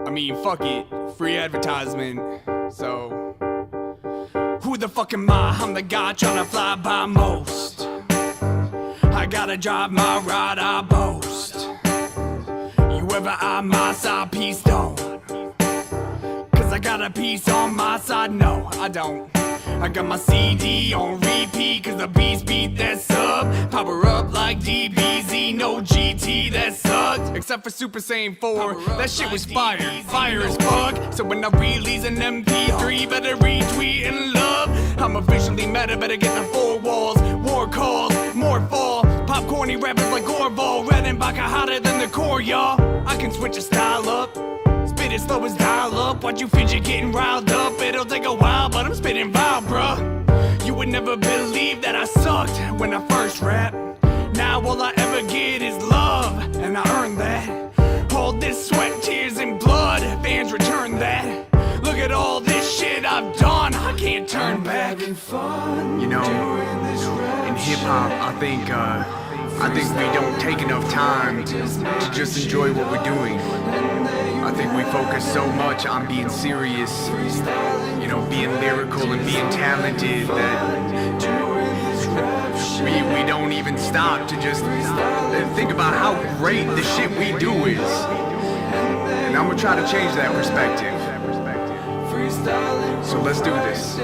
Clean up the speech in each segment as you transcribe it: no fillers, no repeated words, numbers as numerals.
I mean, fuck it, free advertisement. So, who the fuck am I? I'm the guy tryna fly by most. I gotta drive my ride, I boast. You ever eye my side, peace don't. Cause I got a piece on my side, no, I don't. I got my CD on repeat, cause the beats beat that sub. Power up like DBZ, no GT, that sucked. Except for Super Saiyan 4, that shit was fire, fire as fuck. So when I release an MP3, better retweet and love. I'm officially meta, better get the 4 walls. War calls, more fall. Popcorny rappers like Orval, red and Baka hotter than the core, y'all. I can switch a style up. Spit as slow as dial up. Watch you fidget getting riled up. It'll take a while, but I'm spitting wild, bruh. You would never believe that I sucked when I first rap. Now all I ever get is love, and I earned that. All this sweat, tears, and blood, fans return that. Look at all this shit I've done, I can't turn back. You know, in hip-hop, I think we don't take enough time to just enjoy what we're doing. I think we focus so much on being serious, you know, being lyrical and being talented that we don't even stop to just think about how great the shit we do is. And I'm gonna try to change that perspective. So let's do this.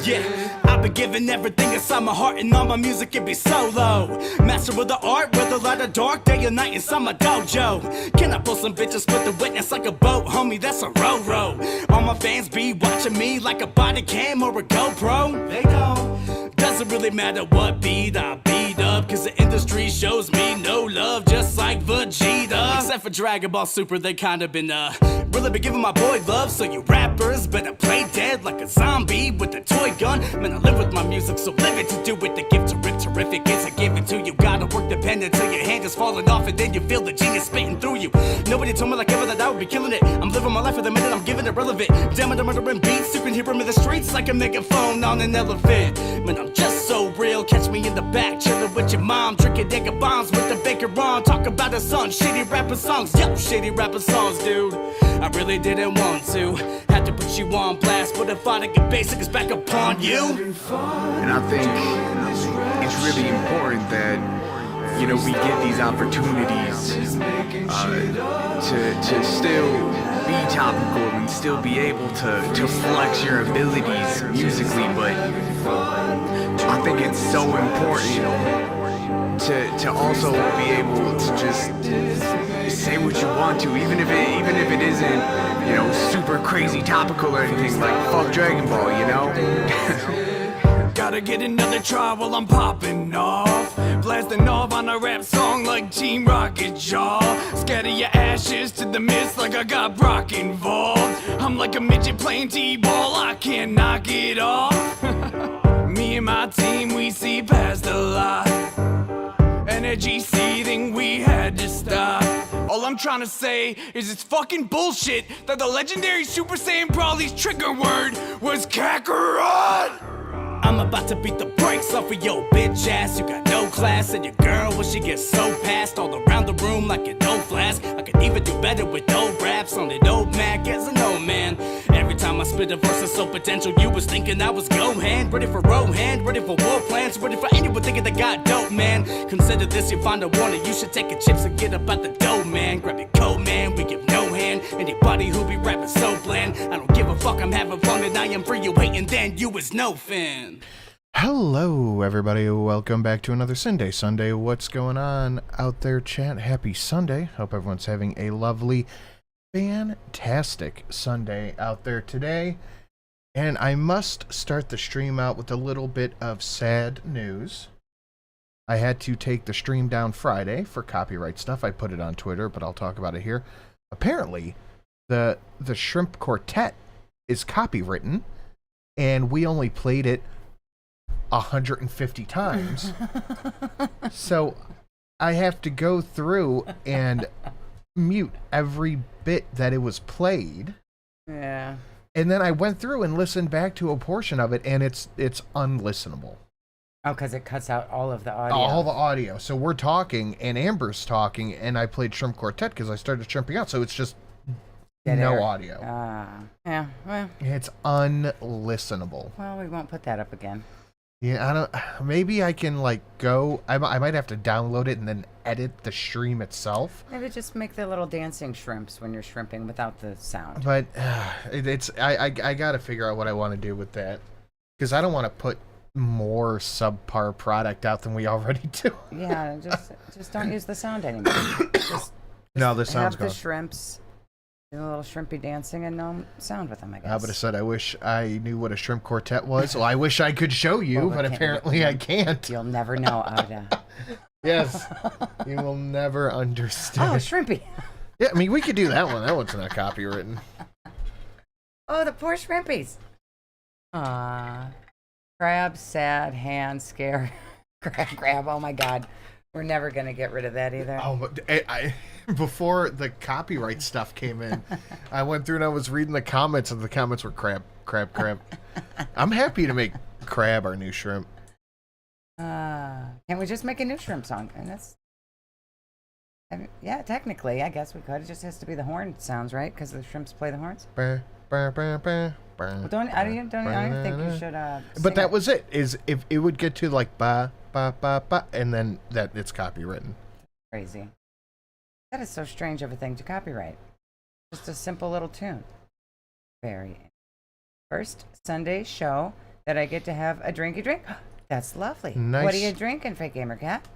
Yeah, I've been giving everything inside my heart, and all my music can be solo. Master of the art, whether light or dark, day or night inside my dojo. Can I pull some bitches with the witness like a boat? Homie, that's a row-row. All my fans be watching me like a body cam or a GoPro. They don't. Doesn't really matter what beat I beat up, cause the industry shows me no love, just like Vegeta. Except for Dragon Ball Super, they kinda been really been giving my boy love. So you rappers better play dead like a zombie with a toy gun. Man, I live with my music, so live it to do it. The gift to rip terrific, it's a given to you. Gotta work dependent till your hand is falling off, and then you feel the genius spitting through you. Nobody told me like ever that I would be killing it. I'm living my life for the minute, I'm giving it relevant. Damn it, I'm murdering beats, you can hear them in the streets like a megaphone on an elephant. Man, I'm just so real, catch me in the back, chilling with your mom, drinking nigga bombs with the baker on. Talk about the son, shitty rapper songs, yo, shitty rapper songs, dude. I really didn't want to, had to put you on blast, but if I get basic, it's back upon you. And I think it's really important that, you know, we get these opportunities to still be topical and still be able to flex your abilities musically, but I think it's so important to also be able to just say what you want to, even if it isn't, you know, super crazy topical or anything, like fuck Dragon Ball, you know? Gotta get another try while I'm popping off, blasting off on a rap song like Team Rocket Jaw. Scatter your ashes to the mist like I got Brock involved. I'm like a midget playing T-ball, I can't knock it off. Me and my team, we see past a lot. Energy seething, we had to stop. All I'm trying to say is it's fucking bullshit that the legendary Super Saiyan Brawly's trigger word was Kakarot! I'm about to beat the brakes off of your bitch ass. You got no class, and your girl, when she gets so passed all around the room like an old flask. I could even do better with old raps on an old Mac as an old man. Every time I spit a verse that's so potential, you was thinking I was Gohan. Ready for Rohan, ready for war plans, ready for anyone thinking they got dope, man. Consider this your final warning, you should take your chips and get up out the dough, man. Grab your coat, man, we give no hand. Anybody who be rapping so bland, I don't give a fuck, I'm having fun and I am free, you waiting, then you is no fan. Hello, everybody. Welcome back to another Sunday. What's going on out there, chat? Happy Sunday. Hope everyone's having a lovely, fantastic Sunday out there today. And I must start the stream out with a little bit of sad news. I had to take the stream down Friday for copyright stuff. I put it on Twitter, but I'll talk about it here. Apparently, the Shrimp Quartet is copywritten, and we only played it 150 times. So I have to go through and mute every bit that it was played. Oh, because it cuts out all of the audio. All the audio. So we're talking, and Amber's talking, and I played Shrimp Quartet because I started shrimping out, so it's just no audio. Yeah, well. It's unlistenable. Well, we won't put that up again. Yeah, I don't. Maybe I can like go. I might have to download it and then edit the stream itself. Maybe just make the little dancing shrimps when you're shrimping without the sound. But I gotta figure out what I want to do with that, because I don't want to put more subpar product out than we already do. Yeah, just don't use the sound anymore. Just no, the sound's have the gone. shrimps. Do a little shrimpy dancing and no sound with them, I guess. I would have said I wish I knew what a shrimp quartet was. Well, I wish I could show you, but apparently I can't. You'll never know, Ada. Yes. You will never understand. Oh, shrimpy. Yeah, I mean, we could do that one. That one's not copywritten. Oh, the poor shrimpies. Crab, sad, hand, scare. Crab, oh my God. We're never going to get rid of that either. Oh, but before the copyright stuff came in, I went through and I was reading the comments, and the comments were crab. I'm happy to make crab our new shrimp. Can't we just make a new shrimp song? And yeah, technically, I guess we could. It just has to be the horn sounds, right? Because the shrimps play the horns. Well, I don't even think you should. But that was it. Is if it would get to like ba ba ba ba, and then that it's copywritten. Crazy. That is so strange of a thing to copyright. Just a simple little tune. Very. First Sunday show that I get to have a drinky drink. That's lovely. Nice. What are you drinking, Fake Gamer Cat?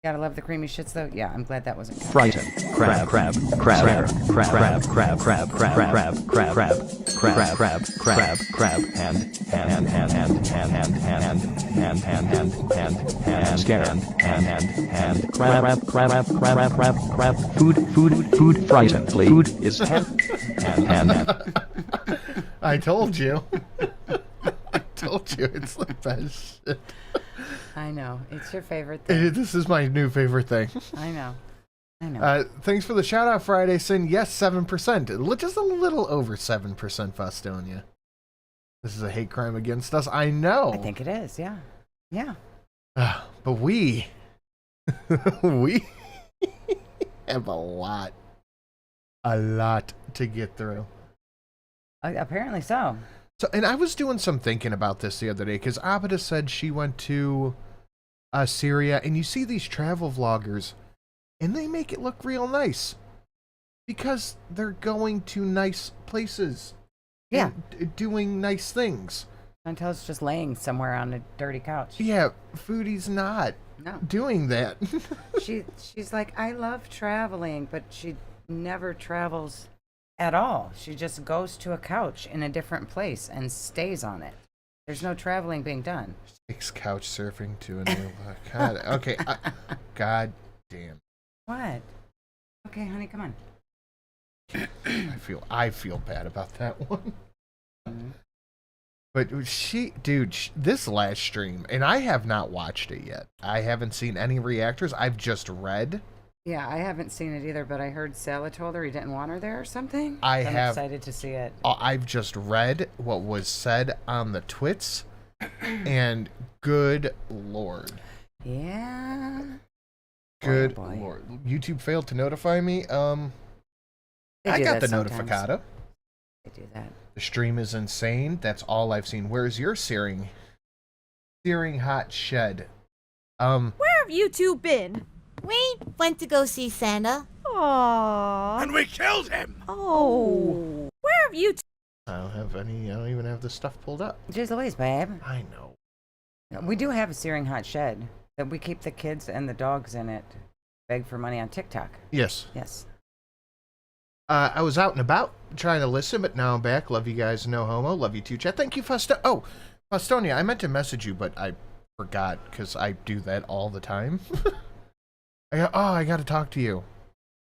Gotta love the creamy shits though. Yeah, I'm glad that wasn't Frighten. Crab. Food, frightenedly. Food is hand. I told you. I told you it's the best shit. I know. It's your favorite thing. This is my new favorite thing. I know. Thanks for the shout out, Friday. Saying yes, 7%. Just a little over 7%, Fostonia. This is a hate crime against us. I know. I think it is. Yeah. Yeah. But we have a lot to get through. Apparently so. So, and I was doing some thinking about this the other day, because Abida said she went to Syria, and you see these travel vloggers, and they make it look real nice, because they're going to nice places. Yeah. Doing nice things. Until it's just laying somewhere on a dirty couch. Yeah, Foodie's not doing that. She's like, I love traveling, but she never travels at all. She just goes to a couch in a different place and stays on it. There's no traveling being done. Takes couch surfing to a new God. Okay. God damn. What? Okay, honey, come on. I feel bad about that one. Mm-hmm. But this last stream, and I have not watched it yet. I haven't seen any reactors. I've just read. Yeah, I haven't seen it either, but I heard Salah told her he didn't want her there or something. I'm excited to see it. I've just read what was said on the twits, and good Lord. Yeah. Good Lord. YouTube failed to notify me. I got the notificado. They do that. The stream is insane. That's all I've seen. Where's your searing hot shed? Where have you two been? We went to go see Santa. Aww. And we killed him! Oh. Where have you two? I don't even have the stuff pulled up. Just Louise, babe. I know. We do have a searing hot shed that we keep the kids and the dogs in it. Beg for money on TikTok. Yes. Yes. I was out and about trying to listen, but now I'm back. Love you guys, no homo. Love you too, chat. Thank you, Fostonia. I meant to message you, but I forgot because I do that all the time. I got to talk to you.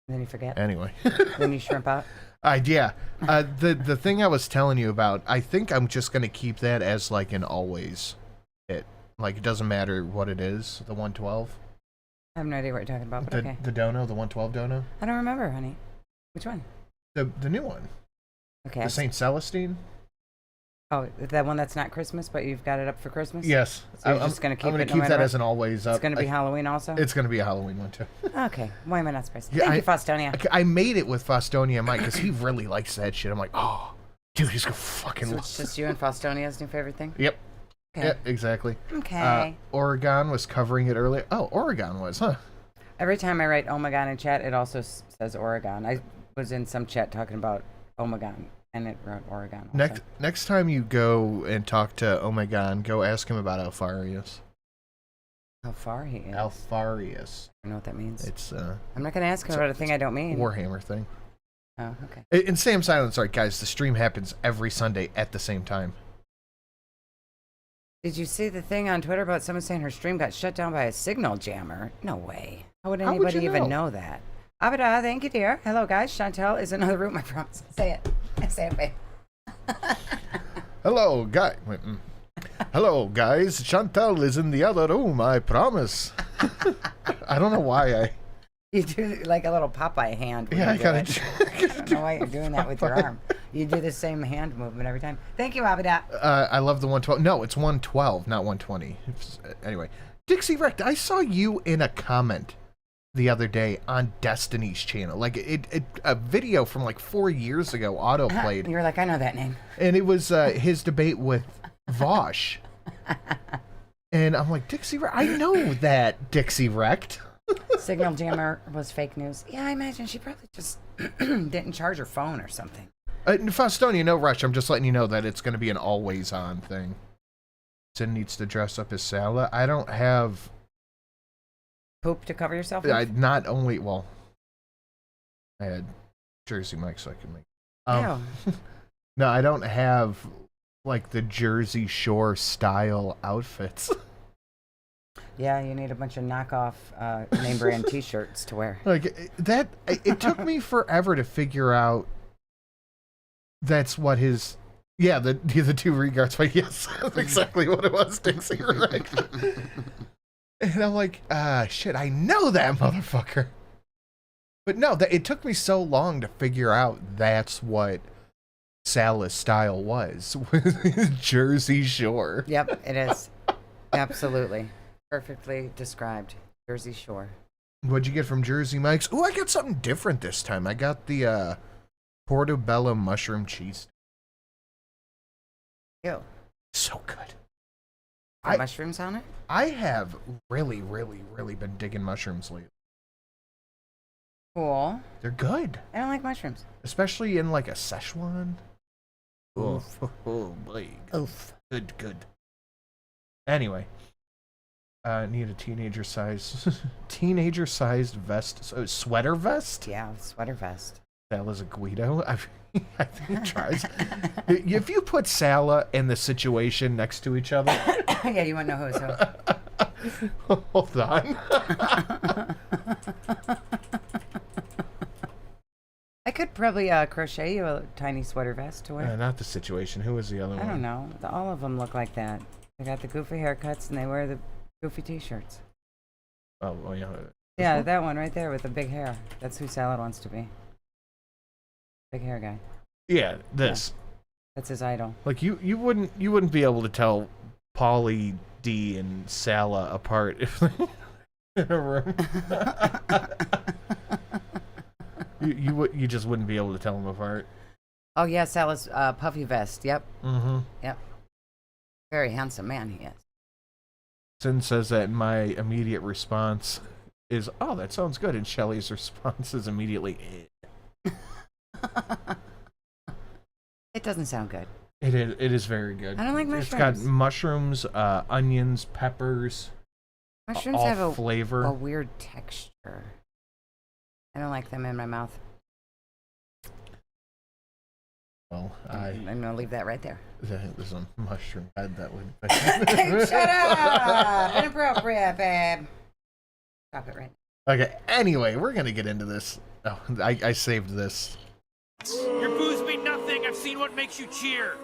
And then you forget. Anyway. Then you shrimp out. Yeah. The thing I was telling you about, I think I'm just going to keep that as like an always hit. Like, it doesn't matter what it is, the 112. I have no idea what you're talking about, but okay. The dono, the 112 dono? I don't remember, honey. Which one? The new one. Okay. The St. Celestine? Oh, that one that's not Christmas, but you've got it up for Christmas? Yes. So you're just going to keep I'm gonna it no keep matter that what? as an always up. It's going to be Halloween also? It's going to be a Halloween one, too. Okay. Why am I not surprised? Yeah, Thank you, Faustonia. I made it with Faustonia Mike because he really likes that shit. I'm like, oh, dude, he's going to fucking So love it's just you and Faustonia's new favorite thing? Yep. Okay. Yeah, exactly. Okay. Oregon was covering it earlier. Oh, Oregon was, huh? Every time I write Omegon in chat, it also says Oregon. I was in some chat talking about Omegon, and it wrote Oregon also. Next time you go and talk to Omegon, go ask him about Alfarius. How far he is. Alfarius. I don't know what that means. It's I'm not going to ask him about a thing I don't mean. Warhammer thing. Oh, okay. And Sam Silence, sorry guys, the stream happens every Sunday at the same time. Did you see the thing on Twitter about someone saying her stream got shut down by a signal jammer? No way. How would anybody even know that? Abada, thank you, dear. Hello, guys. Chantel is in another room, I promise. Say it. Say it, babe. Hello, guy. Wait, Hello, guys. Chantel is in the other room, I promise. I don't know why I... You do like a little Popeye hand. Yeah, I gotta... I don't know why you're doing that with your arm. You do the same hand movement every time. Thank you, Abada. I love the 112. No, it's 112, not 120. Anyway, Dixie Rect, I saw you in a comment the other day on Destiny's channel. Like, a video from like 4 years ago auto-played. You were like, I know that name. And it was his debate with Vosh. And I'm like, Dixie Rect, I know that, Dixie Rect. Signal jammer was fake news. Yeah, I imagine she probably just didn't charge her phone or something. Faustonia, no rush. I'm just letting you know that it's going to be an always-on thing. Sin needs to dress up as Salah. I don't have... Poop to cover yourself with? Not only... Well, I had Jersey Mike so I could make... No, I don't have, like, the Jersey Shore style outfits. Yeah, you need a bunch of knockoff name brand T-shirts to wear. Like, that... It took me forever to figure out that's what his... Yeah, the two regards, but yes, that's exactly what it was, Dixie. Right? And I'm like, shit, I know that motherfucker. But no, it took me so long to figure out that's what Salah's style was. Jersey Shore. Yep, it is. Absolutely. Perfectly described. Jersey Shore. What'd you get from Jersey Mike's? Oh, I got something different this time. I got the portobello mushroom cheese. Ew. So good. Mushrooms on it? I have really, really, really been digging mushrooms lately. Cool. They're good. I don't like mushrooms. Especially in like a Szechuan. Oof. Oh, boy. Oof. Good. Anyway. Need a teenager-sized vest. Sweater vest? Yeah, sweater vest. Salah's a Guido. I think he tries. If you put Salah and the situation next to each other. Yeah, you want to know who's who. Hold on. I could probably crochet you a tiny sweater vest to wear. Not the situation. Who was the other one? I don't know. All of them look like that. They got the goofy haircuts and they wear the goofy T-shirts. Oh, well, yeah. Yeah, that one right there with the big hair. That's who Salad wants to be. Big hair guy. Yeah, this. Yeah. That's his idol. Like you wouldn't be able to tell Pauly D and Salah apart if they in a room. you just wouldn't be able to tell them apart. Oh yeah, Salah's puffy vest. Yep. Mm-hmm. Yep. Very handsome man he is. Sin says that my immediate response is, "Oh, that sounds good," and Shelly's response is immediately, It doesn't sound good. It is very good. I don't like mushrooms. It's got mushrooms, onions, peppers. Mushrooms all have flavor. a weird texture. I don't like them in my mouth. Well, I'm gonna leave that right there. There's a mushroom head that would. Shut up! Inappropriate, babe. Stop it right now. Okay. Anyway, we're gonna get into this. Oh, I saved this. Your booze mean nothing. I've seen what makes you cheer.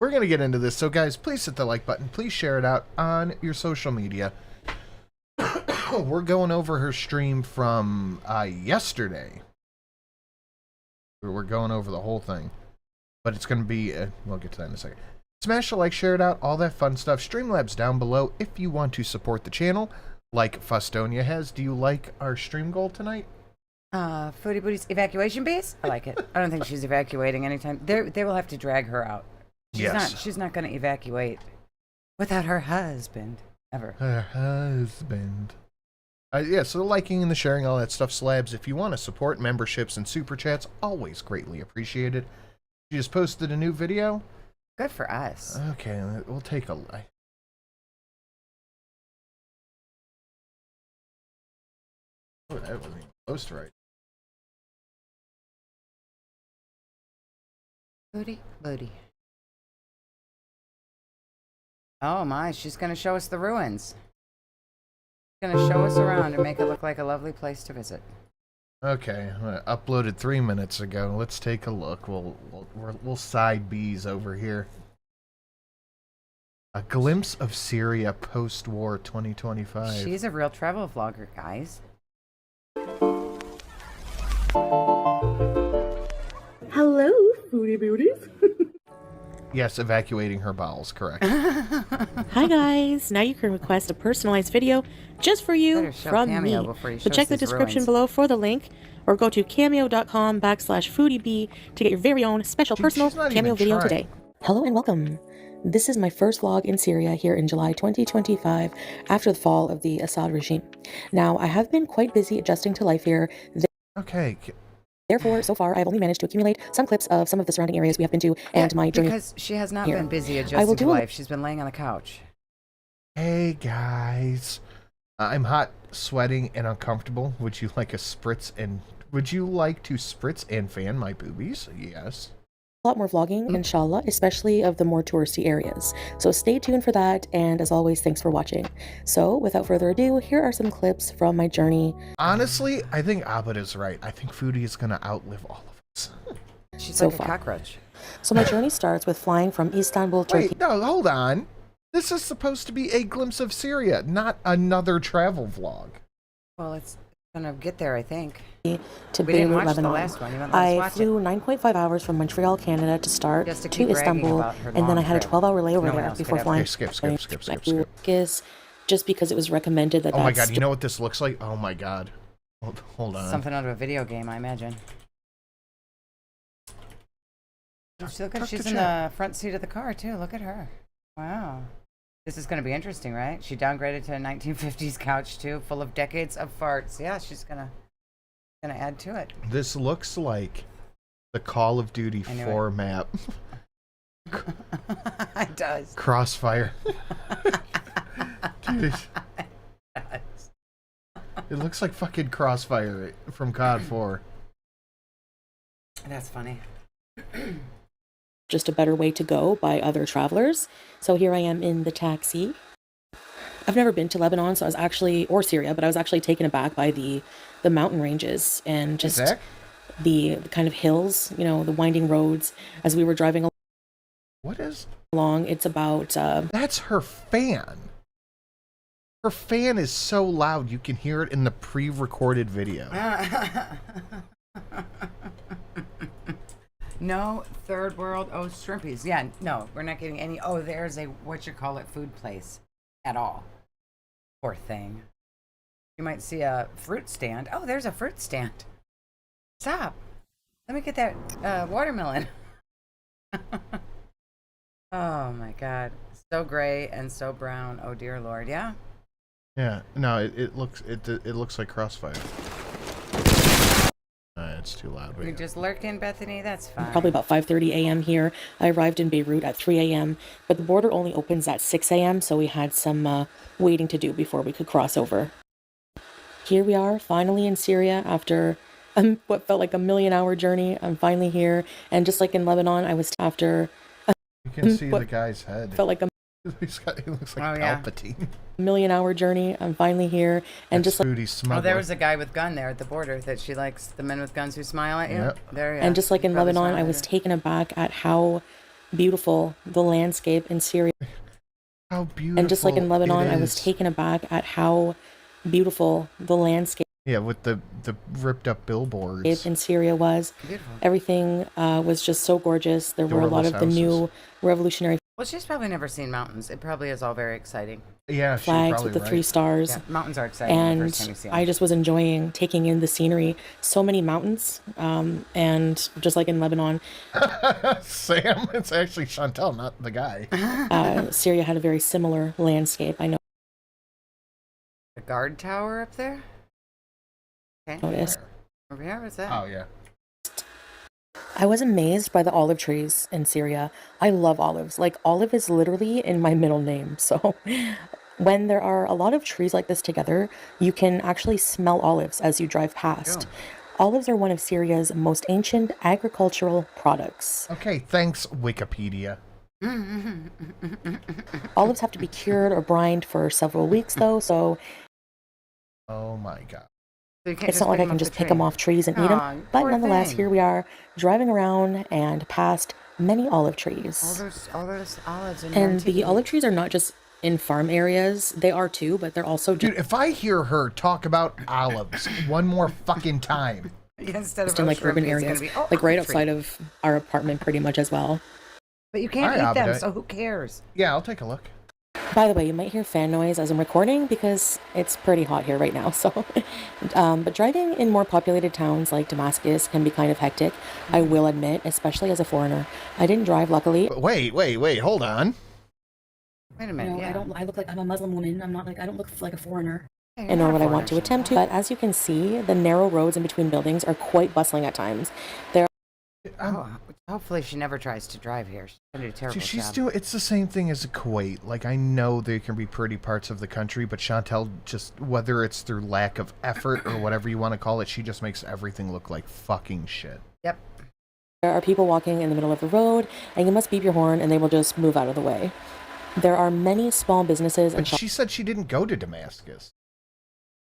We're gonna get into this. So, guys, please hit the like button. Please share it out on your social media. We're going over her stream from yesterday. We're going over the whole thing. but it's going to be, we'll get to that in a second. Smash the like, share it out, all that fun stuff. Streamlabs down below if you want to support the channel, like Fustonia has. Do you like our stream goal tonight? Foodie Booty's evacuation base? I like it. I don't think she's evacuating anytime. They will have to drag her out. She's not going to evacuate without her husband, ever. Her husband. Yeah, so the liking and the sharing, all that stuff, slabs. If you want to support memberships and super chats, always greatly appreciated. You just posted a new video? Good for us. Okay, we'll take a look. Oh, that wasn't even close to right. Foodie Booty. Oh my, she's going to show us the ruins. She's going to show us around and make it look like a lovely place to visit. Okay, uploaded 3 minutes ago. Let's take a look. We'll side B's over here. A glimpse of Syria post-war 2025. She's a real travel vlogger, guys. Hello, foodie beauties. Yes, evacuating her bowels, correct. Hi guys, now you can request a personalized video just for you from me. So check the description below for the link, or go to cameo.com/foodiebee to get your very own special personal cameo video today. Hello and welcome. This is my first vlog in Syria here in July 2025 after the fall of the Assad regime. Now, I have been quite busy adjusting to life here. Okay. Therefore, so far, I've only managed to accumulate some clips of some of the surrounding areas we have been to and my journey. Because she has not here. been busy adjusting to life. She's been laying on the couch. Hey guys, I'm hot, sweating, and uncomfortable. Would you like to spritz and fan my boobies? Yes. A lot more vlogging, inshallah, especially of the more touristy areas. So stay tuned for that, and as always, thanks for watching. So without further ado, here are some clips from my journey. Honestly, I think Abed is right. I think Foodie is going to outlive all of us. She's so like far. a cockroach. So my journey starts with flying from Istanbul, Turkey. Wait, no, hold on. This is supposed to be a glimpse of Syria, not another travel vlog. Well, it's gonna get there, I think. To We didn't Beirut, watch the Lebanon. last one. You wouldn't let us I watch flew 9.5 hours from Montreal, Canada to start Just to to keep bragging Istanbul, about her and then long I had a trip. 12-hour layover No one there else before could flying. Okay, skip. Just because it was recommended that Oh my that's god, you know what this looks like? Oh my god. Hold on. Something out of a video game, I imagine. Look at she's in the front seat of the car too. Look at her. Wow. This is going to be interesting, right? She downgraded to a 1950s couch too, full of decades of farts. Yeah, she's gonna add to it. This looks like the Call of Duty 4 map. It does. Crossfire. Dude, it looks like fucking Crossfire from COD 4. That's funny. just a better way to go by other travelers. So here I am in the taxi. I've never been to Lebanon, so I was actually, or Syria, but I was actually taken aback by the mountain ranges and just the kind of hills, you know, the winding roads as we were driving along. What is? It's about... That's her fan. Her fan is so loud you can hear it in the pre-recorded video. No third world, shrimpies. Yeah, no, we're not getting any, there's a, food place at all. Poor thing. You might see a fruit stand. Oh, there's a fruit stand. Stop. Let me get that watermelon. Oh my God. So gray and so brown. Oh dear Lord. Yeah? Yeah. No, it looks like Crossfire. It's too loud. You just lurking, Bethany? That's fine. Probably about 5:30 a.m. here. I arrived in Beirut at 3 a.m., but the border only opens at 6 a.m., so we had some waiting to do before we could cross over. Here we are, finally in Syria after what felt like a million-hour journey. I'm finally here, and just like in Lebanon, I was after... You can see the guy's head. Felt like a... He looks like Palpatine. Million-hour journey. I'm finally here, and That's just like... Foodie smuggler. Oh, there was a guy with gun there at the border that she likes, the men with guns who smile at you. Yep. There you And just like in Lebanon, I was taken aback at how beautiful the landscape in Syria. How beautiful. And just like in Lebanon, I was taken aback at how beautiful the landscape. Yeah, with the ripped up billboards. in Syria was. Beautiful. Everything was just so gorgeous. There were a lot of the new revolutionary Well, she's probably never seen mountains. It probably is all very exciting. Yeah, she's flags probably with the right. 3 stars. Yeah, mountains are exciting the first time And you see them. I just was enjoying taking in the scenery. So many mountains. And just like in Lebanon, Sam, it's actually Chantel, not the guy. Syria had a very similar landscape. I The guard tower up there? Okay. noticed. Over here, what's that? Oh, yeah. I was amazed by the olive trees in Syria. I love olives. Like, olive is literally in my middle name. So when there are a lot of trees like this together, you can actually smell olives as you drive past. Olives are one of Syria's most ancient agricultural products. Okay, thanks, Wikipedia. Olives have to be cured or brined for several weeks, though, so Oh, my God. So you can't it's just not like pick I them can off just the pick tree. them off trees and eat Aw, them. But poor nonetheless, thing. here we are driving around and past many olive trees. All those olives in And the olive trees are not just in farm areas. They are too, but they're also just Dude, if I hear her talk about olives one more fucking time. instead of in like urban shrimpy, it's gonna areas, be, like right olive tree. outside of our apartment pretty much as well. But you can't All right, eat them, Abedite. so who cares? Yeah, I'll take a look. By the way, you might hear fan noise as I'm recording because it's pretty hot here right now. So, but driving in more populated towns like Damascus can be kind of hectic, I will admit, especially as a foreigner. I didn't drive, luckily. But wait, hold on. Wait a minute. yeah. I look like I'm a Muslim woman. I don't look like a foreigner. Hey, you're And nor not a would I want to foreigner, attempt to. Chantal. But as you can see, the narrow roads in between buildings are quite bustling at times. There Oh, hopefully she never tries to drive here. She's gonna do a terrible She's job. doing. It's the same thing as Kuwait. Like, I know there can be pretty parts of the country, but Chantel just, whether it's through lack of effort or whatever you want to call it, she just makes everything look like fucking shit. Yep. are people walking in the middle of the road, and you must beep your horn, and they will just move out of the way. There are many small businesses and But she said she didn't go to Damascus.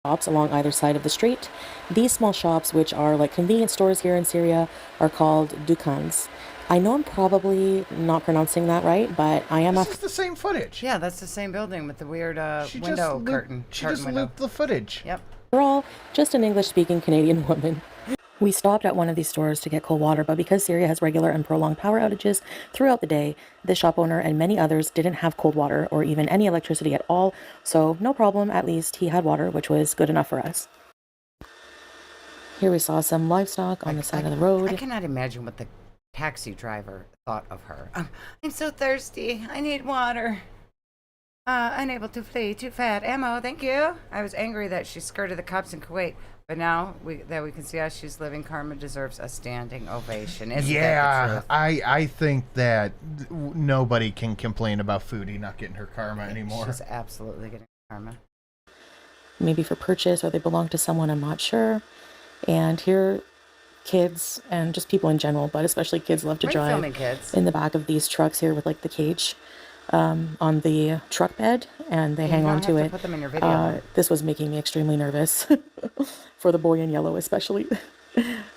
shops along either side of the street. These small shops, which are like convenience stores here in Syria, are called dukkans. I know I'm probably not pronouncing that right, but I am This is the same footage. Yeah, that's the same building with the weird She window just curtain. She curtain just window. looped the footage. Yep. We're all just an English-speaking Canadian woman. We stopped at one of these stores to get cold water, but because Syria has regular and prolonged power outages throughout the day, the shop owner and many others didn't have cold water or even any electricity at all, so no problem, at least he had water, which was good enough for us. Here we saw some livestock on the side of the road. I cannot imagine what the taxi driver thought of her. I'm so thirsty. I need water. Unable to flee. Too fat. Ammo. Thank you. I was angry that she skirted the cops in Kuwait, but now we can see how she's living. Karma deserves a standing ovation. Isn't that the Yeah, truth? I think that nobody can complain about Foodie not getting her karma anymore. She's absolutely getting karma. Maybe for purchase or they belong to someone, I'm not sure. And here, kids and just people in general, but especially kids love to Why are you drive filming, kids? in the back of these trucks here with like the cage on the truck bed, and they You hang don't on have to to it. put them in your video. This was making me extremely nervous for the boy in yellow, especially.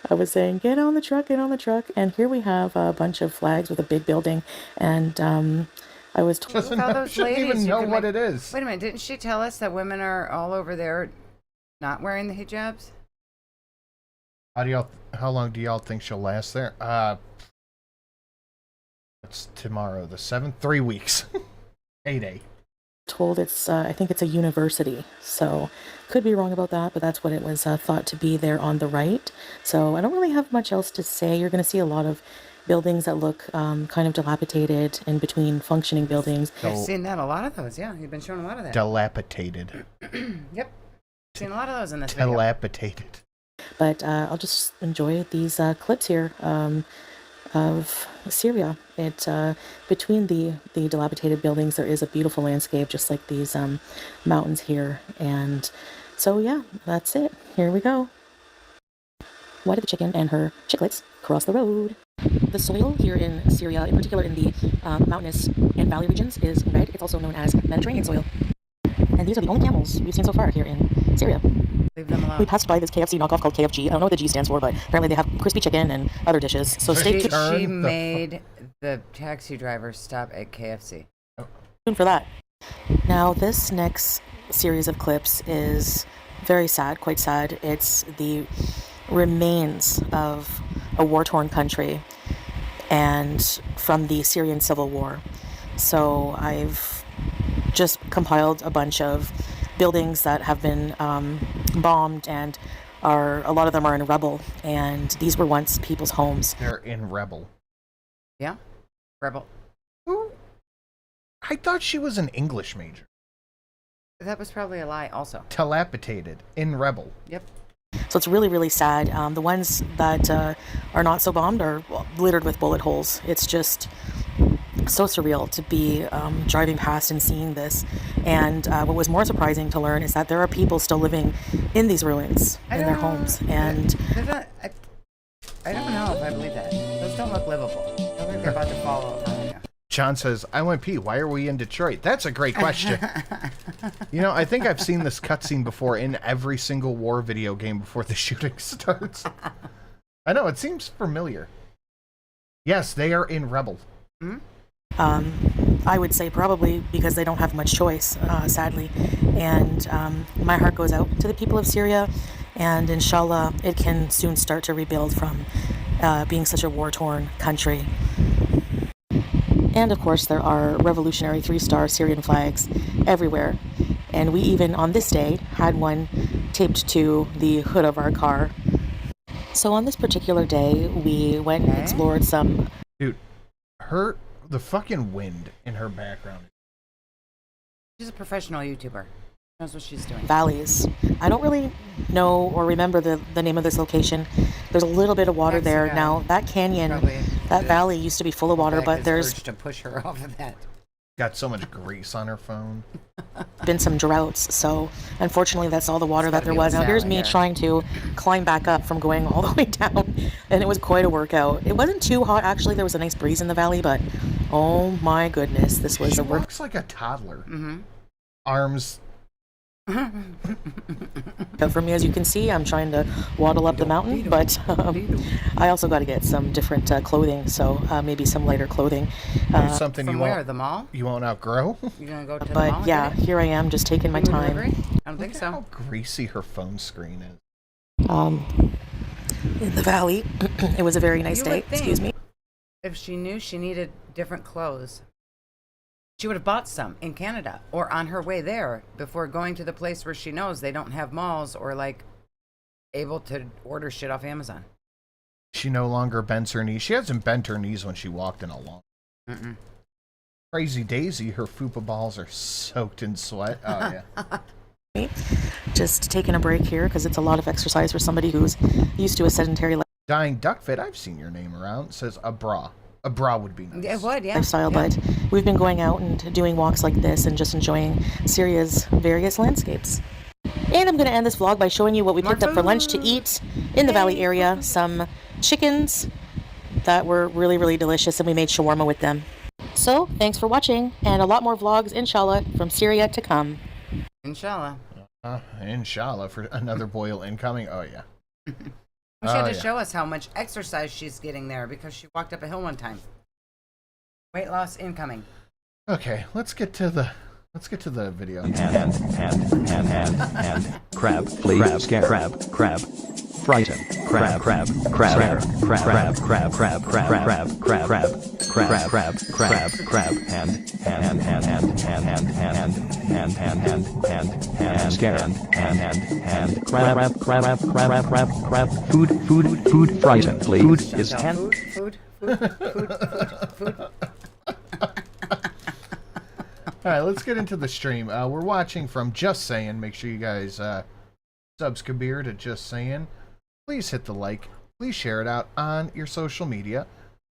I was saying, get on the truck, and here we have a bunch of flags with a big building, and I was told Doesn't Tell know, those shouldn't ladies even you know can what make- it is. Wait a minute, didn't she tell us that women are all over there not wearing the hijabs? How long do y'all think she'll last there? It's tomorrow, the 7th, 3 weeks. 8-8. told it's I think it's a university, so could be wrong about that, but that's what it was thought to be there on the right. So I don't really have much else to say. You're going to see a lot of buildings that look kind of dilapidated in between functioning buildings. I've seen that, a lot of those, yeah. You've been showing a lot of that. Dilapidated. Yep. Seen a lot of those in this video. Dilapidated. But I'll just enjoy these clips here of Syria. It between the dilapidated buildings, there is a beautiful landscape, just like these mountains here. And so yeah, that's it. Here we go. Why did the chicken and her chicklets cross the road? The soil here in Syria, in particular in the mountainous and valley regions, is red. It's also known as Mediterranean soil. And these are the only camels we've seen so far here in Syria. Leave them alone. We passed by this KFC knockoff called KFG. I don't know what the G stands for, but apparently they have crispy chicken and other dishes. So stay She Turn made the taxi driver stop at KFC. tuned for that. Now, this next series of clips is very sad, quite sad. It's the remains of a war-torn country and from the Syrian civil war. So I've just compiled a bunch of buildings that have been bombed, and a lot of them are in rubble, and these were once people's homes. They're in rebel. Yeah, rebel. Ooh. I thought she was an English major. That was probably a lie also. Dilapidated in rebel. Yep. So it's really, really sad. The ones that are not so bombed are littered with bullet holes. It's just so surreal to be driving past and seeing this. And what was more surprising to learn is that there are people still living in these ruins in their homes. And I don't know if I believe that. Those don't look livable. I don't think they're about to fall apart. John says, I want P, why are we in Detroit? That's a great question. You know, I think I've seen this cutscene before in every single war video game before the shooting starts. I know, it seems familiar. Yes, they are in rebel. I would say probably because they don't have much choice, sadly. And my heart goes out to the people of Syria, and inshallah it can soon start to rebuild from being such a war-torn country. And of course there are revolutionary 3-star Syrian flags everywhere. And we even on this day had one taped to the hood of our car. So on this particular day we went and explored some... Dude, the fucking wind in her background. She's a professional YouTuber. She knows what she's doing. Valleys. I don't really know or remember the name of this location. There's a little bit of water there. Now, that canyon, that valley used to be full of water, but there's to push her off of that. Got so much grease on her phone. been some droughts, so unfortunately that's all the water that there was. Now here's me trying to climb back up from going all the way down, and it was quite a workout. It wasn't too hot, actually. There was a nice breeze in the valley, but oh my goodness, this was she a work. Looks like a toddler. Mm-hmm. Arms. For me, as you can see, I'm trying to waddle up the mountain, but I also got to get some different clothing, so maybe some lighter clothing. Something from you where? won't, the mall? You won't outgrow? You gonna go to the but mall? Yeah, here I am, just taking my time. Delivery? I don't think so. How greasy her phone screen is. In the valley, it was a very nice day. Excuse me. If she knew she needed different clothes, she would have bought some in Canada or on her way there before going to the place where she knows they don't have malls or like able to order shit off Amazon. She no longer bends her knees. She hasn't bent her knees when she walked in a long. Crazy Daisy, her fupa balls are soaked in sweat. Oh yeah. Just taking a break here because it's a lot of exercise for somebody who's used to a sedentary life. Dying Duckfit, I've seen your name around. It says a bra. A bra would be nice. It would, yeah. Lifestyle, but we've been going out and doing walks like this and just enjoying Syria's various landscapes. And I'm going to end this vlog by showing you what we picked up for lunch to eat in the valley area. Some chickens that were really, really delicious, and we made shawarma with them. So, thanks for watching, and a lot more vlogs, inshallah, from Syria to come. Inshallah. Inshallah, for another boil incoming. Oh, yeah. She had to show us how much exercise she's getting there because she walked up a hill one time. Weight loss incoming. Okay, let's get to the video. And crab, please, crab, frighten, crab, food, frighten, please. Food is food. All right, let's get into the stream. We're watching from Just Saying. Make sure you guys subscribe to Just Saying. Please hit the like. Please share it out on your social media.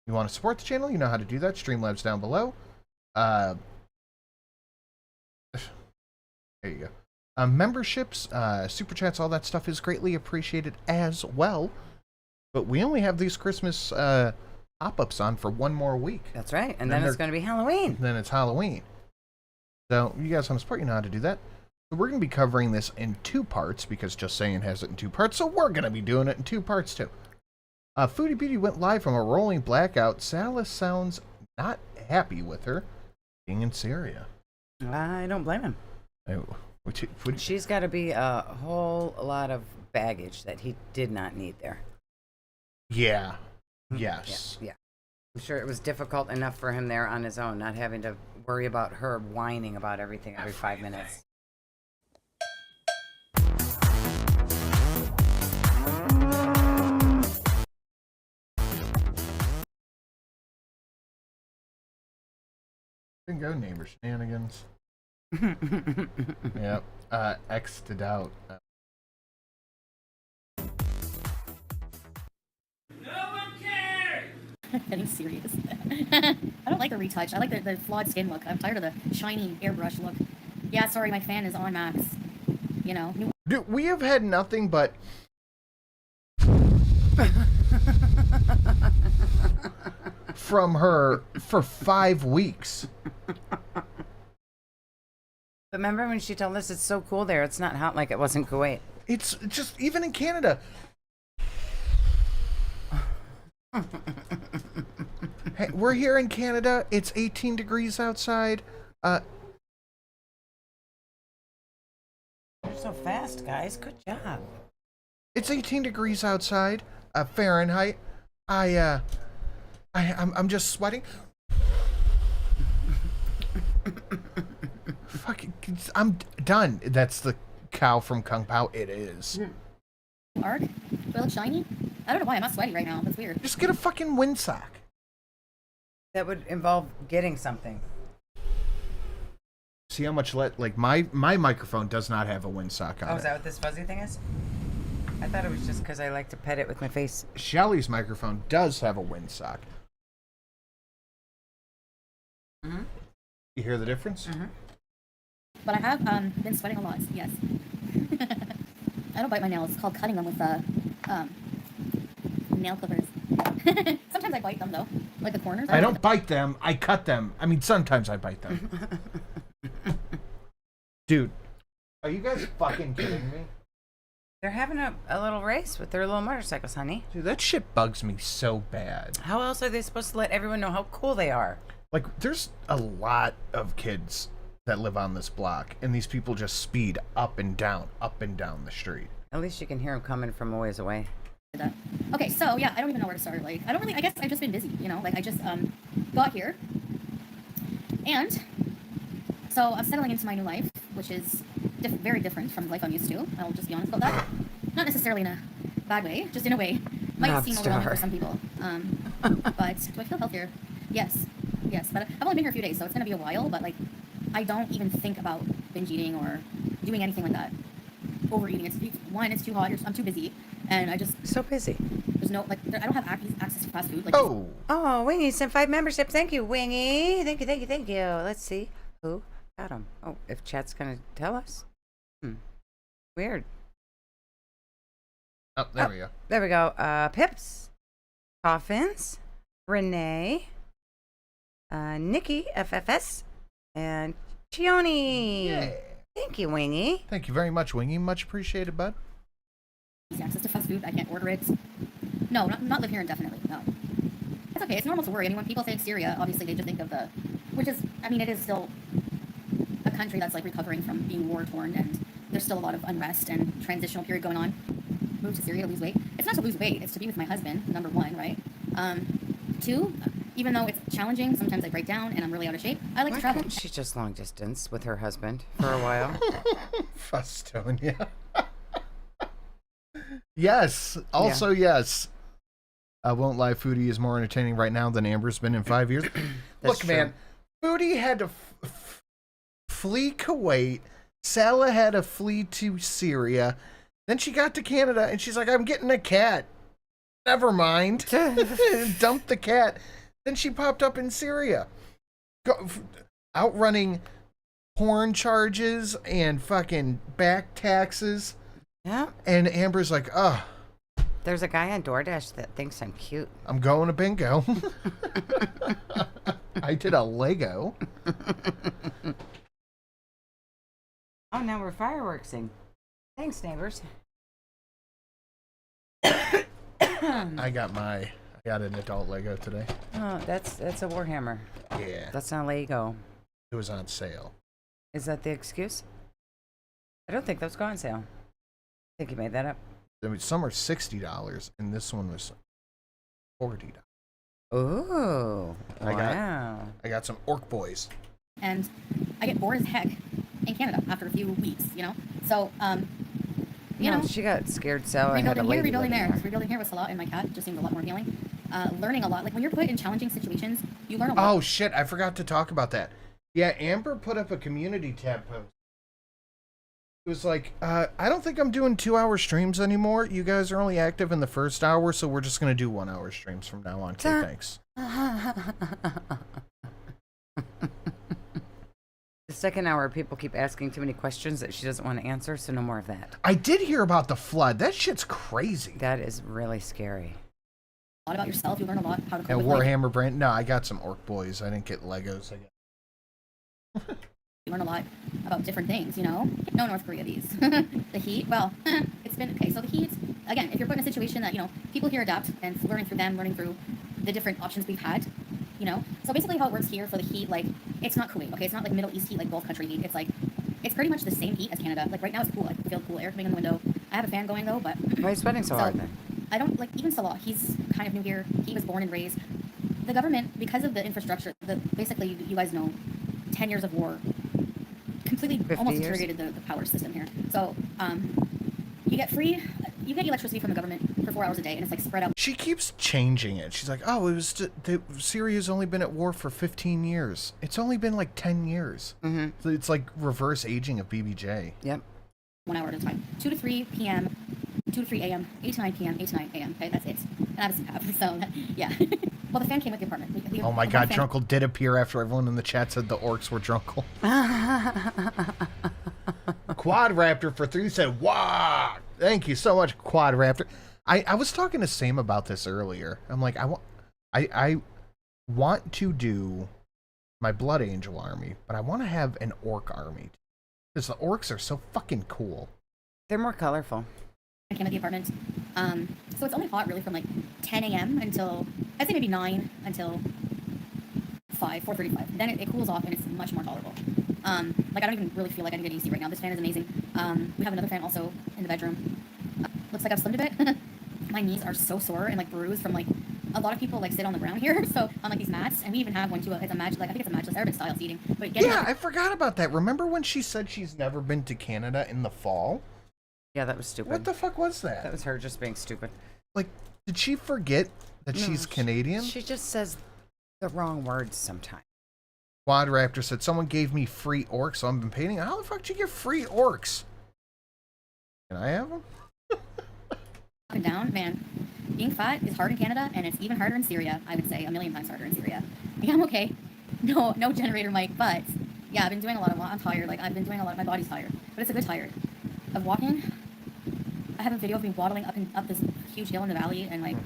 You want to support the channel? You know how to do that. Streamlabs down below. There you go. Memberships, super chats, all that stuff is greatly appreciated as well. But we only have these Christmas pop-ups on for one more week. That's right, and then it's going to be Halloween. Then it's Halloween. So you guys want to support, you know how to do that. So we're going to be covering this in 2 parts because Just Saying has it in 2 parts. So we're going to be doing it in 2 parts too. Foodie Beauty went live from a rolling blackout. Salah sounds not happy with her being in Syria. I don't blame him. She's got to be a whole lot of baggage that he did not need there. Yeah. Yes. Yeah. I'm sure it was difficult enough for him there on his own, not having to worry about her whining about everything every 5 minutes. Go neighbor shenanigans. Yep. X to doubt. Getting serious. I don't like the retouch. I like the flawed skin look. I'm tired of the shiny airbrush look. Yeah, sorry, my fan is on max. You know. Dude, we have had nothing but from her for 5 weeks. But remember when she told us it's so cool there? It's not hot like it was in Kuwait. It's just, even in Canada. Hey, we're here in Canada. It's 18 degrees outside. You're so fast, guys. Good job. It's 18 degrees outside, Fahrenheit. I'm just sweating. Fucking, I'm done. That's the cow from Kung Pao. It is. Arc? Do I look shiny? I don't know why I'm not sweaty right now. That's weird. Just get a fucking windsock. That would involve getting something. See how much like my microphone does not have a windsock on it. Oh, is that what this fuzzy thing is? I thought it was just because I like to pet it with my face. Shelly's microphone does have a windsock. Mm-hmm. You hear the difference? Mm-hmm. But I have been sweating a lot, yes. I don't bite my nails. It's called cutting them with nail clippers. Sometimes I bite them, though. Like the corners. I don't bite them. I cut them. I mean, sometimes I bite them. Dude, are you guys fucking kidding me? They're having a little race with their little motorcycles, honey. Dude, that shit bugs me so bad. How else are they supposed to let everyone know how cool they are? Like, there's a lot of kids that live on this block, and these people just speed up and down the street. At least you can hear them coming from a ways away. Okay, so yeah, I don't even know where to start. Like, I guess I've just been busy, you know? Like, I just got here, and so I'm settling into my new life, which is very different from the life I'm used to. I'll just be honest about that. Not necessarily in a bad way, just in a way. Might seem overwhelming for some people. But do I feel healthier? Yes. But I've only been here a few days, so it's gonna be a while. But like, I don't even think about binge eating or doing anything like that. Overeating. It's too hot. I'm too busy, and I just so busy. There's no I don't have access to fast food. Like, Wingy sent 5 memberships. Thank you, Wingy. Thank you. Let's see who got them. Oh, if chat's gonna tell us. Weird. Oh, there we go. There we go. Pips, Coffins, Renee, Nikki FFS, and Chioni. Yeah. Thank you, Wingy. Thank you very much, Wingy. Much appreciated, bud. Easy access to fast food. I can't order it. No, not live here indefinitely. No. It's okay. It's normal to worry. I mean, when people think Syria, obviously they just think of which is, I mean, it is still a country that's like recovering from being war torn, and there's still a lot of unrest and transitional period going on. Move to Syria to lose weight. It's not to lose weight. It's to be with my husband. Number one, right? 2, even though it's challenging, sometimes I break down and I'm really out of shape. I like to travel. She just long distance with her husband for a while. Fustonia. Yes. Also, yes. I won't lie. Foodie is more entertaining right now than Amber's been in 5 years. Look, true. Man. Foodie had to flee Kuwait. Salah had to flee to Syria. Then she got to Canada and she's like, I'm getting a cat. Never mind. Dumped the cat. Then she popped up in Syria. Outrunning porn charges and fucking back taxes. Yeah. And Amber's like, oh. There's a guy on DoorDash that thinks I'm cute. I'm going to bingo. I did a Lego. Oh, now we're fireworksing. Thanks, neighbors. I got an adult Lego today. Oh, that's a Warhammer. Yeah. That's not Lego. It was on sale. Is that the excuse? I don't think those go on sale. I think you made that up. I mean, some are $60, and this one was $40. Ooh, wow. I got some orc boys. And I get bored as heck in Canada after a few weeks, you know? So, you know. She got scared, so I had a lady rebuilding there. Rebuilding here with Salah and my cat just seemed a lot more healing. Learning a lot. Like, when you're put in challenging situations, you learn a lot. Oh, shit. I forgot to talk about that. Yeah, Amber put up a community tab post. It was like, I don't think I'm doing 2-hour streams anymore. You guys are only active in the first hour, so we're just going to do 1-hour streams from now on. Okay, thanks. The second hour, people keep asking too many questions that she doesn't want to answer, so no more of that. I did hear about the flood. That shit's crazy. That is really scary. A lot about yourself. You learn a lot how to cope And with Warhammer life. brand. No, I got some orc boys. I didn't get Legos. You learn a lot about different things, you know? No North Korea these. The heat, well, it's been, okay, so the heat, again, if you're put in a situation that, you know, people here adapt and learning through them, learning through the different options we've had, you know? So basically how it works here for the heat, like, it's not Kuwait, okay? It's not like Middle East heat, like Gulf country heat. It's like, it's pretty much the same heat as Canada. Like right now it's cool, I can feel cool air coming in the window. I have a fan going though, but... Why are you sweating so hard then? I don't, like, even Salah, he's kind of new here. He was born and raised. The government, because of the infrastructure, basically, you guys know, 10 years of war completely almost deteriorated the power system here. So, you get electricity from the government for 4 hours a day, and it's like spread out. She keeps changing it. She's like, oh, it was Syria's only been at war for 15 years. It's only been like 10 years. Mm-hmm. So it's like reverse aging of BBJ. Yep. 1 hour at a time. 2 to 3 p.m., 2 to 3 a.m., 8 to 9 p.m., 8 to 9 a.m. Okay, that's it. And I have a CPAP, so yeah. Well, the fan came with the apartment. Oh my god, Drunkle did appear after everyone in the chat said the orcs were Drunkle. Quad Raptor for 3 said, wow! Thank you so much, Quad Raptor. I was talking to Sam about this earlier. I'm like, I want to do my Blood Angel army, but I want to have an orc army. Because the orcs are so fucking cool. They're more colorful. I came at the apartment. So it's only hot really from like 10 a.m. until, I'd say maybe 9 until 4:35. Then it cools off and it's much more tolerable. Like I don't even really feel like I can get AC right now. This fan is amazing. We have another fan also in the bedroom. Looks like I've slimmed a bit. My knees are so sore and like bruised from like, a lot of people like sit on the ground here, so on like these mats, and we even have one too. It's a match, like I think it's a matchless Arabic style seating. But yeah, I forgot about that. Remember when she said she's never been to Canada in the fall? Yeah, that was stupid. What the fuck was that? That was her just being stupid. Like, did she forget that she's Canadian? She just says the wrong words sometimes. Quad Raptor said, someone gave me free orcs, so I've been painting. How the fuck did you get free orcs? Can I have them? Up and down, man. Being fat is hard in Canada, and it's even harder in Syria, I would say. 1,000,000 times harder in Syria. Yeah, I'm okay. No generator mic, but yeah, I've been doing a lot. I'm tired. Like, I've been doing a lot. My body's tired. But it's a good tired. Of walking, I have a video of me waddling up this huge hill in the valley, and like...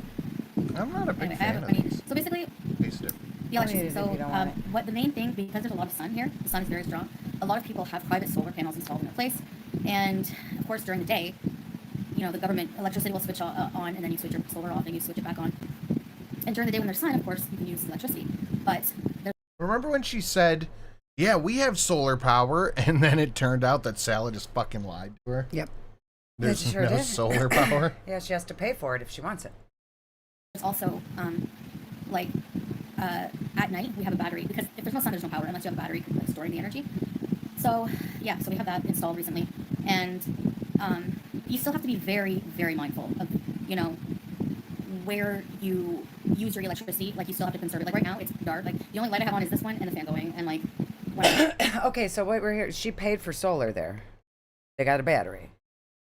I'm not a big fan of these. So basically, the electricity. So what the main thing, because there's a lot of sun here, the sun is very strong, a lot of people have private solar panels installed in their place. And, of course, during the day, you know, the government electricity will switch on, and then you switch your solar off, and you switch it back on. And during the day when there's sun, of course, you can use electricity. But remember when she said, yeah, we have solar power, and then it turned out that Salah just fucking lied to her? Yep. There's no solar power? Yeah, she has to pay for it if she wants it. There's also, at night, we have a battery, because if there's no sun, there's no power, unless you have a battery storing the energy. So, yeah, so we have that installed recently. And you still have to be very, very mindful of, you know, where you use your electricity. Like, you still have to conserve it. Like, right now, it's dark. Like, the only light I have on is this one and the fan going, and, like, whatever. Okay, so what we're here, she paid for solar there. They got a battery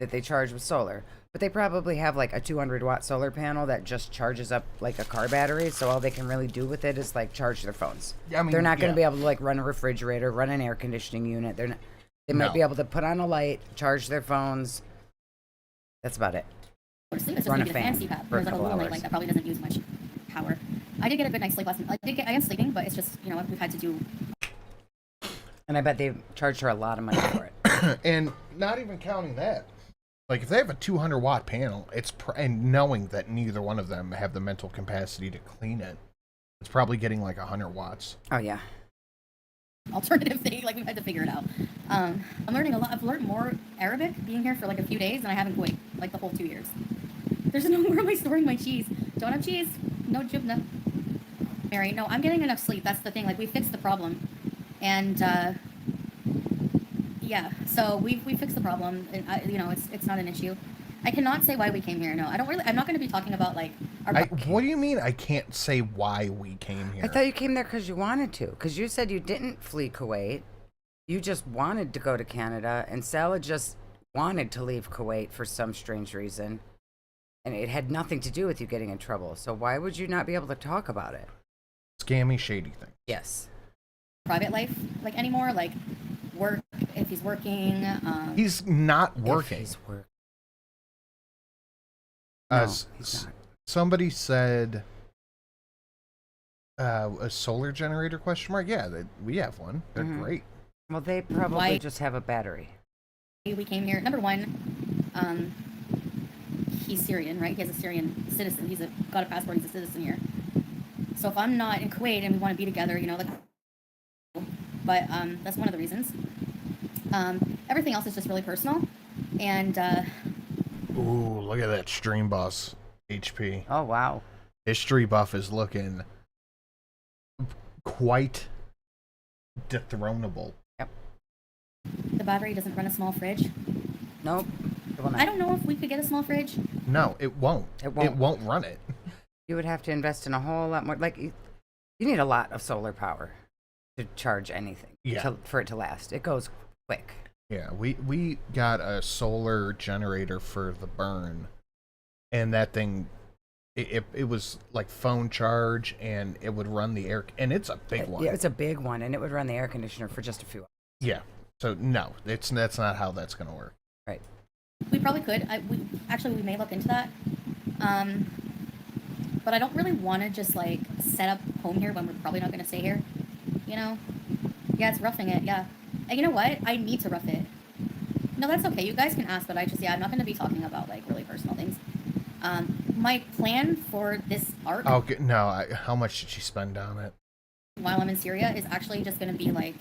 that they charge with solar. But they probably have, like, a 200-watt solar panel that just charges up, like, a car battery, so all they can really do with it is, like, charge their phones. Yeah, I mean, they're not going to be able to, like, run a refrigerator, run an air conditioning unit. They're not. They might be able to put on a light, charge their phones. That's about it. It's just run a fan for a couple hours. Like, that probably doesn't use much power. I did get a good night's sleep last night. I am sleeping, but it's just, you know, what we've had to do. And I bet they charged her a lot of money for it. And not even counting that. Like, if they have a 200-watt panel, and knowing that neither one of them have the mental capacity to clean it, it's probably getting like 100 watts. Oh, yeah. alternative thing. Like we've had to figure it out. I'm learning a lot. I've learned more Arabic being here for like a few days than I have in Kuwait, like the whole 2 years. There's no, where am I storing my cheese? Don't have cheese. No jubna. Mary, no, I'm getting enough sleep. That's the thing. Like we fixed the problem, and yeah, so we fixed the problem. And you know, it's not an issue. I cannot say why we came here. No, I don't really. I'm not going to be talking about like our. What do you mean? I can't say why we came here. I thought you came there because you wanted to. Because you said you didn't flee Kuwait. You just wanted to go to Canada, and Salah just wanted to leave Kuwait for some strange reason, and it had nothing to do with you getting in trouble. So why would you not be able to talk about it? Scammy, shady thing. Yes. Private life, like anymore, like work. If he's working. He's not working. If he's working. No, he's not. Somebody said a solar generator question mark. Yeah, we have one. They're great. Well, they probably just have a battery. We came here. Number one, he's Syrian, right? He has a Syrian citizen. He's got a passport. He's a citizen here. So if I'm not in Kuwait and we want to be together, you know, like, but that's one of the reasons. Everything else is just really personal, and ooh, look at that stream boss HP. Oh wow, history buff is looking quite dethronable. Yep. The battery doesn't run a small fridge. Nope. I don't know if we could get a small fridge. No, it won't. It won't run it. You would have to invest in a whole lot more. Like, you need a lot of solar power to charge anything. Yeah. For it to last. It goes quick. Yeah, we got a solar generator for the burn, and that thing, it was like phone charge, and it would run the air, and it's a big one. Yeah, it's a big one, and it would run the air conditioner for just a few hours. Yeah. So no, that's not how that's gonna work. Right. We probably could. We may look into that. But I don't really want to just like set up home here when we're probably not going to stay here. You know? Yeah, it's roughing it. Yeah. And you know what? I need to rough it. No, that's okay. You guys can ask, but I'm not going to be talking about like really personal things. My plan for this arc. Okay. No. How much did she spend on it? While I'm in Syria is actually just going to be like.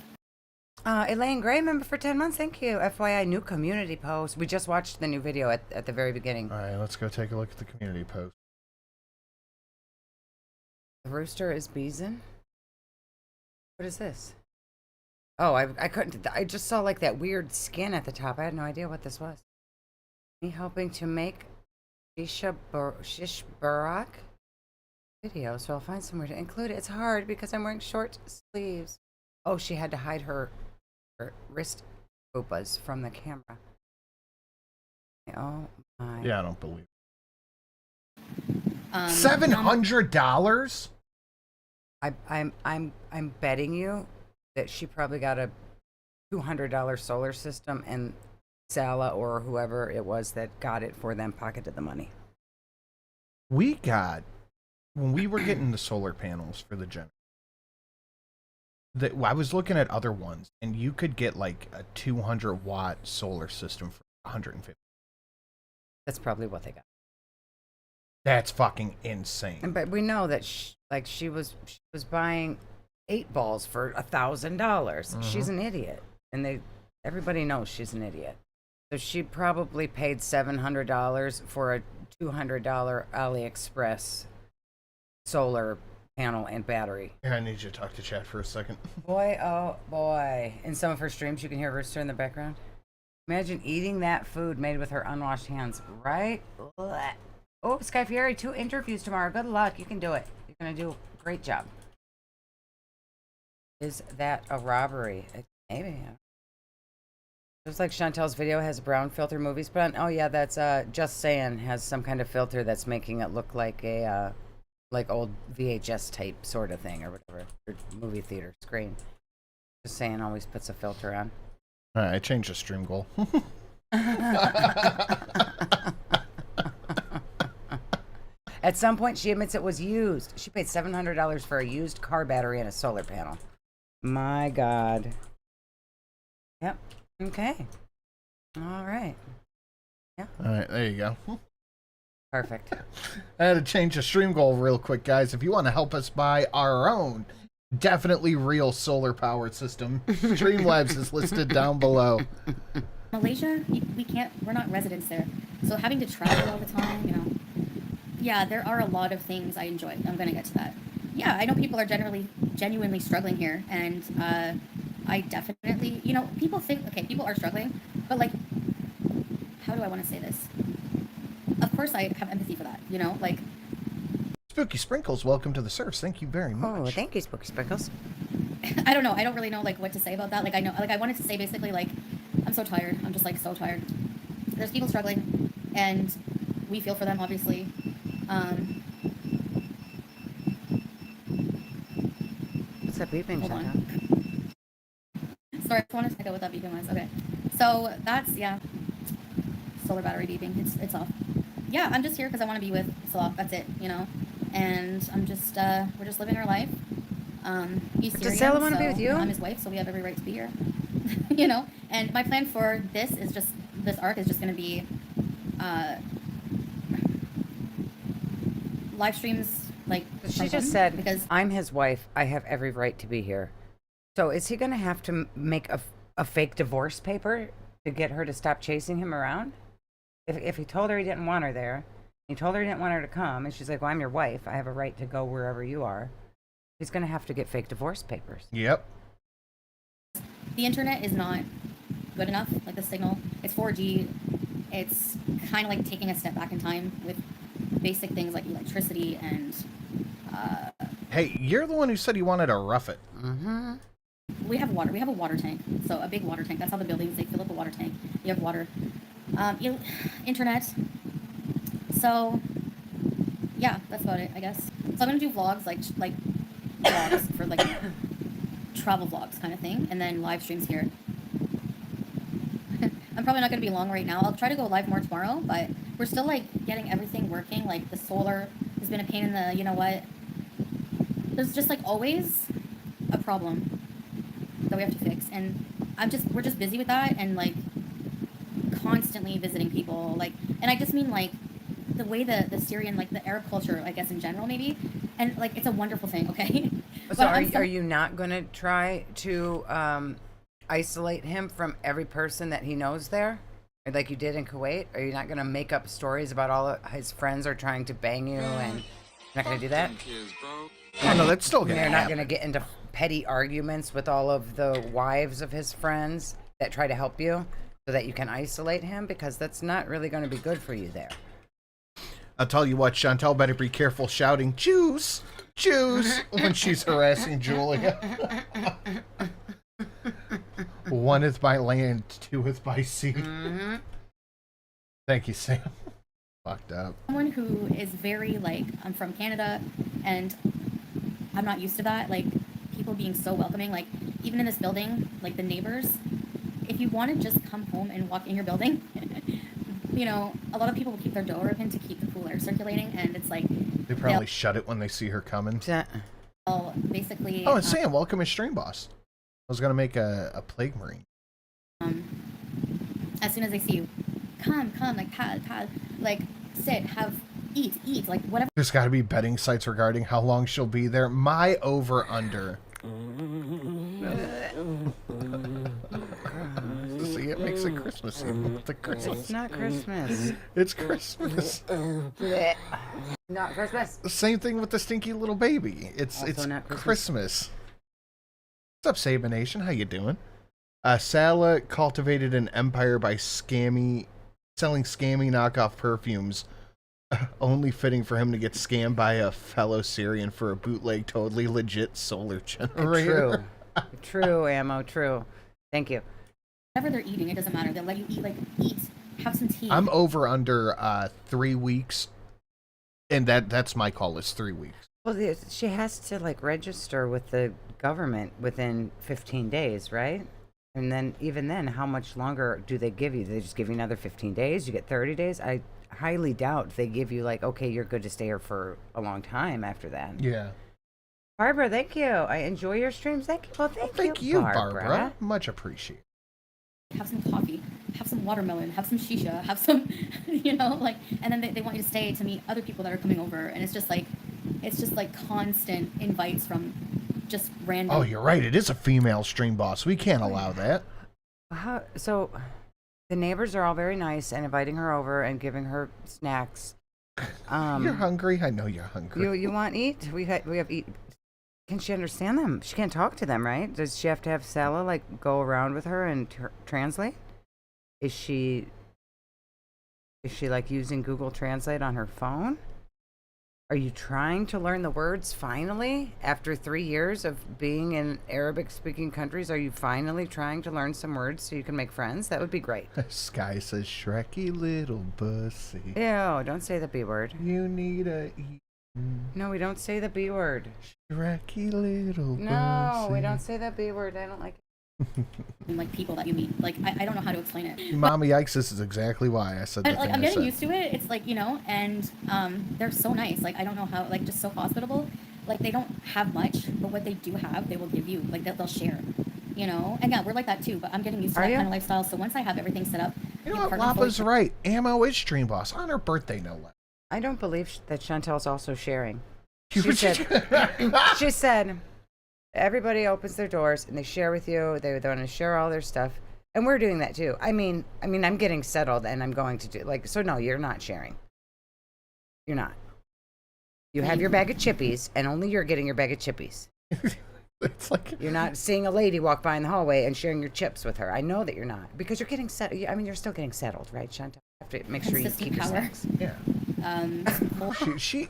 Elaine Gray, member for 10 months. Thank you. FYI, new community post. We just watched the new video at the very beginning. All right, let's go take a look at the community post. The rooster is Beeson. What is this? Oh, I couldn't. I just saw like that weird skin at the top. I had no idea what this was. Me helping to make shish barak video, so I'll find somewhere to include it. It's hard because I'm wearing short sleeves. Oh, she had to hide her wrist fupas from the camera. Oh my. Yeah, I don't believe it. $700? I'm betting you that she probably got a $200 solar system, and Salah or whoever it was that got it for them pocketed the money. We got, when we were getting the solar panels for the generator, I was looking at other ones, and you could get like a 200-watt solar system for $150. That's probably what they got. That's fucking insane. But we know that she was buying 8 balls for $1,000. She's an idiot, and everybody knows she's an idiot. So she probably paid $700 for a $200 AliExpress solar panel and battery. Here, I need you to talk to chat for a second. Boy, oh boy. In some of her streams, you can hear Rooster in the background. Imagine eating that food made with her unwashed hands, right? Blech. Oh, Sky Fieri, 2 interviews tomorrow. Good luck. You can do it. You're going to do a great job. Is that a robbery? Maybe. Yeah. Looks like Chantel's video has brown filter movies put on. Oh, yeah, that's Just Saying has some kind of filter that's making it look like a like old VHS tape sort of thing or whatever. Or movie theater screen. Just Saying always puts a filter on. All right, I changed the stream goal. At some point, she admits it was used. She paid $700 for a used car battery and a solar panel. My God. Yep. Okay. All right. Yeah. All right, there you go. Perfect. I had to change the stream goal real quick, guys. If you want to help us buy our own Definitely real solar powered system. Streamlabs is listed down below. Malaysia, we can't, we're not residents there. So having to travel all the time, you know. Yeah, there are a lot of things I enjoy. I'm going to get to that. Yeah, I know people are genuinely struggling here. And I definitely, you know, people think, okay, people are struggling. But, like, how do I want to say this? Of course I have empathy for that, you know? Like, Spooky Sprinkles, welcome to the service. Thank you very much. Oh, thank you, Spooky Sprinkles. I don't know. I don't really know, like, what to say about that. Like, I know, like, I wanted to say basically, like, I'm so tired. I'm just, like, so tired. There's people struggling, and we feel for them, obviously. What's that beeping, Hold Chantal? on. Sorry, I just wanted to check out what that beeping was. Okay. So, that's, yeah. Solar battery beeping. It's off. Yeah, I'm just here because I want to be with Salah. That's it, you know? And I'm just, we're just living our life. He's Syrian, Does Salah want to be with you? I'm his wife, so we have every right to be here. You know? And my plan for this is just, this arc is just going to be, live streams, like, She just said, because I'm his wife, I have every right to be here. So is he going to have to make a fake divorce paper to get her to stop chasing him around? If he told her he didn't want her there, he told her he didn't want her to come, and she's like, well, I'm your wife, I have a right to go wherever you are, he's going to have to get fake divorce papers. Yep. The internet is not good enough, like the signal. It's 4G. It's kind of like taking a step back in time with basic things like electricity and... Hey, you're the one who said you wanted to rough it. Mm-hmm. We have water. We have a water tank. So a big water tank. That's how the buildings, they fill up a water tank. You have water. Internet. So, yeah, that's about it, I guess. So I'm going to do vlogs, like vlogs for, like, travel vlogs kind of thing. And then live streams here. I'm probably not going to be long right now. I'll try to go live more tomorrow, but we're still, like, getting everything working. Like, the solar has been a pain in the, you know what? There's just, like, always a problem that we have to fix. And we're just busy with that and, like, constantly visiting people. Like, and I just mean, like, the way the Syrian, like, the Arab culture, I guess, in general, maybe. And, like, it's a wonderful thing, okay? So are you not going to try to isolate him from every person that he knows there? Like you did in Kuwait? Are you not going to make up stories about all of his friends are trying to bang you and you're not going to do that? Oh, no, that's still going to You're happen. not going to get into petty arguments with all of the wives of his friends that try to help you so that you can isolate him? Because that's not really going to be good for you there. I'll tell you what, Chantal better be careful shouting, Jews, Jews, when she's harassing Julia. One is by land, two is by sea. Mm-hmm. Thank you, Sam. Fucked up. Someone who is very, like, I'm from Canada, and I'm not used to that. Like, people being so welcoming. Like, even in this building, like, the neighbors, if you want to just come home and walk in your building, you know, a lot of people will keep their door open to keep the cool air circulating, and it's like... They probably shut it when they see her coming. They'll basically... Oh, and Sam, welcome as Stream Boss. I was going to make a Plague Marine. As soon as they see you, come, like, pad, like, sit, eat, like, whatever. There's got to be betting sites regarding how long she'll be there. My over-under. See, it makes it Christmas. It's not Christmas. It's Christmas. Not Christmas. Same thing with the stinky little baby. It's not Christmas. What's up, Saban Nation? How you doing? Salah cultivated an empire by selling scammy knockoff perfumes, only fitting for him to get scammed by a fellow Syrian for a bootleg, totally legit solar generator. True, Ammo, true. Thank you. Whatever they're eating, it doesn't matter. They'll let you eat, have some tea. I'm over under 3 weeks, and that's my call is 3 weeks. Well, she has to, like, register with the government within 15 days, right? And then, even then, how much longer do they give you? Do they just give you another 15 days? You get 30 days? I highly doubt they give you, like, okay, you're good to stay here for a long time after that. Yeah. Barbara, thank you. I enjoy your streams. Thank you. Well, thank you, Barbara. Much appreciated. Have some coffee, have some watermelon, have some shisha, have some, you know, like, and then they want you to stay to meet other people that are coming over, and it's just like constant invites from just random. Oh, you're right. It is a female stream boss. We can't allow that. So the neighbors are all very nice and inviting her over and giving her snacks. You're hungry? I know you're hungry. You want eat? We have eat. Can she understand them? She can't talk to them, right? Does she have to have Salah like go around with her and translate? Is she like using Google Translate on her phone? Are you trying to learn the words finally? After 3 years of being in Arabic-speaking countries, are you finally trying to learn some words so you can make friends? That would be great. Sky says, Shreky little bussy. Ew, don't say the B word. You need a... No, we don't say the B word. Shreky little bussy. No, we don't say the B word. I don't like it. And, like, people that you meet. Like, I don't know how to explain it. Mommy Yikes, this is exactly why I said that. Like, I'm getting used to it. It's like, you know, and they're so nice. Like, I don't know how, like, just so hospitable. Like, they don't have much, but what they do have, they will give you. Like, they'll share, you know? And yeah, we're like that too, but I'm getting used to that kind of lifestyle. So once I have everything set up... You know what, Lapa's right. Ammo is stream boss. On her birthday, no less. I don't believe that Chantel's also sharing. She said, everybody opens their doors and they share with you. They want to share all their stuff. And we're doing that too. I mean, I'm getting settled and I'm going to do like, so no, you're not sharing. You're not. You have your bag of chippies and only you're getting your bag of chippies. It's like you're not seeing a lady walk by in the hallway and sharing your chips with her. I know that you're not because you're getting settled. I mean, you're still getting settled, right, Chantel? You have to make sure you keep your snacks. Yeah. She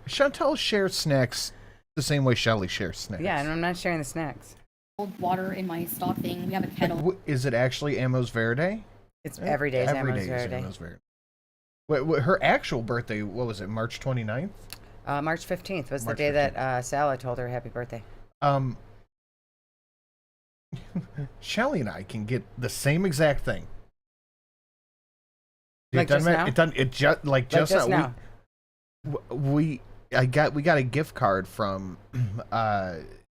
Chantel shares snacks the same way Shelly shares snacks. Yeah, and I'm not sharing the snacks. Cold water in my stock thing. We have a kettle. Is it actually Amos Verde? It's every day is Amos Verde. Wait, her actual birthday, what was it, March 29th? March 15th was the day that Salah told her happy birthday. Shelly and I can get the same exact thing. Like just now? It just now. We got a gift card from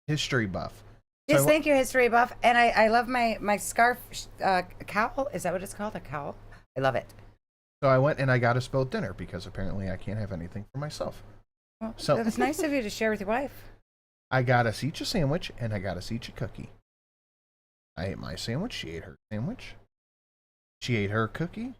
History Buff. Yes, thank you, History Buff. And I love my scarf cowl. Is that what it's called? A cowl? I love it. So I went and I got us both dinner because apparently I can't have anything for myself. Well, so it was nice of you to share with your wife. I got us each a sandwich and I got us each a cookie. I ate my sandwich. She ate her sandwich. She ate her cookie.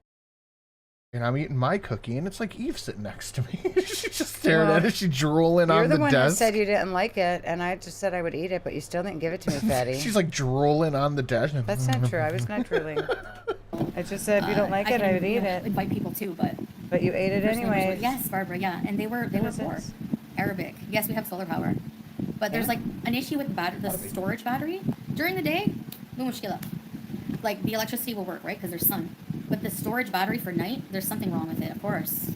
And I'm eating my cookie, and it's like Eve sitting next to me. She's just staring at it. She's drooling on the desk. You're the one who said you didn't like it, and I just said I would eat it, but you still didn't give it to me, Fatty. She's like drooling on the desk. That's not true. I was not drooling. I just said if you don't like it, I would eat it. Invite people too, but you ate it anyway. Yes, Barbara. Yeah, and they were poor. Arabic. Yes, we have solar power, but there's like an issue with the storage battery during the day. No mushkila. Like the electricity will work, right? Because there's sun. But the storage battery for night, there's something wrong with it, of course.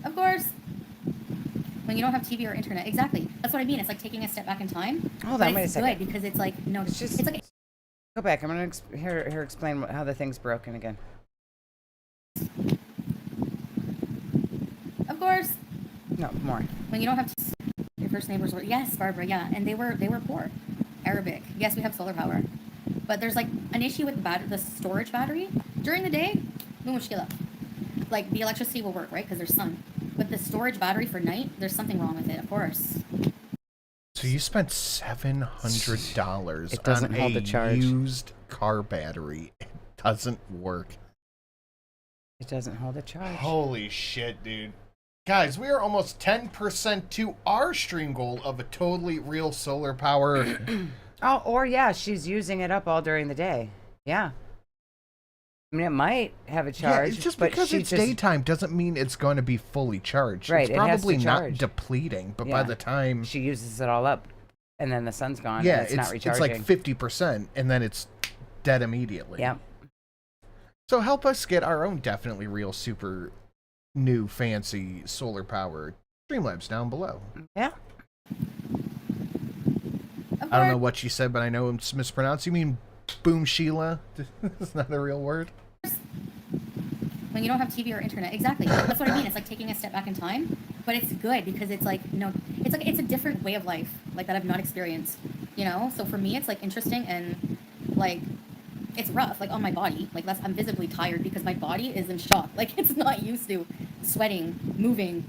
Of course. When you don't have TV or internet. Exactly. That's what I mean. It's like taking a step back in time. Hold on, wait a second. It's good because it's like, no, it's like... Go back. I'm going to hear explain how the thing's broken again. Of course. No, more. When you don't have... Your first neighbors were... Yes, Barbara, yeah. And they were poor. Arabic. Yes, we have solar power. But there's like an issue with the storage battery during the day. No mushkila. Like the electricity will work, right? Because there's sun. But the storage battery for night, there's something wrong with it, of course. So you spent $700 it doesn't on hold the charge. Used car battery. It doesn't work. It doesn't hold a charge. Holy shit, dude. Guys, we are almost 10% to our stream goal of a totally real solar power. Oh, or yeah, she's using it up all during the day. Yeah. I mean, it might have a charge. Yeah, just because it's daytime doesn't mean it's going to be fully charged. Right, it's probably not depleting, but by the time she uses it all up, and then the sun's gone. Yeah, and it's not recharging. It's like 50%, and then it's dead immediately. Yeah. So help us get our own definitely real super new fancy solar power Streamlabs down below. Yeah. I don't know what she said, but I know it's mispronounced. You mean Boom Sheila? It's not a real word. When you don't have TV or internet. Exactly. That's what I mean. It's like taking a step back in time, but it's good because it's like, no, it's like, it's a different way of life, like that I've not experienced, you know? So for me, it's like interesting and like, it's rough, like on my body. Like I'm visibly tired because my body is in shock. Like it's not used to sweating, moving,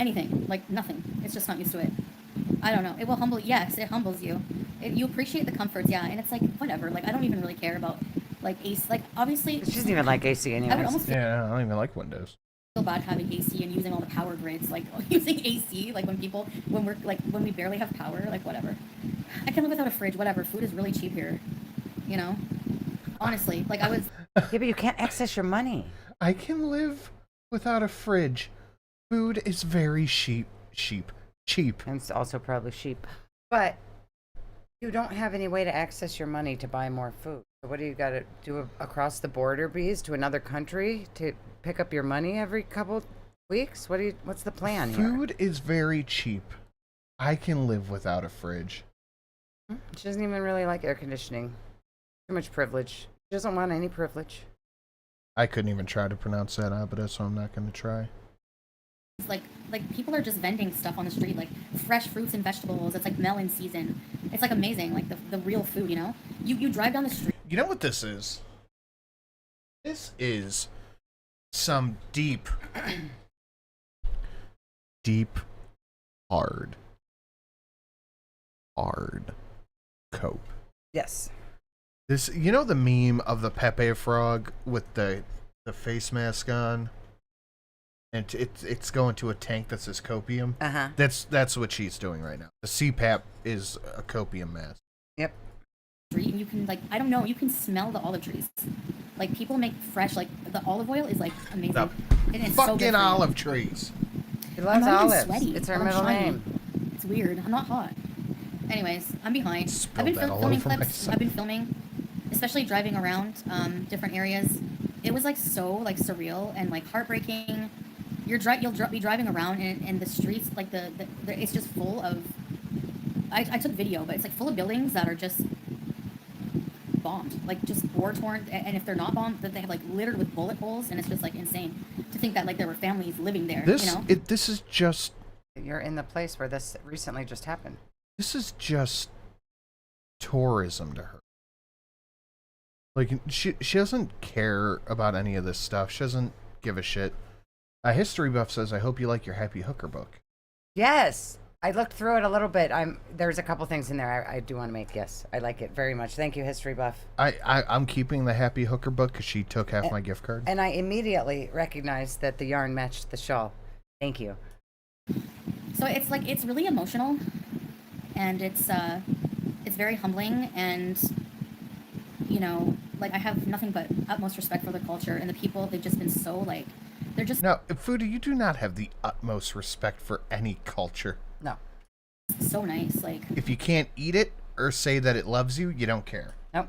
anything, like nothing. It's just not used to it. I don't know. It will humble. Yes, it humbles you. You appreciate the comforts, yeah, and it's like whatever. Like I don't even really care about like AC. Like obviously, She doesn't even like AC anyway. I would almost Yeah, I don't even like Windows. feel bad having AC and using all the power grids, like using AC, like when we barely have power, like whatever. I can live without a fridge, whatever. Food is really cheap here, you know. Honestly, like I was. Yeah, but you can't access your money. I can live without a fridge. Food is very cheap. And it's also probably cheap. But you don't have any way to access your money to buy more food. So what do you got to do across the border, bees, to another country to pick up your money every couple weeks? What's the plan here? Food is very cheap. I can live without a fridge. She doesn't even really like air conditioning. Too much privilege. She doesn't want any privilege. I couldn't even try to pronounce that Abada, so I'm not going to try. It's like people are just vending stuff on the street, like fresh fruits and vegetables. It's like melon season. It's like amazing, like the real food, you know. You drive down the street. You know what this is? This is some deep, hard cope. Yes. This, you know the meme of the Pepe frog with the face mask on, and it's going to a tank that says copium. That's what she's doing right now. The CPAP is a copium mask. Yep. And you can, like, I don't know, you can smell the olive trees. Like people make fresh, like the olive oil is like amazing. And it's fucking so good olive trees. She loves I'm not even olives. sweaty, It's her but I'm middle shiny. name. It's weird. I'm not hot. Anyways, I'm behind. Spilled I've been that all filming over clips. myself. I've been filming, especially driving around different areas. It was like so like surreal and like heartbreaking. You'll be driving around and the streets like the it's just full of. I took video, but it's like full of buildings that are just bombed, like just war torn. And if they're not bombed, that they have like littered with bullet holes, and it's just like insane to think that like there were families living there. This you know? this is just. You're in the place where this recently just happened. This is just tourism to her. Like she doesn't care about any of this stuff. She doesn't give a shit. A history buff says, "I hope you like your Happy Hooker book." Yes, I looked through it a little bit. There's a couple things in there I do want to make. Yes, I like it very much. Thank you, history buff. I'm keeping the Happy Hooker book because she took half my gift card. And I immediately recognized that the yarn matched the shawl. Thank you. So it's like it's really emotional, and it's very humbling, and you know, like I have nothing but utmost respect for the culture and the people. They've just been so like, they're just now, Foodie, you do not have the utmost respect for any culture. No. So nice, like if you can't eat it or say that it loves you, you don't care. Nope.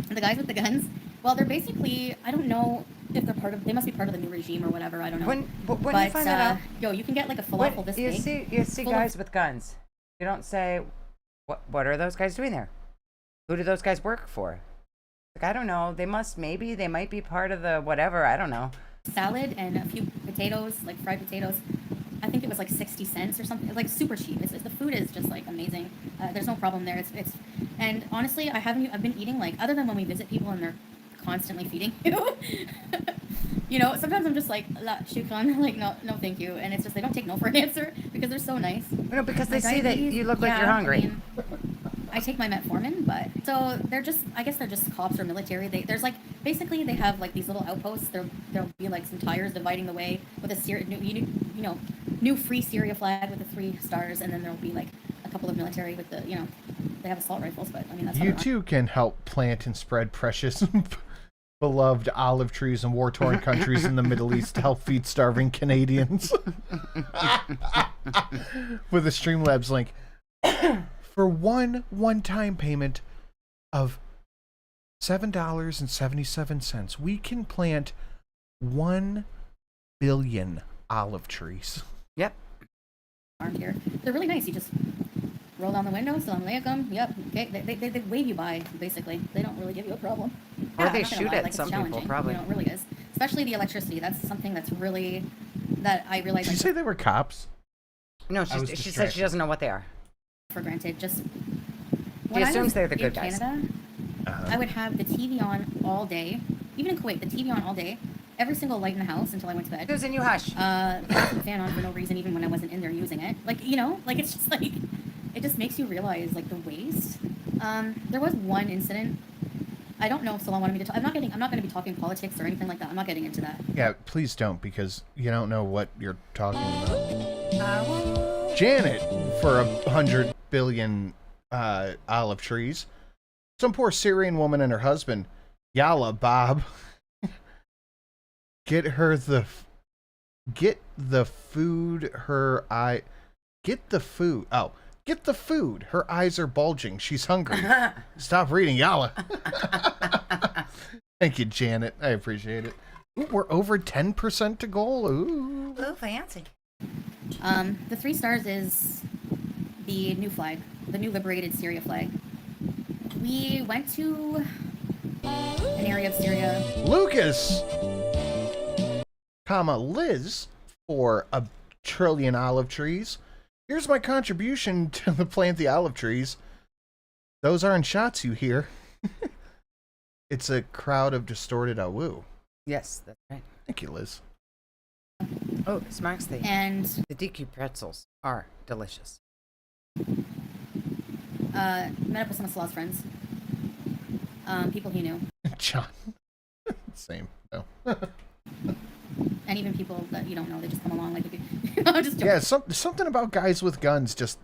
The guys with the guns, well, they're basically, I don't know if they're part of, they must be part of the new regime or whatever. I don't know. When but you find that out, yo, you can get like a falafel this big. You see guys with guns. You don't say, what are those guys doing there? Who do those guys work for? Like, I don't know. They might be part of the whatever. I don't know. Salad and a few potatoes, like fried potatoes. I think it was like 60 cents or something. It's like super cheap. The food is just like amazing. There's no problem there. It's and honestly, I've been eating like, other than when we visit people and they're constantly feeding you. You know, sometimes I'm just like, la shukran, like no thank you, and it's just they don't take no for an answer because they're so nice. No, because they see that you look like you're hungry. I mean, I take my metformin, but so I guess they're just cops or military. There's like basically they have like these little outposts. There'll be like some tires dividing the way with a new free Syria flag with the 3 stars, and then there'll be like a couple of military with the they have assault rifles, but I mean that's you too can help plant and spread precious beloved olive trees in war-torn countries in the Middle East to help feed starving Canadians. With a Streamlabs link. For one-time payment of $7.77, we can plant 1 billion olive trees. Yep. Around here, they're really nice. You just roll down the window, Salam alaikum. Yep. Okay. They wave you by. Basically, they don't really give you a problem. Or they shoot at some people, probably. You know, it really is. Especially the electricity. That's something that's really that I realize. Did you say they were cops? No, she said she doesn't know what they are. For granted, just she assumes they're the good guys. Canada, I would have the TV on all day. Even in Kuwait, the TV on all day, every single light in the house until I went to bed. Susan, you hush. The fan on for no reason, even when I wasn't in there using it. Like, you know, like it's just like, it just makes you realize like the waste. There was one incident. I don't know if Salah wanted me to talk. I'm not going to be talking politics or anything like that. I'm not getting into that. Yeah, please don't, because you don't know what you're talking about. Janet, for 100 billion olive trees. Some poor Syrian woman and her husband, Yalla Bob, get the food. Her eyes are bulging. She's hungry. Stop reading, Yalla. Thank you, Janet. I appreciate it. Ooh, we're over 10% to goal. Ooh. Oh, fancy. The 3 stars is the new flag, the new liberated Syria flag. We went to an area of Syria. Lucas, Liz, for 1 trillion olive trees. Here's my contribution to the plant the olive trees. Those aren't shots you hear. It's a crowd of distorted AWOOOO. Yes, that's right. Thank you, Liz. Oh, this marks the DQ pretzels are delicious. Met up with some of Salah's friends. People he knew. John. Same. No. And even people that you don't know, they just come along like if you know, just yeah, something about guys with guns just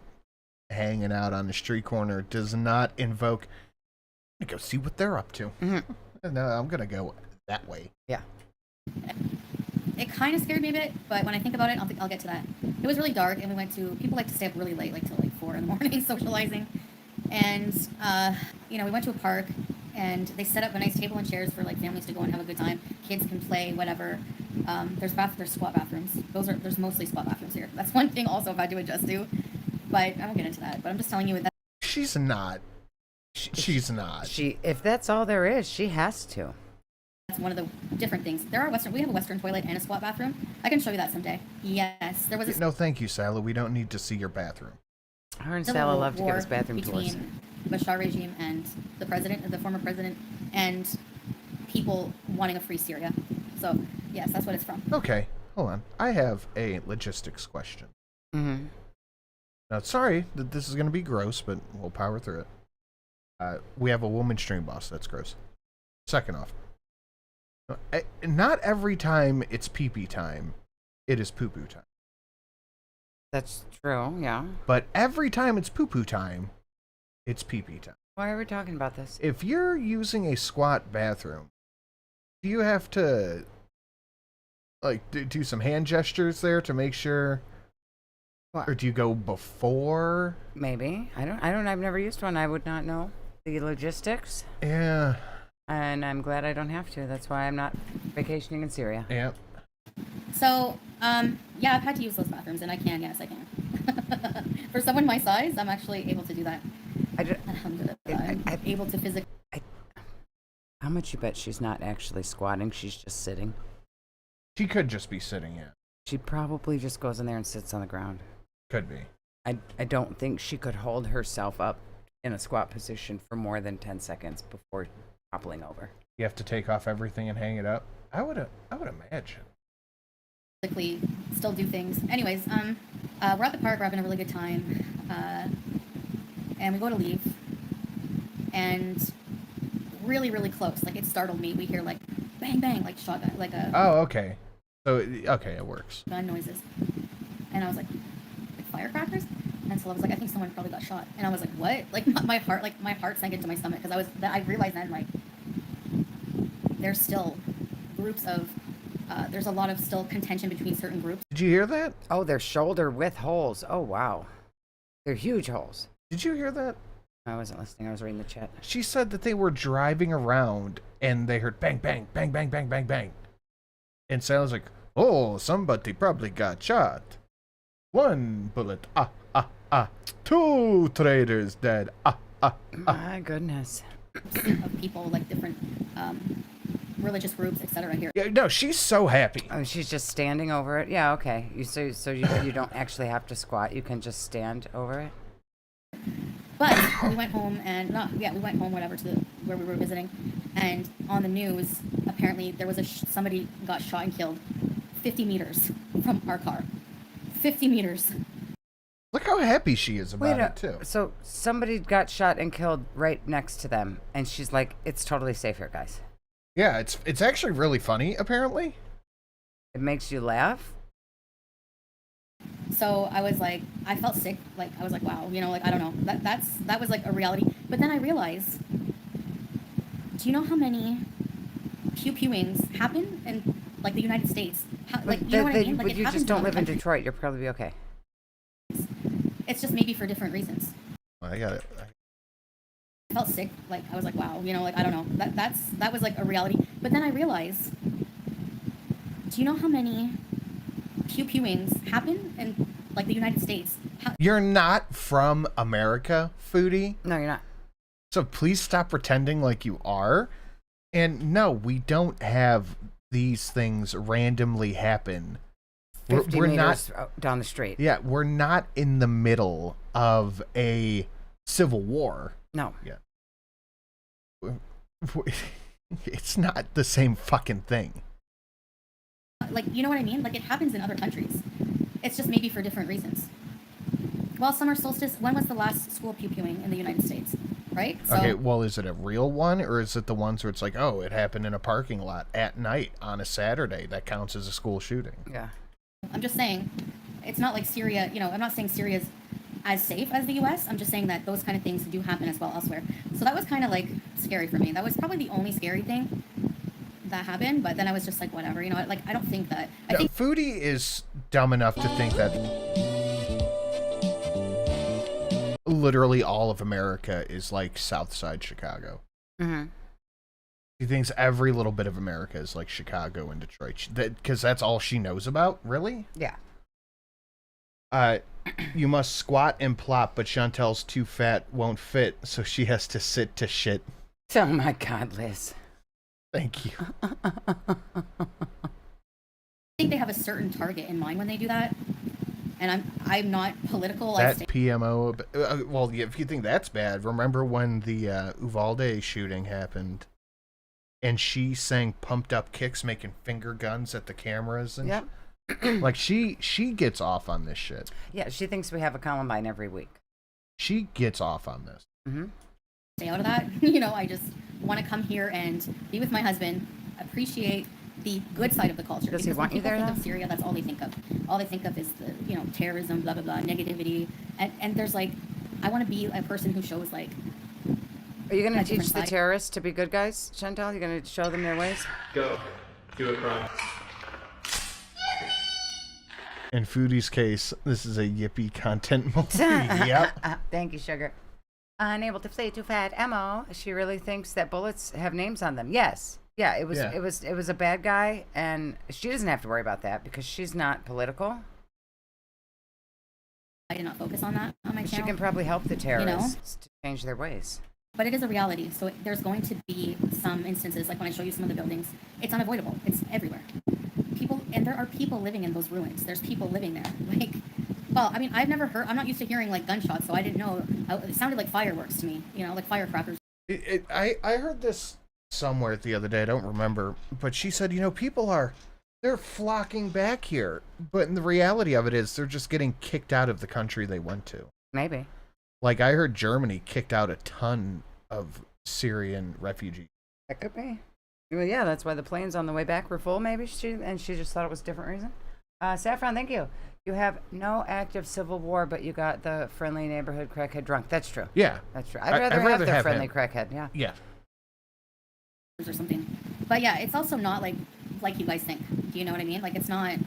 hanging out on the street corner does not invoke. I'm gonna go see what they're up to. No, I'm gonna go that way. Yeah. It kind of scared me a bit, but when I think about it, I'll get to that. It was really dark, and we went to. People like to stay up really late, like till like 4 in the morning, socializing. And you know, we went to a park, and they set up a nice table and chairs for like families to go and have a good time. Kids can play, whatever. There's squat bathrooms. There's mostly squat bathrooms here. That's one thing also I've had to adjust to, but I won't get into that. But I'm just telling you that she's not. She's not. If that's all there is, she has to. that's one of the different things. We have a Western toilet and a squat bathroom. I can show you that someday. Yes, there was a no, thank you, Salah. We don't need to see your bathroom. Her and Salah love to give us bathroom between tours. Bashar regime and the former president, and people wanting a free Syria. So yes, that's what it's from. Okay, hold on. I have a logistics question. Mm-hmm. Now, sorry that this is going to be gross, but we'll power through it. We have a woman stream boss. That's gross. Second off, not every time it's pee-pee time, it is poo-poo time. That's true, yeah. But every time it's poo-poo time, it's pee-pee time. Why are we talking about this? If you're using a squat bathroom, do you have to like do some hand gestures there to make sure? What? Or do you go before? Maybe. I've never used one. I would not know the logistics. Yeah. And I'm glad I don't have to. That's why I'm not vacationing in Syria. Yeah. So, yeah, I've had to use those bathrooms, and I can. Yes, I can. For someone my size, I'm actually able to do that. I'm able to physically. How much you bet she's not actually squatting? She's just sitting. She could just be sitting, yeah. She probably just goes in there and sits on the ground. Could be. I don't think she could hold herself up in a squat position for more than 10 seconds before toppling over. You have to take off everything and hang it up? I would imagine. Physically still do things. Anyways, we're at the park, we're having a really good time. And we go to leave. And really, really close. Like, it startled me. We hear, like, bang, bang, like shotgun, like a... Oh, okay. So, okay, it works. Gun noises. And I was like firecrackers? And so I was like, I think someone probably got shot. And I was like, what? Like, my heart sank into my stomach, because I realized then, like, there's still groups of, there's a lot of still contention between certain groups. Did you hear that? Oh, they're shoulder width holes. Oh, wow. They're huge holes. Did you hear that? I wasn't listening. I was reading the chat. She said that they were driving around and they heard bang, bang, bang, bang, bang, bang, bang. And sounds like, oh, somebody probably got shot. 1 bullet, 2 traders dead, My goodness. Of people, like different religious groups, etc. here. Yeah, no, she's so happy. Oh, she's just standing over it. Yeah, okay. You don't actually have to squat. You can just stand over it. But we went home and we went home, whatever, to where we were visiting, and on the news, apparently there was somebody got shot and killed 50 meters from our car. 50 meters. Look how happy she is about it, too. So somebody got shot and killed right next to them, and she's like, it's totally safe here, guys. Yeah, it's actually really funny, apparently. It makes you laugh? So I was like, I felt sick. Like, I was like, wow, you know, like, I don't know. That was like a reality. But then I realized, do you know how many pew-pewings happen in, like, the United States? Like, you know what I mean? Like, you just don't live in Detroit. You'll probably be okay. It's just maybe for different reasons. I got it. I felt sick. Like, I was like, wow, you know, like, I don't know. That was like a reality. But then I realized, do you know how many pew-pewings happen in, like, the United States? You're not from America, Foodie. No, you're not. So please stop pretending like you are. And no, we don't have these things randomly happen. 50 we're meters not down the street. Yeah, we're not in the middle of a civil war. No. Yeah. It's not the same fucking thing. Like, you know what I mean? Like, it happens in other countries. It's just maybe for different reasons. Well, summer solstice, when was the last school pew-pewing in the United States? Right? So, Okay, well, is it a real one, or is it the ones where it's like, oh, it happened in a parking lot at night on a Saturday? That counts as a school shooting. Yeah. I'm just saying, it's not like Syria, you know, I'm not saying Syria's as safe as the U.S. I'm just saying that those kind of things do happen as well elsewhere. So that was kind of, like, scary for me. That was probably the only scary thing that happened, but then I was just like, whatever, you know, like, I don't think that. I think Foodie is dumb enough to think that literally all of America is like Southside Chicago. Mm-hmm. He thinks every little bit of America is like Chicago and Detroit, because that's all she knows about. Really? Yeah. You must squat and plop, but Chantel's too fat, won't fit, so she has to sit to shit. Oh my God, Liz. Thank you. I think they have a certain target in mind when they do that, and I'm not political. That PMO. Well, if you think that's bad, remember when the Uvalde shooting happened, and she sang "Pumped Up Kicks," making finger guns at the cameras, and yep. Like she gets off on this shit. Yeah, she thinks we have a Columbine every week. She gets off on this. Mm-hmm. Stay out of that. You know, I just want to come here and be with my husband, appreciate the good side of the culture. Does he want you there? When people think of Syria, that's all they think of. All they think of is the, you know, terrorism, blah blah blah, negativity, and there's like, I want to be a person who shows like. Are you going to teach the terrorists to be good guys, Chantal? You're going to show them their ways? Go. Do it, Brian. In Foodie's case, this is a yippee content movie. Yep. Thank you, sugar. Unable to play too fat, Emma. She really thinks that bullets have names on them. Yes. Yeah, it was a bad guy, and she doesn't have to worry about that because she's not political. I did not focus on that on my channel. She can probably help the terrorists to change their ways. But it is a reality. So there's going to be some instances, like when I show you some of the buildings, it's unavoidable. It's everywhere. People, and there are people living in those ruins. There's people living there. Like, well, I mean, I've never heard, I'm not used to hearing like gunshots, so I didn't know. It sounded like fireworks to me, you know, like firecrackers. I heard this somewhere the other day. I don't remember, but she said, you know, they're flocking back here. But the reality of it is they're just getting kicked out of the country they went to. Maybe. Like, I heard Germany kicked out a ton of Syrian refugees. That could be. Well, yeah, that's why the planes on the way back were full, maybe. She just thought it was a different reason. Saffron, thank you. You have no active civil war, but you got the friendly neighborhood crackhead drunk. That's true. Yeah. That's true. I'd rather have the friendly crackhead, yeah. Yeah. Or something. But yeah, it's also not like you guys think. Do you know what I mean? Like, it's not,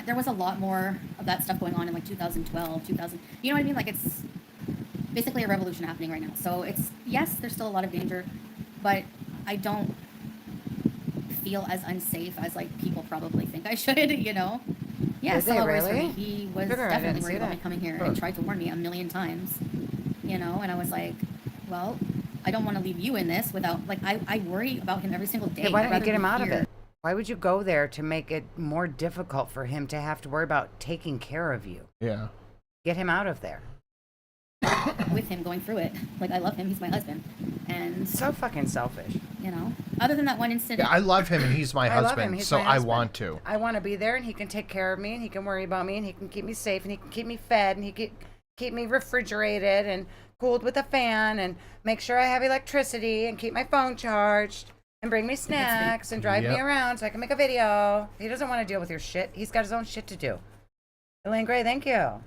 there was a lot more of that stuff going on in like 2012, 2000. You know what I mean? Like, it's basically a revolution happening right now. So it's, yes, there's still a lot of danger, but I don't feel as unsafe as like people probably think I should, you know? Yeah, Salah really? He was definitely worried about me coming here and tried to warn me a million times, you know? And I was like, well, I don't want to leave you in this without, like, I worry about him every single day. Hey, why don't you get him out of it? Why would you go there to make it more difficult for him to have to worry about taking care of you? Yeah. Get him out of there. with him going through it. Like, I love him. He's my husband. And so fucking selfish. You know, other than that one incident. Yeah, I love him and he's my husband, He's so my I husband. want to. I want to be there and he can take care of me and he can worry about me and he can keep me safe and he can keep me fed and he can keep me refrigerated and cooled with a fan and make sure I have electricity and keep my phone charged and bring me snacks and drive me around so I can make a video. He doesn't want to deal with your shit. He's got his own shit to do. Elaine Gray, thank you.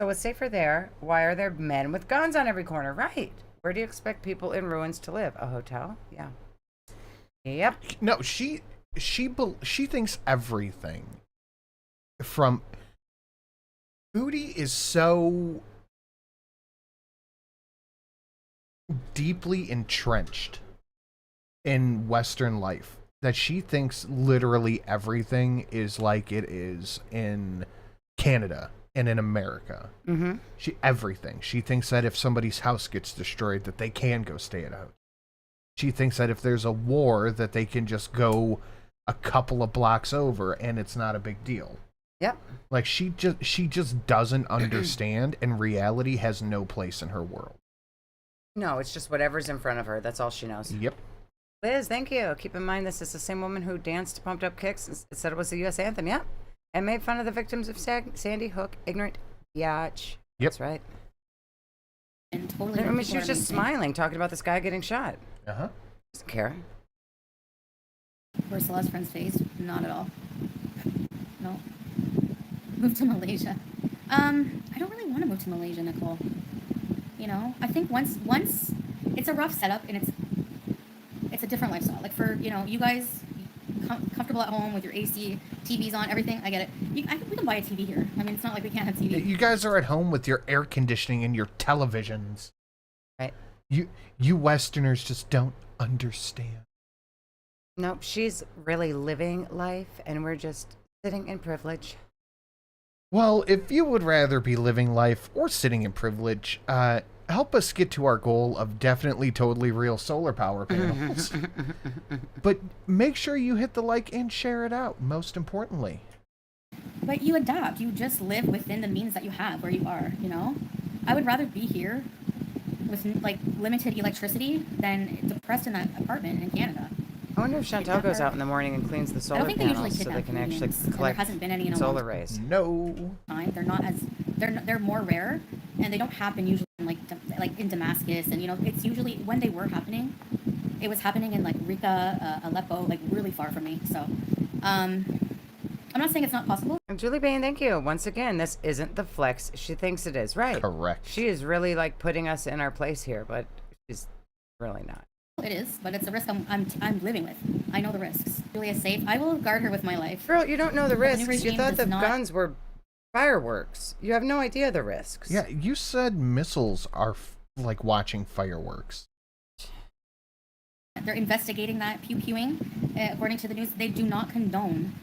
So it's safer there. Why are there men with guns on every corner? Right. Where do you expect people in ruins to live? A hotel? Yeah. Yep. No, she thinks everything from Foodie is so deeply entrenched in Western life that she thinks literally everything is like it is in Canada and in America. Mm-hmm. Everything. She thinks that if somebody's house gets destroyed, that they can go stay at a hotel. She thinks that if there's a war, that they can just go a couple of blocks over and it's not a big deal. Yep. Like she just doesn't understand, and reality has no place in her world. No, it's just whatever's in front of her. That's all she knows. Yep. Liz, thank you. Keep in mind this is the same woman who danced Pumped Up Kicks and said it was the U.S. anthem. Yep. And made fun of the victims of Sandy Hook, ignorant biatch. Yep. That's right. And totally. I mean, she was just smiling, talking about this guy getting shot. Uh-huh. Doesn't care. Where Salah's friend's face? Not at all. No. Move to Malaysia. I don't really want to move to Malaysia, Nicole. You know, I think once it's a rough setup and it's a different lifestyle. Like for, you know, you guys comfortable at home with your AC, TVs on, everything. I get it. We can buy a TV here. I mean, it's not like we can't have TV. You guys are at home with your air conditioning and your televisions. Right. You Westerners just don't understand. Nope, she's really living life, and we're just sitting in privilege. Well, if you would rather be living life or sitting in privilege, help us get to our goal of definitely totally real solar power panels. But make sure you hit the like and share it out, most importantly. But you adapt. You just live within the means that you have where you are, you know? I would rather be here with, like, limited electricity than depressed in that apartment in Canada. I wonder if Chantal goes out in the morning and cleans the solar panels so they can actually collect there hasn't been any in a solar rays. No. They're not as they're more rare, and they don't happen usually in like in Damascus, and you know it's usually when they were happening, it was happening in like Raqqa, Aleppo, like really far from me. So, I'm not saying it's not possible. And Julie Bain, thank you once again. This isn't the flex she thinks it is, right? Correct. She is really like putting us in our place here, but she's really not. It is, but it's a risk I'm living with. I know the risks. Julia is safe. I will guard her with my life. Girl, you don't know the risks. regime You thought does the not- guns were fireworks. You have no idea the risks. Yeah, you said missiles are like watching fireworks. They're investigating that pew-pewing. According to the news, they do not condone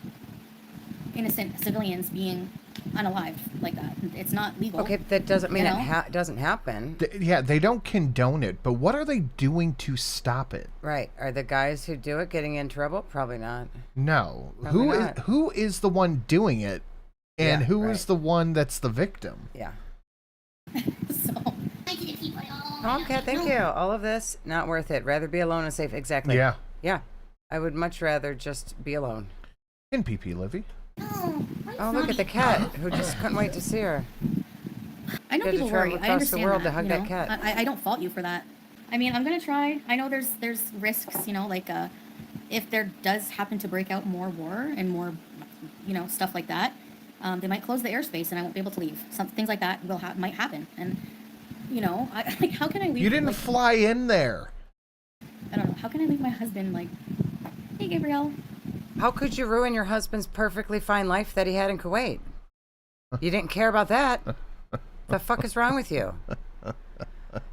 innocent civilians being unalived like that. It's not legal. Okay, that doesn't mean You it know? doesn't happen. Yeah, they don't condone it, but what are they doing to stop it? Right. Are the guys who do it getting in trouble? Probably not. No. Probably Who is the one doing it, and Yeah, who is right. the one that's the victim? Yeah. So, Oh, okay, thank you. All of this, not worth it. Rather be alone and safe. Exactly. Yeah. Yeah. I would much rather just be alone. In PP, Livy. Oh, look at the cat who just couldn't wait to see her. I know You had to people travel worry. across I the understand world that, to hug you that know? cat. I don't fault you for that. I mean, I'm gonna try. I know there's risks, you know, like if there does happen to break out more war and more, you know, stuff like that, they might close the airspace and I won't be able to leave. Some things like that might happen, and you know, like how can I leave? You didn't like, fly in there. I don't know. How can I leave my husband like, hey Gabrielle? How could you ruin your husband's perfectly fine life that he had in Kuwait? You didn't care about that. The fuck is wrong with you?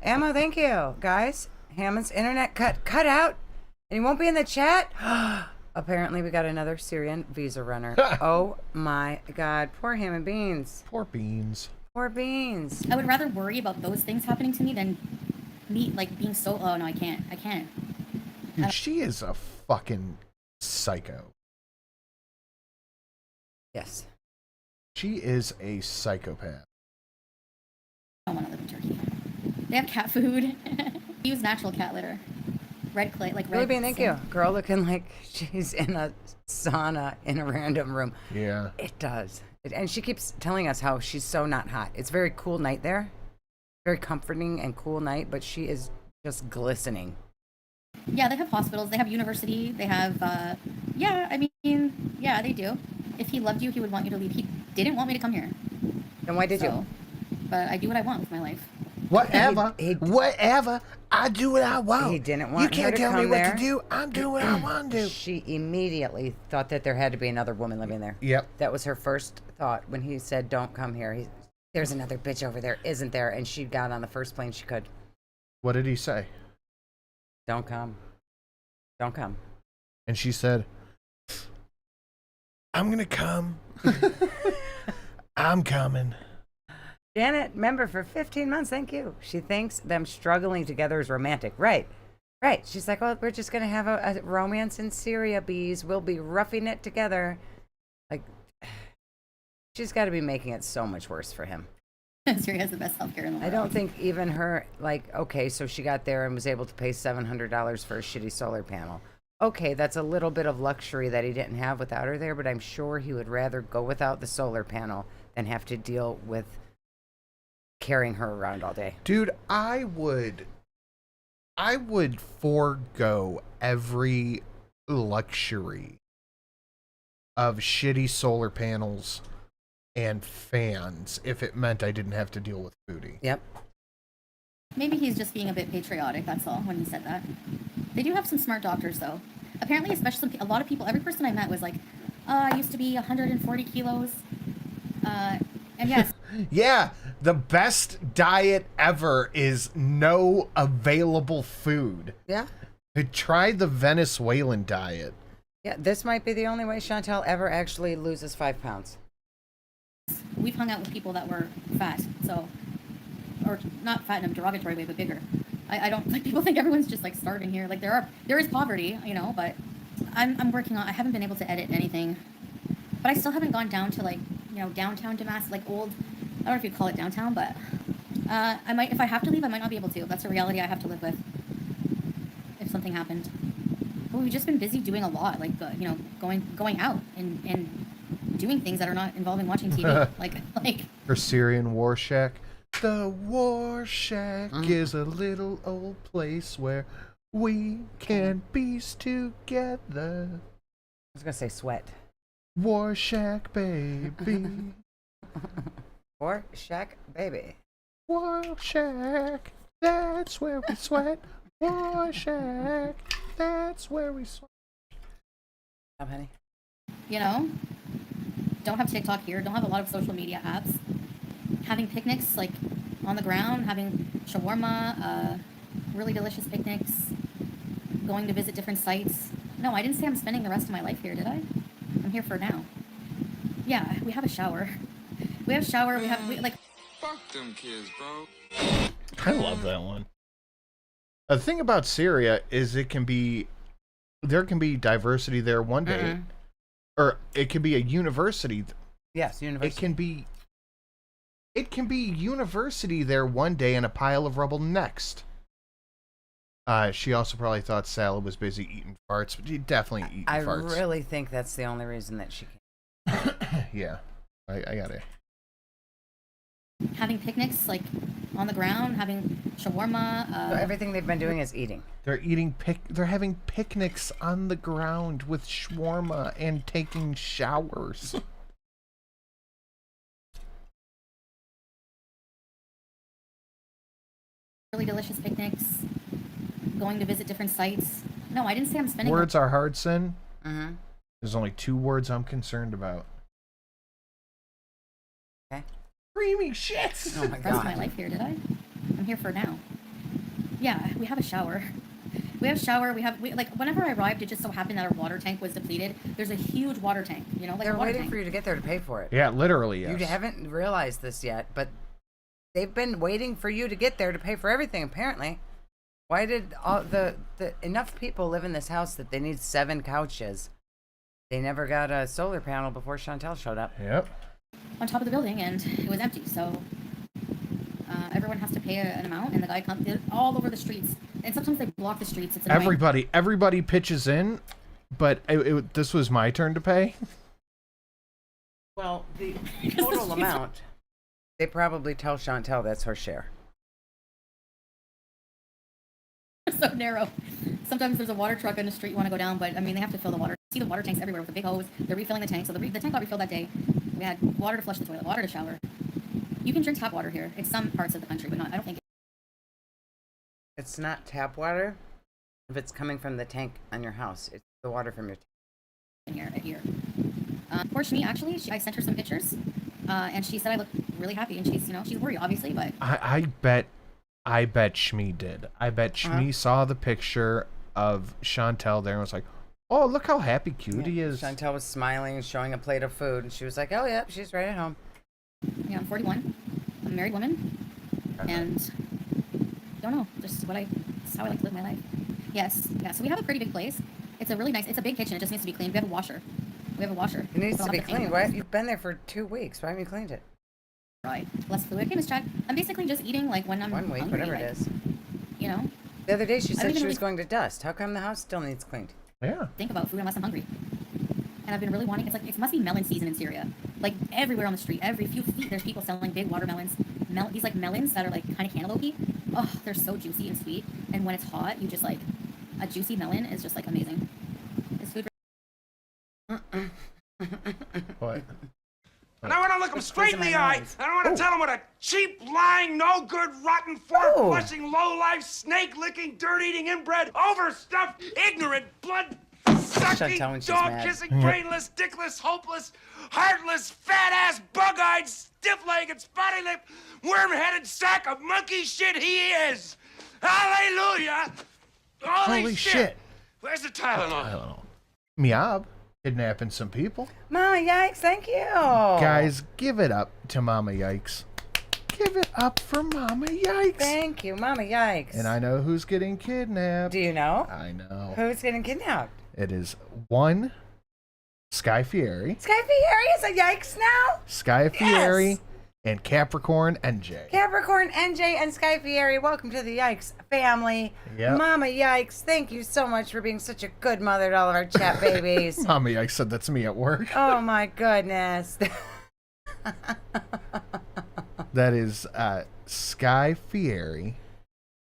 Ammo, thank you. Guys, Hammond's internet cut out, and he won't be in the chat? Apparently we got another Syrian visa runner. Oh my god. Poor Hammond Beans. Poor Beans. Poor Beans. I would rather worry about those things happening to me than me like being so. Oh no, I can't. Dude, she is a fucking psycho. Yes. She is a psychopath. I don't want to live in Turkey. They have cat food. Use natural cat litter. Red clay, like red. Really being, thank you. sand. Girl looking like she's in a sauna in a random room. Yeah. It does. And she keeps telling us how she's so not hot. It's a very cool night there. Very comforting and cool night, but she is just glistening. Yeah, they have hospitals. They have university. They have, yeah, I mean, yeah, they do. If he loved you, he would want you to leave. He didn't want me to come here. Then why did you? But I do what I want with my life. Whatever. Whatever. I do what I want. He didn't want You her can't to tell come me what there. to do. I'm doing what I want to do. She immediately thought that there had to be another woman living there. Yep. That was her first thought when he said, don't come here. There's another bitch over there, isn't there? And she got on the first plane she could. What did he say? Don't come. Don't come. And she said, I'm going to come. I'm coming. Janet, member for 15 months, thank you. She thinks them struggling together is romantic. Right. Right. She's like, well, we're just going to have a romance in Syria, bees. We'll be roughing it together. Like, she's got to be making it so much worse for him. Syria has the best healthcare in the world. I don't think even her, like, okay, so she got there and was able to pay $700 for a shitty solar panel. Okay, that's a little bit of luxury that he didn't have without her there, but I'm sure he would rather go without the solar panel than have to deal with carrying her around all day. Dude, I would forego every luxury of shitty solar panels and fans if it meant I didn't have to deal with Foodie. Yep. Maybe he's just being a bit patriotic, that's all, when he said that. They do have some smart doctors, though. Apparently, especially a lot of people, every person I met was like, I used to be 140 kilos. And yes. Yeah, the best diet ever is no available food. Yeah. Try the Venezuelan diet. Yeah, this might be the only way Chantal ever actually loses 5 pounds. We've hung out with people that were fat, so, or not fat in a derogatory way, but bigger. I don't, like, people think everyone's just like starving here. Like, there is poverty, you know, but I'm working on, I haven't been able to edit anything, but I still haven't gone down to, like, you know, downtown Damascus, like old, I don't know if you'd call it downtown, but I might, if I have to leave, I might not be able to. That's a reality I have to live with if something happened. But we've just been busy doing a lot, like, you know, going out and doing things that are not involving watching TV. like Her Syrian war shack. The war shack is a little old place where we can beast together. I was going to say sweat. War shack, baby. War shack, baby. War shack, that's where we sweat. War shack, that's where we sweat. Stop, honey. You know, don't have TikTok here, don't have a lot of social media apps. Having picnics, like, on the ground, having shawarma, really delicious picnics, going to visit different sites. No, I didn't say I'm spending the rest of my life here, did I? I'm here for now. Yeah, we have a shower. We have a shower, like... Fuck them kids, bro. I love that one. The thing about Syria is there can be diversity there one day. Or it can be a university. Yes, university. It can be university there one day and a pile of rubble next. She also probably thought Salah was busy eating farts, but she definitely eating farts. I really think that's the only reason that she can. Yeah, I got it. Having picnics, like, on the ground, having shawarma. So everything they've been doing is eating. They're having picnics on the ground with shawarma and taking showers. Really delicious picnics, going to visit different sites. No, I didn't say I'm spending... Words are hard, Sin. Mm-hmm. There's only 2 words I'm concerned about. Okay. Creamy shit! Oh my The rest of God. my life here, did I? I'm here for now. Yeah, we have a shower. We have a shower, like, whenever I arrived, it just so happened that our water tank was depleted. There's a huge water tank, you know, like They're a water waiting tank. for you to get there to pay for it. Yeah, literally, yes. You haven't realized this yet, but they've been waiting for you to get there to pay for everything, apparently. Why did all the enough people live in this house that they need 7 couches? They never got a solar panel before Chantal showed up. Yep. On top of the building, and it was empty, so everyone has to pay an amount, and the guy comes all over the streets, and sometimes they block the streets. It's annoying. Everybody pitches in, but this was my turn to pay. Well, the total amount, they probably tell Chantel that's her share. So narrow. Sometimes there's a water truck in the street you want to go down, but I mean they have to fill the water. See the water tanks everywhere with a big hose. They're refilling the tank, so the tank got refilled that day. We had water to flush the toilet, water to shower. You can drink tap water here in some parts of the country, but not. I don't think It's not tap water if it's coming from the tank on your house. It's the water from your tank. Here. Poor Shmi, actually, I sent her some pictures, and she said I look really happy, and she's worried, obviously, but I bet Shmi did. I bet Shmi saw the picture of Chantel there and was like, oh, look how happy cute he is. Chantel was smiling and showing a plate of food, and she was like, oh, yeah, she's right at home. Yeah, I'm 41. I'm a married woman, and don't know, just how I like to live my life. Yes, yeah, so we have a pretty big place. It's it's a big kitchen. It just needs to be cleaned. We have a washer. It needs to be cleaned. Why? You've been there for 2 weeks. Why haven't you cleaned it? Right. Less fluid. Okay, Miss Chad. I'm basically just eating like when I'm 1 week, hungry, whatever it is. You know? The other day she said she was going to dust. How come the house still needs cleaned? Yeah. Think about food unless I'm hungry. And I've been really wanting, it must be melon season in Syria. Like everywhere on the street, every few feet, there's people selling big watermelons. These like melons that are like kind of cantaloupe-y. Oh, they're so juicy and sweet. And when it's hot, you just like, a juicy melon is just like amazing. Is food... What? And I want to look him straight in the eye. I don't want to tell him what a cheap, lying, no good, rotten, fork-flushing, low-life, snake-licking, dirt-eating, inbred, overstuffed, ignorant, blood-sucking, dog-kissing, brainless, dickless, hopeless, heartless, fat-ass, bug-eyed, stiff-legged, spotty-lipped, worm-headed sack of monkey shit he is. Hallelujah! Holy shit! Where's the Tylenol? Miab. Kidnapping some people. Mama Yikes, thank you. Guys, give it up to Mama Yikes. Give it up for Mama Yikes. Thank you, Mama Yikes. And I know who's getting kidnapped. Do you know? I know. Who's getting kidnapped? It is one Sky Fieri. Sky Fieri is a Yikes now? Sky Fieri and Capricorn NJ. Capricorn NJ and Sky Fieri, welcome to the Yikes family. Yep. Mama Yikes, thank you so much for being such a good mother to all of our chat babies. Mama Yikes said that's me at work. Oh my goodness. That is Sky Fieri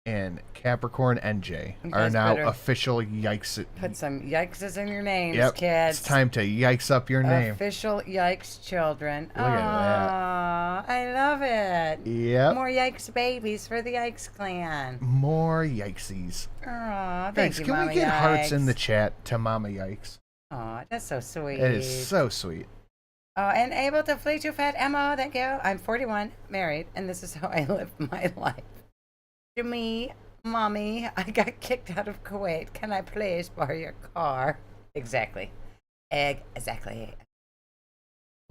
and Capricorn NJ are now official Yikes. Put some Yikeses in your names, yep. kids. It's time to Yikes up your name. Official Yikes children. Look at that. I love it. Yep. More Yikes babies for the Yikes clan. More Yikesies. Aw, thanks. Can we get hearts in the chat to Mama Yikes? Aw, that's so sweet. It is so sweet. Oh, and able to flee too fat, Emma. Thank you. I'm 41, married, and this is how I live my life. To me, Mommy, I got kicked out of Kuwait. Can I please borrow your car? Exactly. Exactly.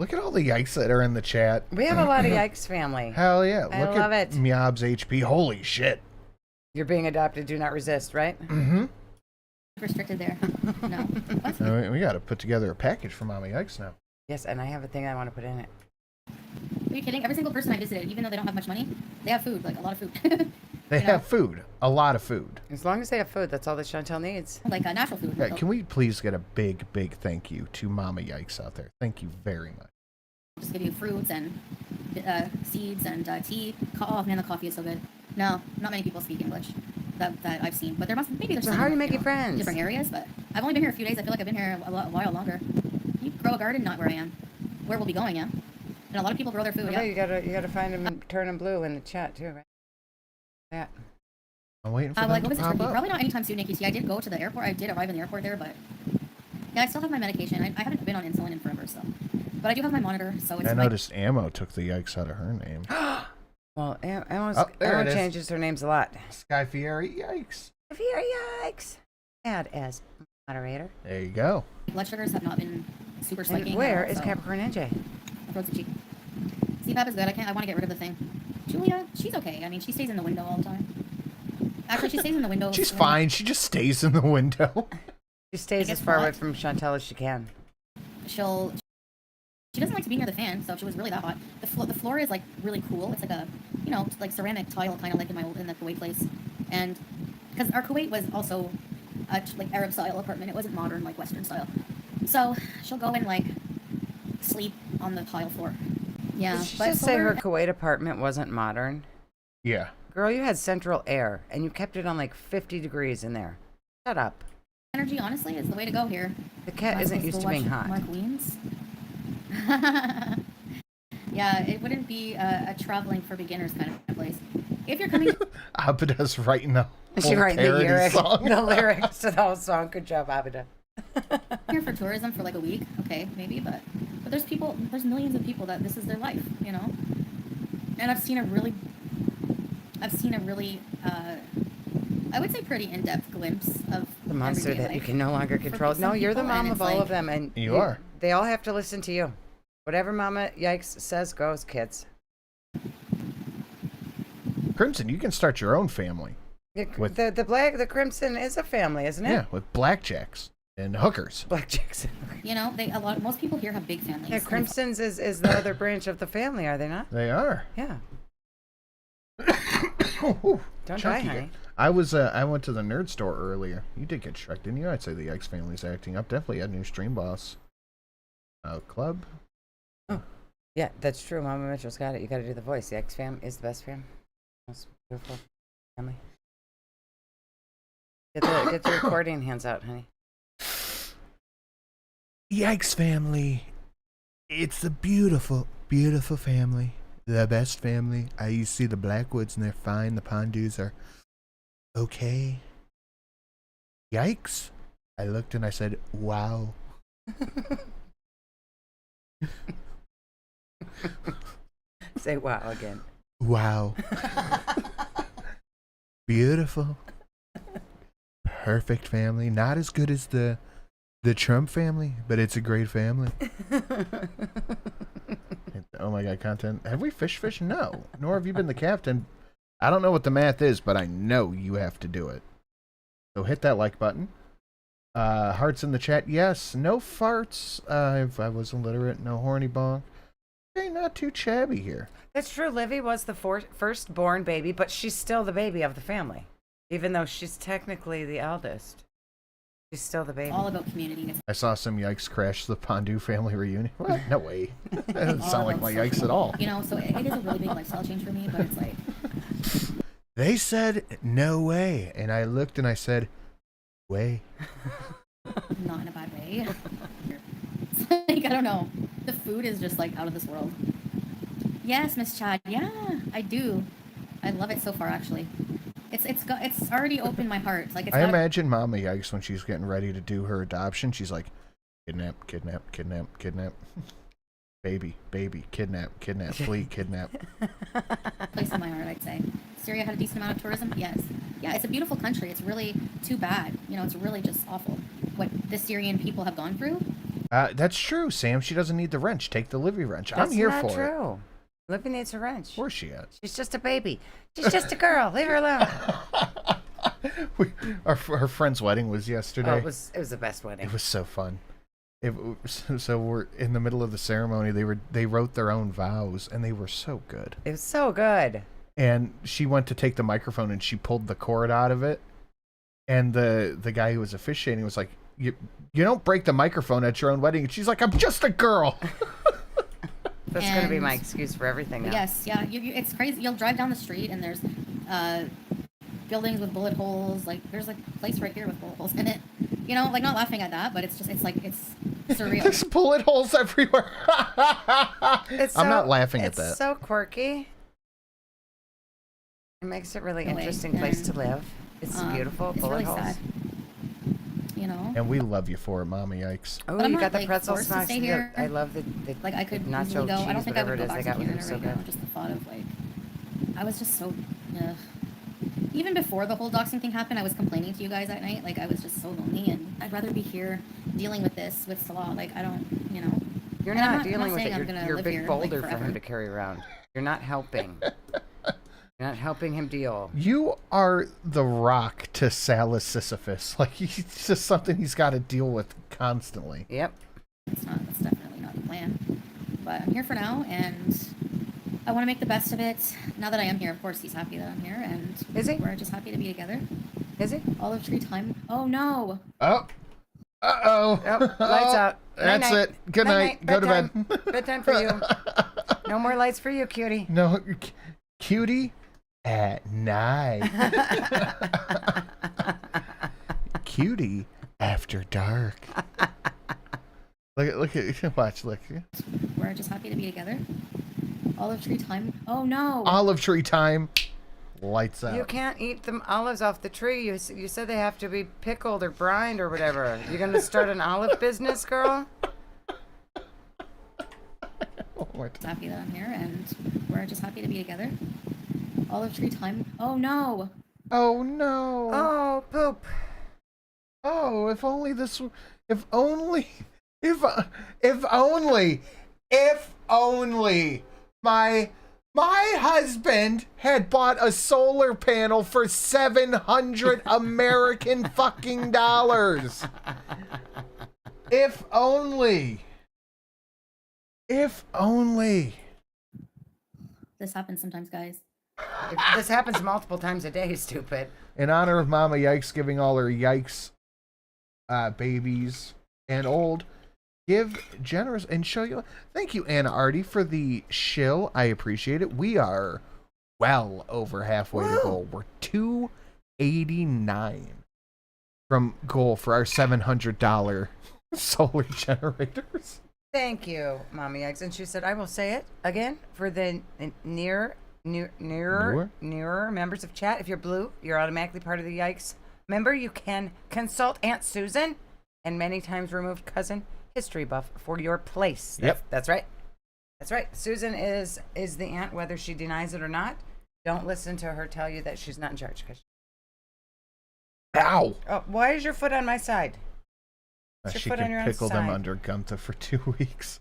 Look at all the Yikes that are in the chat. We have a lot of Yikes family. Hell yeah. I love it. Miab's HP. Holy shit. You're being adopted. Do not resist, right? Mm-hmm. Restricted there. No. What? So we got to put together a package for Mama Yikes now. Yes, and I have a thing I want to put in it. Are you kidding? Every single person I visited, even though they don't have much money, they have food, like a lot of food. They have food. A lot of food. As long as they have food, that's all that Chantel needs. Like natural food. Yeah, can we please get a big, big thank you to Mama Yikes out there? Thank you very much. Just give you fruits and seeds and tea. Oh man, the coffee is so good. No, not many people speak English that I've seen, but maybe there's so some. How are you making friends? Different areas, but I've only been here a few days. I feel like I've been here a while longer. You grow a garden, not where I am. Where we'll be going, yeah. And a lot of people grow their food. Yeah, you gotta find them and turn them blue in the chat too, right? Yeah. I'm waiting for them to pop up. Probably not anytime soon, Nikki T. I did go to the airport. I did arrive in the airport there, but yeah, I still have my medication. I haven't been on insulin in forever, so. But I do have my monitor, so it's. I noticed Ammo took the Yikes out of her name. Well, Ammo changes her names a lot. Sky Fieri Yikes. Fieri Yikes. Add as moderator. There you go. Blood sugars have not been super spiking. And where is Capricorn NJ? Throats itchy. CPAP is good. I want to get rid of the thing. Julia, she's okay. I mean, she stays in the window all the time. Actually, she stays in the window. She's fine. She just stays in the window. She stays as far away from Chantel as she can. She'll she doesn't like to be near the fan, so if it was really that hot, the floor is like really cool. It's like a, you know, like ceramic tile, kind of like in the Kuwait place, and because our Kuwait was also a like Arab style apartment, it wasn't modern like Western style. So she'll go and like sleep on the tile floor. Yeah, Did she just say her Kuwait apartment wasn't modern? Yeah. Girl, you had central air, and you kept it on like 50 degrees in there. Shut up. Energy, honestly, is the way to go here. The cat isn't used to being hot. Mark Weens. Yeah, it wouldn't be a traveling for beginners kind of place. If you're coming... Abida's writing the She writing the song. The lyrics to the whole song. Good job, Abida. Here for tourism for like a week, okay, maybe, but there's millions of people that this is their life, you know. And I've seen a really, I would say pretty in-depth glimpse of The monster everyday that you life. can no longer control. For No, some you're the people, mom and of it's all like- of them, and You are. They all have to listen to you. Whatever Mama Yikes says goes, kids. Crimson, you can start your own family. With- The Crimson is a family, isn't it? Yeah, with blackjacks and hookers. Blackjacks. You know, most people here have big families. Yeah, Crimson's is the other branch of the family, are they not? They are. Yeah. Ooh, Don't chunky die, guy. honey. I went to the nerd store earlier. You did get Shrek, didn't you? I'd say the Yikes family's acting up. Definitely a new stream boss. Club. Oh, yeah, that's true. Mama Mitchell's got it. You got to do the voice. The X fam is the best fam. Most beautiful family. Get the recording hands out, honey. Yikes family. It's a beautiful, beautiful family. The best family. I used to see the Blackwoods and they're fine. The Pondus are okay. Yikes. I looked and I said, wow. Say wow again. Wow. Beautiful. Perfect family. Not as good as the Trump family, but it's a great family. Oh my god, content. Have we fish? No. Nor have you been the captain. I don't know what the math is, but I know you have to do it. So hit that like button. Hearts in the chat. Yes. No farts. If I was illiterate. No horny bong. Okay, not too chabby here. That's true. Livy was the firstborn baby, but she's still the baby of the family. Even though she's technically the eldest. She's still the baby. All about community. I saw some Yikes crash the Pondu family reunion. What? No way. That doesn't sound like my Yikes at all. You know, so it is a really big lifestyle change for me, but it's like... They said, no way. And I looked and I said, way. Not in a bad way. It's like, I don't know. The food is just like out of this world. Yes, Miss Chad. Yeah, I do. I love it so far, actually. It's already opened my heart. Like I imagine Mama Yikes when she's getting ready to do her adoption. She's like, kidnap, baby, kidnap, flee, kidnap. Place in my heart, I'd say. Syria had a decent amount of tourism. Yes. Yeah, it's a beautiful country. It's really too bad. You know, it's really just awful what the Syrian people have gone through. That's true, Sam. She doesn't need the wrench. Take the Livy wrench. I'm here for it. That's not true. Livy needs a wrench. Where's she at? She's just a baby. She's just a girl. Leave her alone. Our friend's wedding was yesterday. Oh, it was the best wedding. It was so fun. So we're in the middle of the ceremony. They wrote their own vows, and they were so good. It was so good. And she went to take the microphone, and she pulled the cord out of it. And the guy who was officiating was like, "You don't break the microphone at your own wedding." And she's like, "I'm just a girl." That's going to be my excuse for everything now. Yes, yeah. It's crazy. You'll drive down the street, and there's buildings with bullet holes. Like, there's a place right here with bullet holes in it. You know, like, not laughing at that, but it's surreal. There's bullet holes everywhere. I'm not laughing at that. It's so quirky. It makes it a really interesting place to live. It's beautiful. It's bullet really holes. sad. You know? And we love you for it, Mama Yikes. Oh, But you I'm got not, the pretzel forced to smacks. stay here. I love the like, I could nacho easily go. cheese, I don't think I whatever would it go is back they got to with Canada them. So right now. good. Just the thought of, like, I was just so, ugh. Even before the whole doxing thing happened, I was complaining to you guys at night. Like, I was just so lonely, and I'd rather be here dealing with this with Salah. Like, I don't, you know. You're And not I'm dealing with saying I'm it. gonna You're a live big here, boulder like, for forever. him to carry around. You're not helping. You're not helping him deal. You are the rock to Salah's Sisyphus. Like, it's just something he's got to deal with constantly. Yep. That's definitely not the plan. but I'm here for now, and I want to make the best of it. Now that I am here, of course, he's happy that I'm here, and we're just happy to be together. Is he? Olive tree time. Oh no. Oh. Uh-oh. Yep, lights out. That's Night-night. it. Good night. Night-night. Go to bed. Bedtime for you. No more lights for you, cutie. No, cutie at night. Cutie after dark. Look at watch, look. We're just happy to be together. Olive tree time. Oh no. Olive tree time. Lights out. You can't eat the olives off the tree. You said they have to be pickled or brined or whatever. You're going to start an olive business, girl? Happy that I'm here, and we're just happy to be together. Olive tree time. Oh no. Oh no. Oh, poop. Oh, if only my husband had bought a solar panel for 700 American fucking dollars. If only. This happens sometimes, guys. This happens multiple times a day, stupid. In honor of Mama Yikes giving all her Yikes babies and old, give generous and show you. Thank you, Anna Artie, for the shill. I appreciate it. We are well over halfway to goal. We're $289 from goal for our $700 solar generators. Thank you, Mommy Eggs. And she said, I will say it again for the nearer members of chat. If you're blue, you're automatically part of the Yikes member. You can consult Aunt Susan and many times removed cousin history buff for your place. Yep. That's right. That's right. Susan is the aunt, whether she denies it or not. Don't listen to her tell you that she's not in charge. Ow! Oh, why is your foot on my side? She can pickle them under Gunther for 2 weeks.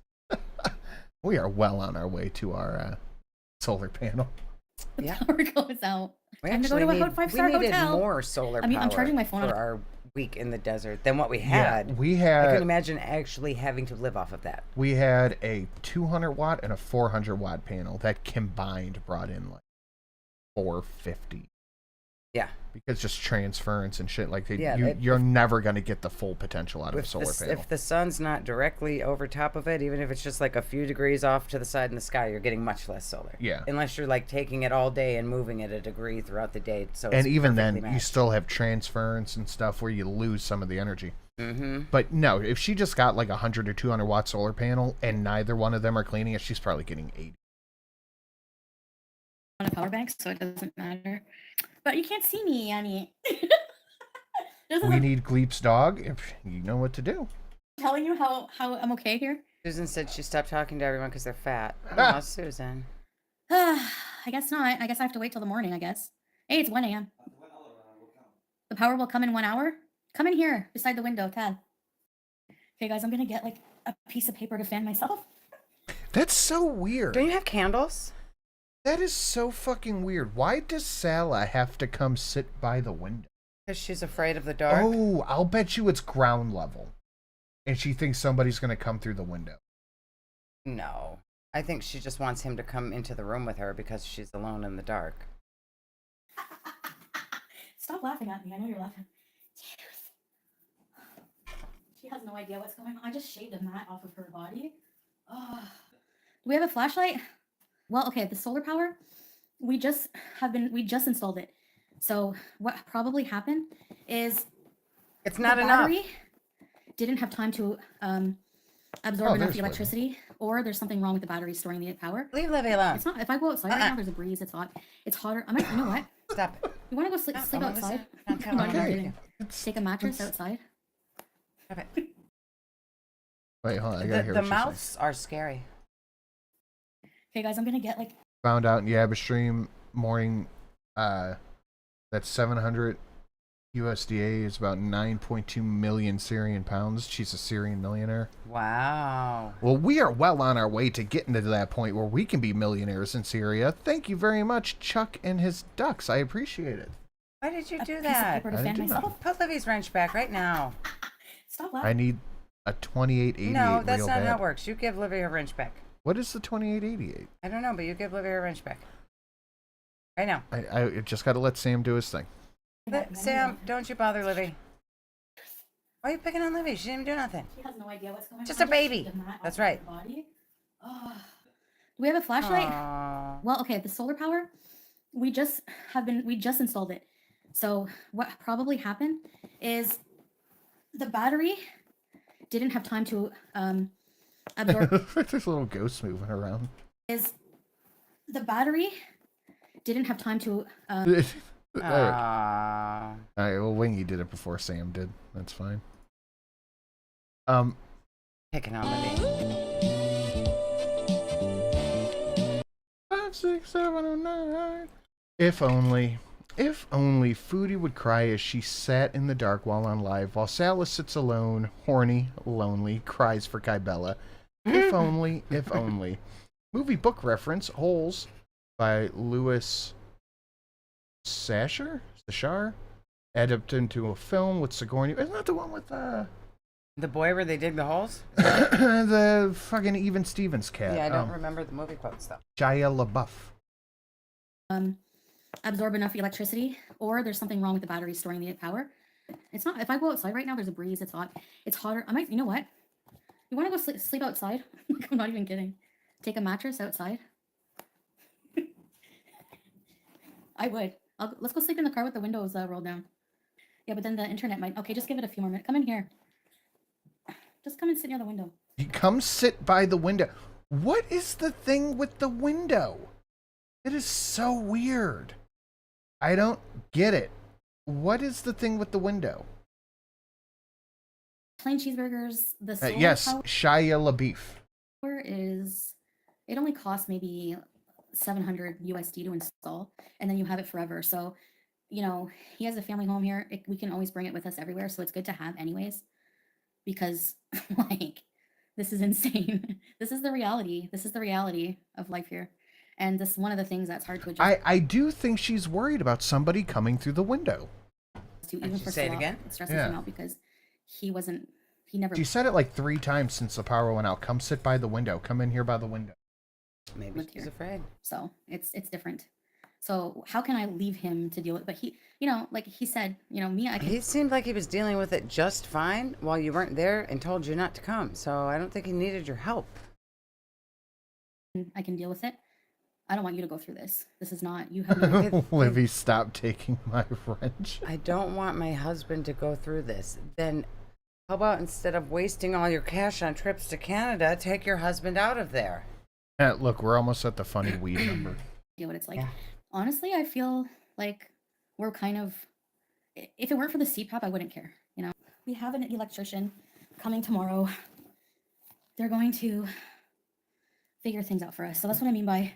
We are well on our way to our solar panel. Yeah. Power goes out. We Time to go to a 5-star hotel. We needed hotel. more solar power. I'm charging my phone for our week in the desert than what we had. I can imagine actually having to live off of that. We had a 200 watt and a 400 watt panel that combined brought in like 450. Yeah. Because just transference and shit like that. You're never going to get the full potential out of a solar panel. If the sun's not directly over top of it, even if it's just like a few degrees off to the side in the sky, you're getting much less solar. Yeah. Unless you're like taking it all day and moving it a degree throughout the day. So and even then, you still have transference and stuff where you lose some of the energy. Mm-hmm. But no, if she just got like a 100 or 200 watt solar panel and neither one of them are cleaning it, she's probably getting 80. On a power bank, so it doesn't matter. But you can't see me, Annie. We need Gleep's dog. If you know what to do. Telling you how I'm okay here. Susan said she stopped talking to everyone because they're fat. Oh, Susan. I guess not. I guess I have to wait till the morning, I guess. Hey, it's 1 a.m. The power will come in 1 hour. Come in here beside the window, Tad. Okay, guys, I'm going to get like a piece of paper to fan myself. That's so weird. Don't you have candles? That is so fucking weird. Why does Salah have to come sit by the window? Because she's afraid of the dark. Oh, I'll bet you it's ground level. And she thinks somebody's going to come through the window. No. I think she just wants him to come into the room with her because she's alone in the dark. Stop laughing at me. I know you're laughing. She has no idea what's going on. I just shaved a mat off of her body. Oh. Do we have a flashlight? Well, okay, the solar power, we just installed it. So what probably happened is it's not the enough. Battery didn't have time to absorb enough electricity, or there's something wrong with the battery storing the power. Leave Livy alone. It's not. If I go outside right now, there's a breeze. It's hot. It's hotter. You know what? Stop it. You want to go sleep outside? Okay. Take a mattress outside. Stop it. Wait, hold on. I gotta hear the what mouths are scary. Okay, guys, I'm gonna get like. Found out in Yabba Stream morning that 700 USDA is about 9.2 million Syrian pounds. She's a Syrian millionaire. Wow. Well, we are well on our way to getting to that point where we can be millionaires in Syria. Thank you very much, Chuck and his ducks. I appreciate it. Why did you do that? Put Livy's wrench back right now. Stop laughing. I need a 2888. No, that's real not bad. how it works. You give Livy her wrench back. What is the 2888? I don't know, but you give Livy her wrench back. Right now. I just got to let Sam do his thing. Sam, don't you bother Livy. Why are you picking on Livy? She didn't even do nothing. She has no idea what's going on. Just a baby. That's right. Do we have a flashlight? Aww. Well, okay, the solar power, we just installed it. So what probably happened is the battery didn't have time to absorb. There's little ghosts moving around. Is the battery didn't have time to All right, well, Wingy did it before Sam did. That's fine. Picking on Livy. 5, 6, 7, 9. If only Foodie would cry as she sat in the dark while on live, while Salah sits alone, horny, lonely, cries for Kybella. If only. Movie book reference, Holes, by Louis Sachar, adapted into a film with Sigourney. Isn't that the one with the boy where they dig the holes? the fucking Even Stevens cat? Yeah, I don't remember the movie quotes though. Shia LaBeouf. Absorb enough electricity, or there's something wrong with the battery storing the power. It's not. If I go outside right now, there's a breeze. It's hot. It's hotter. I might. You know what? You want to go sleep outside? I'm not even kidding. Take a mattress outside. I would. Let's go sleep in the car with the windows rolled down. Yeah, but then the internet might. Okay, just give it a few more minutes. Come in here. Just come and sit near the window. You come sit by the window. What is the thing with the window? It is so weird. I don't get it. What is the thing with the window? Plain cheeseburgers. The solar yes, power Shia LaBeouf. is. It only costs maybe $700 USD to install, and then you have it forever. So, you know, he has a family home here. We can always bring it with us everywhere. So it's good to have anyways, because like, this is insane. This is the reality. This is the reality of life here. And this is one of the things that's hard to adjust. I do think she's worried about somebody coming through the window. Even for say it Salah, again? it stresses him out because he never. She said it like 3 times since the power went out. Come sit by the window. Come in here by the window. Maybe he's afraid. So it's different. So how can I leave him to deal with? But he, you know, like he said, you know, me, I can. He seemed like he was dealing with it just fine while you weren't there and told you not to come. So I don't think he needed your help. I can deal with it. I don't want you to go through this. This is not, you have no. Livy, stop taking my wrench. I don't want my husband to go through this. Then how about instead of wasting all your cash on trips to Canada, take your husband out of there? Look, we're almost at the funny weed number. Deal what it's like. Yeah. Honestly, I feel like we're kind of, if it weren't for the CPAP, I wouldn't care. You know, we have an electrician coming tomorrow. They're going to figure things out for us. So that's what I mean by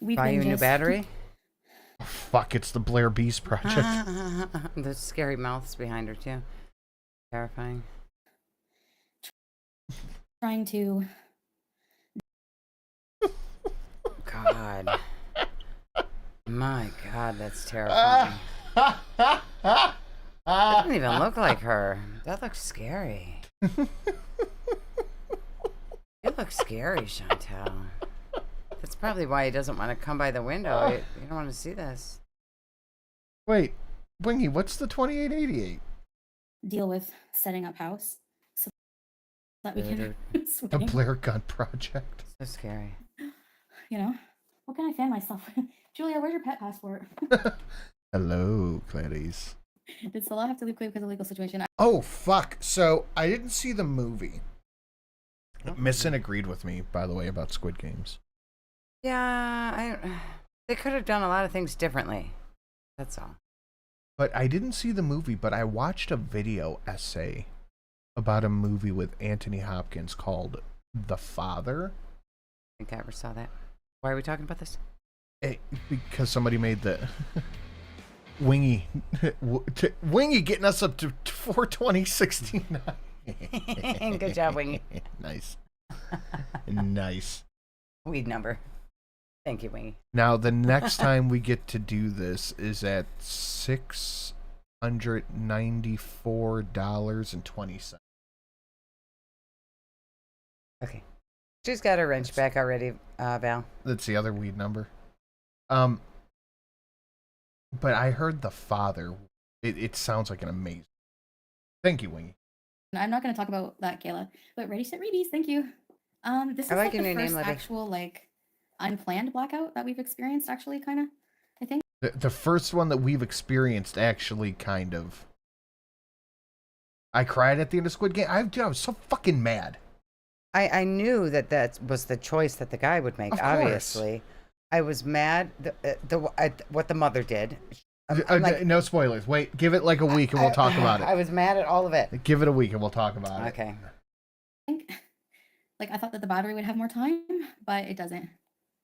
we've Buy been you a new just battery? Oh, fuck, it's the Blair Beast Project. The scary mouths behind her too. Terrifying. trying to. God. My God, that's terrifying. That doesn't even look like her. That looks scary. You look scary, Chantel. That's probably why he doesn't want to come by the window. You don't want to see this. Wait, Wingy, what's the 2888? Deal with setting up house so that we can The swing. Blair Gun Project. So scary. You know, what can I fan myself? Julia, where's your pet passport? Hello, Clarice. Did Salah have to leave quick because of legal situation? Oh, fuck. So, I didn't see the movie. Missin agreed with me, by the way, about Squid Games. Yeah, they could have done a lot of things differently. That's all. But I didn't see the movie, but I watched a video essay about a movie with Anthony Hopkins called The Father. I think I ever saw that. Why are we talking about this? Because somebody made the Wingy getting us up to 42069. Good job, Wingy. Nice. Nice. Weed number. Thank you, Wingy. Now, the next time we get to do this is at $694.20. Okay. She's got her wrench back already, Val. That's the other weed number. But I heard the father. It sounds like an amazing. Thank you, Wingy. I'm not going to talk about that, Kayla. But Ready Set Reebies, thank you. This is I like like your the new name, first Libby. actual like unplanned blackout that we've experienced. Actually, kind of. I think. The first one that we've experienced, actually, kind of. I cried at the end of Squid Game. I was so fucking mad. I knew that was the choice that the guy would make. Of course. Obviously, I was mad. What the mother did. I'm like, No spoilers. Wait, give it like a week and we'll talk about it. I was mad at all of it. Give it a week and we'll talk about it. Okay. I think, like I thought that the battery would have more time, but it doesn't.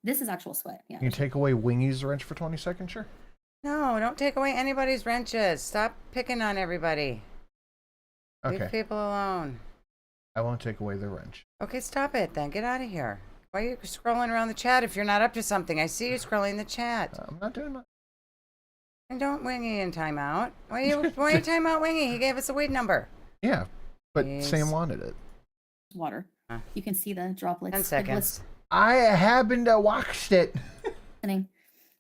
This is actual sweat. Yeah. Can you take away Wingy's wrench for 20 seconds? Sure. No, don't take away anybody's wrenches. Stop picking on everybody. Okay. Leave people alone. I won't take away the wrench. Okay, stop it then. Get out of here. Why are you scrolling around the chat if you're not up to something? I see you scrolling the chat. I'm not doing that. And don't Wingy in timeout. Why you timeout Wingy? He gave us a weed number. Yeah, but Jeez. Sam wanted it. Water. You can see the droplets. 10 seconds. I haven't watched it.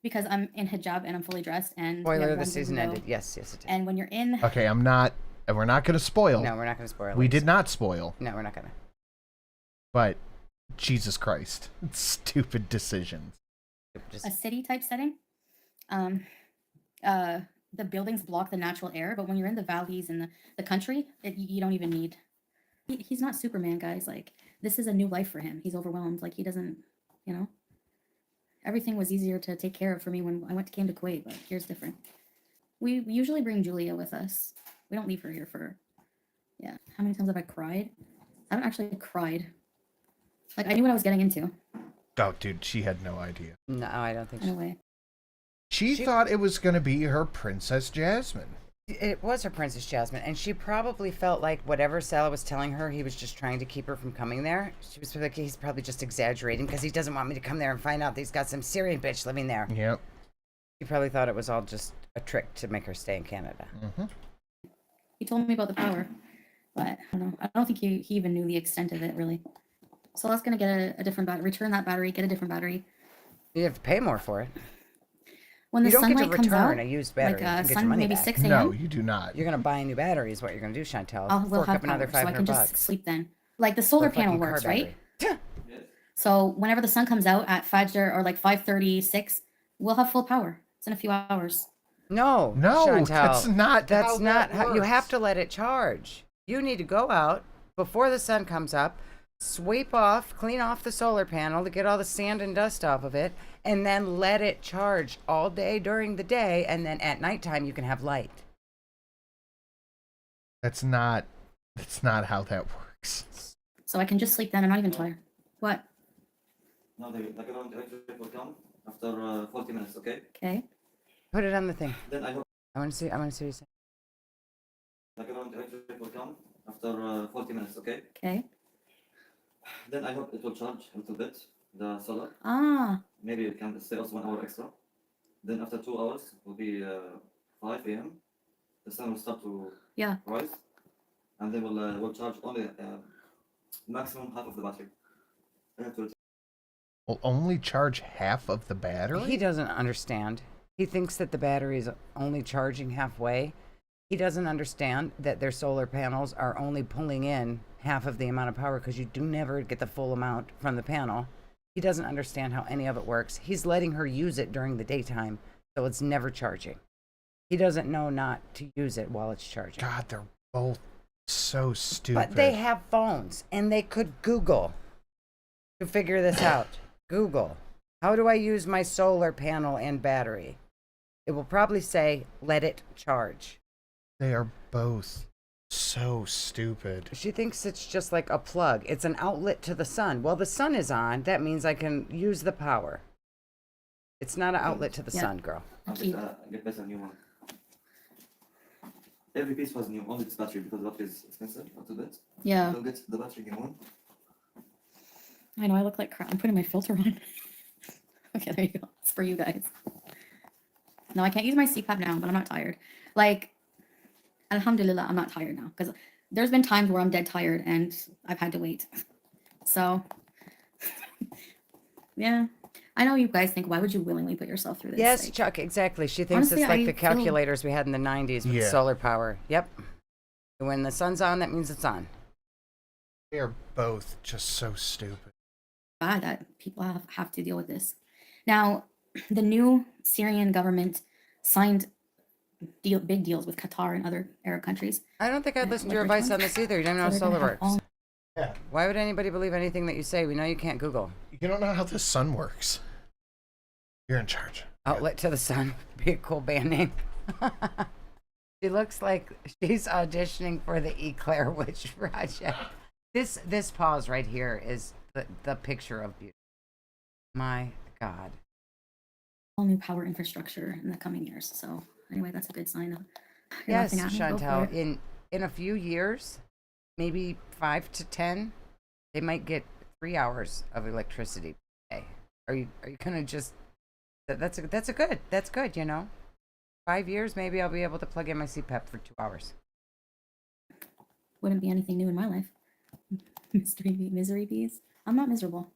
Because I'm in hijab and I'm fully dressed and Spoiler, the season ended. Yes, it did. And when you're in Okay, I'm not. And we're not going to spoil. No, we're not going to spoil. We did not spoil. No, we're not going to. But Jesus Christ, stupid decisions. a city type setting, the buildings block the natural air, but when you're in the valleys and the country, you don't even need. He's not Superman, guys. Like, this is a new life for him. He's overwhelmed. Like, he doesn't, you know. Everything was easier to take care of for me when I came to Kuwait, but here's different. We usually bring Julia with us. We don't leave her here for. Yeah. How many times have I cried? I haven't actually cried. Like, I knew what I was getting into. Oh, dude, she had no idea. No, I don't think so. No way. She thought it was going to be her Princess Jasmine. It was her Princess Jasmine, and she probably felt like whatever Salah was telling her, he was just trying to keep her from coming there. She was like, he's probably just exaggerating because he doesn't want me to come there and find out that he's got some Syrian bitch living there. Yep. She probably thought it was all just a trick to make her stay in Canada. Mm-hmm. He told me about the power, but I don't know. I don't think he even knew the extent of it, really. So I was going to get a different battery, return that battery, get a different battery. You have to pay more for it. When the you don't sunlight get to comes return out, a used battery. like You can get your sun, money maybe back. 6 a.m. No, you do not. You're going to buy a new battery is what you're going to do, Chantel. We'll Fork have up another power, so I can $500. just sleep then. Like the solar Or fucking panel car works, battery. right? So whenever the sun comes out at 5 or like 5:36, we'll have full power. It's in a few hours. No, Chantel, Chantel. that's not how you works. have to let it charge. You need to go out before the sun comes up, sweep off, clean off the solar panel to get all the sand and dust off of it, and then let it charge all day during the day, and then at nighttime you can have light. That's not how that works. So I can just sleep then. I'm not even tired. What? No, like around electric will come after 40 minutes, okay? Okay. Put it on the thing. Then I want to see what you say. Like around electric will come after 40 minutes, okay? Okay. Then I hope it will charge a little bit, the solar. Ah. Maybe it can stay also 1 hour extra. Then after 2 hours, will be 5 a.m. The sun will start to rise. And then we'll charge only maximum half of the battery. And it will Will only charge half of the battery? He doesn't understand. He thinks that the battery is only charging halfway. He doesn't understand that their solar panels are only pulling in half of the amount of power because you do never get the full amount from the panel. He doesn't understand how any of it works. He's letting her use it during the daytime, so it's never charging. He doesn't know not to use it while it's charging. God, they're both so stupid. But they have phones, and they could Google to figure this out. Google, how do I use my solar panel and battery? It will probably say, let it charge. They are both so stupid. She thinks it's just like a plug. It's an outlet to the sun. Well, the sun is on. That means I can use the power. It's not an outlet to the sun, girl. get better new one. Every piece was new, only this battery because the battery is expensive a little bit. Yeah. Don't get the battery new one. I know I look like crap. I'm putting my filter on. Okay, there you go. It's for you guys. No, I can't use my CPAP now, but I'm not tired. Like, alhamdulillah, I'm not tired now because there's been times where I'm dead tired and I've had to wait. So Yeah. I know you guys think, why would you willingly put yourself through this? Yes, like, Chuck, exactly. She thinks honestly, it's like I the calculators we had in the 90s with solar power. Yep. When the sun's on, that means it's on. They are both just so stupid. Bad that people have to deal with this. Now, the new Syrian government signed big deals with Qatar and other Arab countries. I don't think I'd listen to your advice on this either. You don't know how solar works. Yeah. Why would anybody believe anything that you say? We know you can't Google. You don't know how the sun works. You're in charge. Outlet to the Sun. Be a cool band name. She looks like she's auditioning for the Eclair Witch Project. This pause right here is the picture of beauty. My God. All new power infrastructure in the coming years. So anyway, that's a good sign. Yes, Chantel. In a few years, maybe 5 to 10, they might get 3 hours of electricity per day. Are you gonna just? That's good. You know, 5 years, maybe I'll be able to plug in my CPAP for 2 hours. Wouldn't be anything new in my life. Misery bees. I'm not miserable.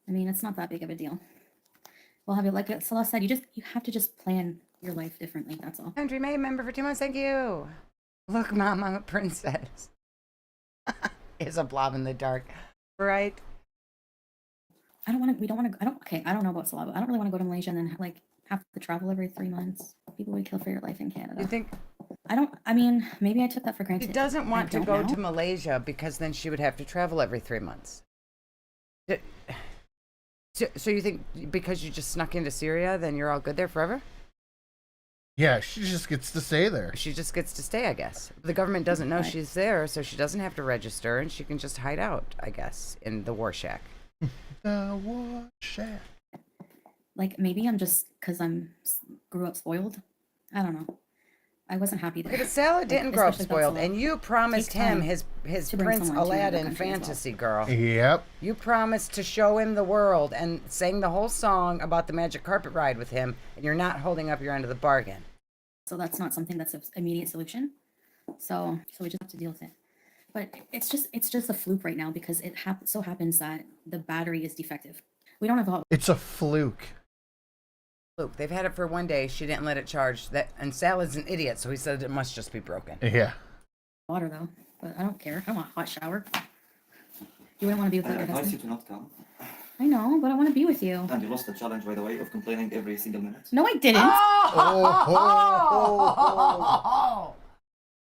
I mean, it's not that big of a deal. Well, have you, like Salah said, you have to just plan your life differently. That's all. Country May member for 2 months. Thank you. Look, Mom, I'm a princess. Is a blob in the dark, right? I don't know about Salah, but I don't really want to go to Malaysia and then like have to travel every 3 months. People would kill for your life in Canada. You think? I mean, maybe I took that for granted. She doesn't want to go to Malaysia because then she would have to travel every 3 months. So you think because you just snuck into Syria, then you're all good there forever? Yeah, she just gets to stay there. She just gets to stay, I guess. The government doesn't know she's there, so she doesn't have to register, and she can just hide out, I guess, in the war shack. The war shack. Like, maybe I'm just, because grew up spoiled. I don't know. I wasn't happy there. But Salah didn't grow up spoiled, and you promised him his Prince Aladdin fantasy, girl. Yep. You promised to show him the world and sang the whole song about the magic carpet ride with him, and you're not holding up your end of the bargain. So that's not something that's an immediate solution. So we just have to deal with it. But it's just a fluke right now because it so happens that the battery is defective. We don't have It's a fluke. Luke, they've had it for 1 day. She didn't let it charge. And Salah's an idiot, so he said it must just be broken. Yeah. Water though, but I don't care. I want a hot shower. You wouldn't want to be with your husband. I advise you to not come. I know, but I want to be with you. And you lost the challenge, by the way, of complaining every single minute. No, I didn't.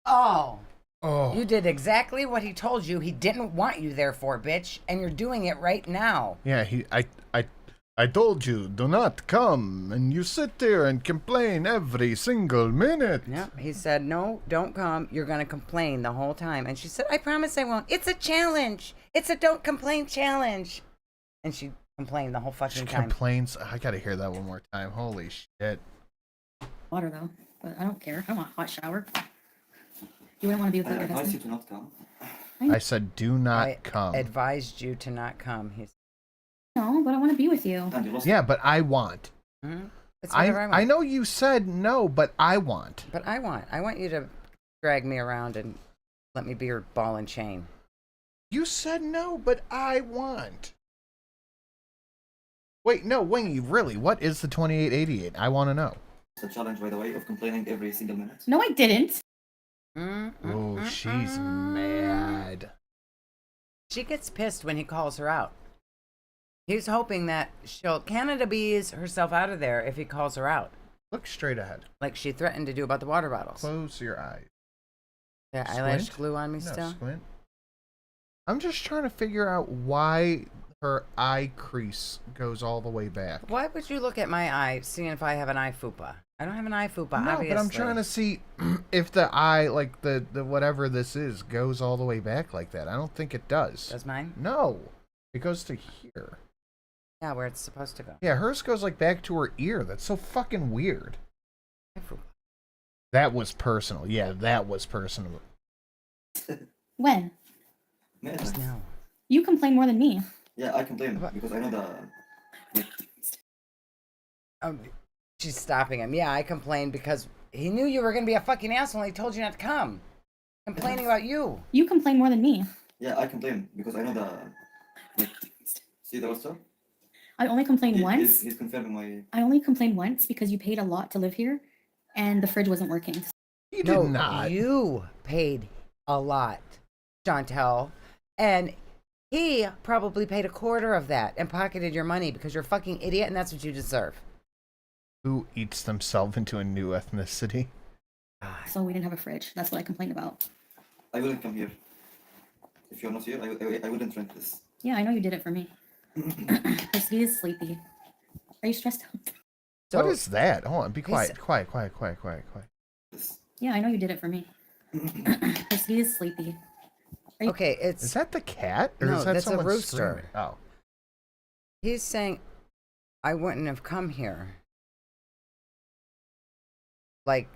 Oh. You did exactly what he told you he didn't want you there for, bitch, and you're doing it right now. Yeah, I told you, do not come, and you sit there and complain every single minute. Yeah, he said, no, don't come. You're going to complain the whole time. And she said, I promise I won't. It's a challenge. It's a don't complain challenge. And she complained the whole fucking time. Complains. I got to hear that one more time. Holy shit. Water though, but I don't care. I want a hot shower. You wouldn't want to be with your husband. I advise you to not come. I said, do not come. I advised you to not come. He said, no, but I want to be with you. Yeah, but I want. Mm-hmm. I know you said no, but I want. But I want you to drag me around and let me be your ball and chain. You said no, but I want. Wait, no, Wingy, really, what is the 2888? I want to know. It's a challenge, by the way, of complaining every single minute. No, I didn't. Oh, she's mad. She gets pissed when he calls her out. He's hoping that she'll Canada bees herself out of there if he calls her out. Look straight ahead. Like she threatened to do about the water bottles. Close your eyes. Yeah, eyelash glue on me still? Squint. I'm just trying to figure out why her eye crease goes all the way back. Why would you look at my eye, seeing if I have an eye fupa? I don't have an eye fupa, no, obviously. But I'm trying to see if the eye, like the whatever this is, goes all the way back like that. I don't think it does. Does mine? No. It goes to here. Yeah, where it's supposed to go. Yeah, hers goes like back to her ear. That's so fucking weird. That was personal. Yeah, that was personal. When? Just now. You complain more than me. Yeah, I complain because I know the... She's stopping him. Yeah, I complained because he knew you were going to be a fucking asshole and he told you not to come. Complaining about you. You complain more than me. Yeah, I complain because I know the... see the roster? I only complained once. He's confirming my... I only complained once because you paid a lot to live here and the fridge wasn't working. You did not. You paid a lot, Chantel. And he probably paid a quarter of that and pocketed your money because you're a fucking idiot and that's what you deserve. Who eats themselves into a new ethnicity? So we didn't have a fridge. That's what I complained about. I wouldn't come here. If you're not here, I wouldn't rent this. Yeah, I know you did it for me. Because he is sleepy. Are you stressed out? So, what is that? Hold on, be quiet. Quiet. Yeah, I know you did it for me. Because he is sleepy. Okay, is that the cat? Or no, is that that's a rooster. Screaming? Oh. He's saying, I wouldn't have come here. Like,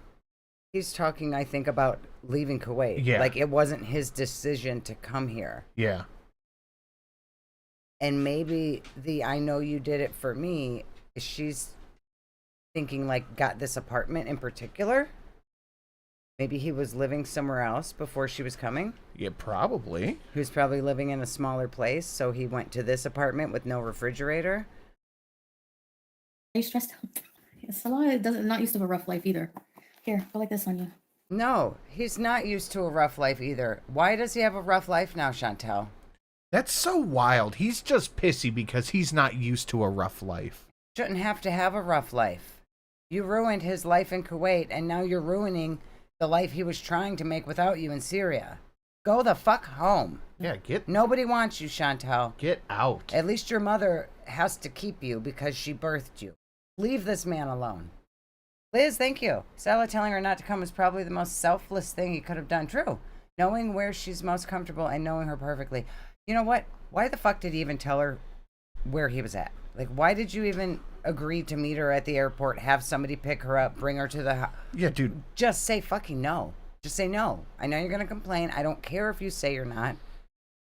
he's talking, I think, about leaving Kuwait. Yeah. Like, it wasn't his decision to come here. Yeah. And maybe the I know you did it for me, she's thinking, like, got this apartment in particular? Maybe he was living somewhere else before she was coming? Yeah, probably. He was probably living in a smaller place, so he went to this apartment with no refrigerator. Are you stressed out? Yeah, Salah not used to a rough life either. Here, go like this on you. No, he's not used to a rough life either. Why does he have a rough life now, Chantel? That's so wild. He's just pissy because he's not used to a rough life. Shouldn't have to have a rough life. You ruined his life in Kuwait, and now you're ruining the life he was trying to make without you in Syria. Go the fuck home. Yeah, Nobody wants you, Chantel. Get out. At least your mother has to keep you because she birthed you. Leave this man alone. Liz, thank you. Salah telling her not to come is probably the most selfless thing he could have done. True. Knowing where she's most comfortable and knowing her perfectly. You know what? Why the fuck did he even tell her where he was at? Like, why did you even agree to meet her at the airport, have somebody pick her up, bring her to the house? Yeah, dude. Just say fucking no. Just say no. I know you're going to complain. I don't care if you say you're not.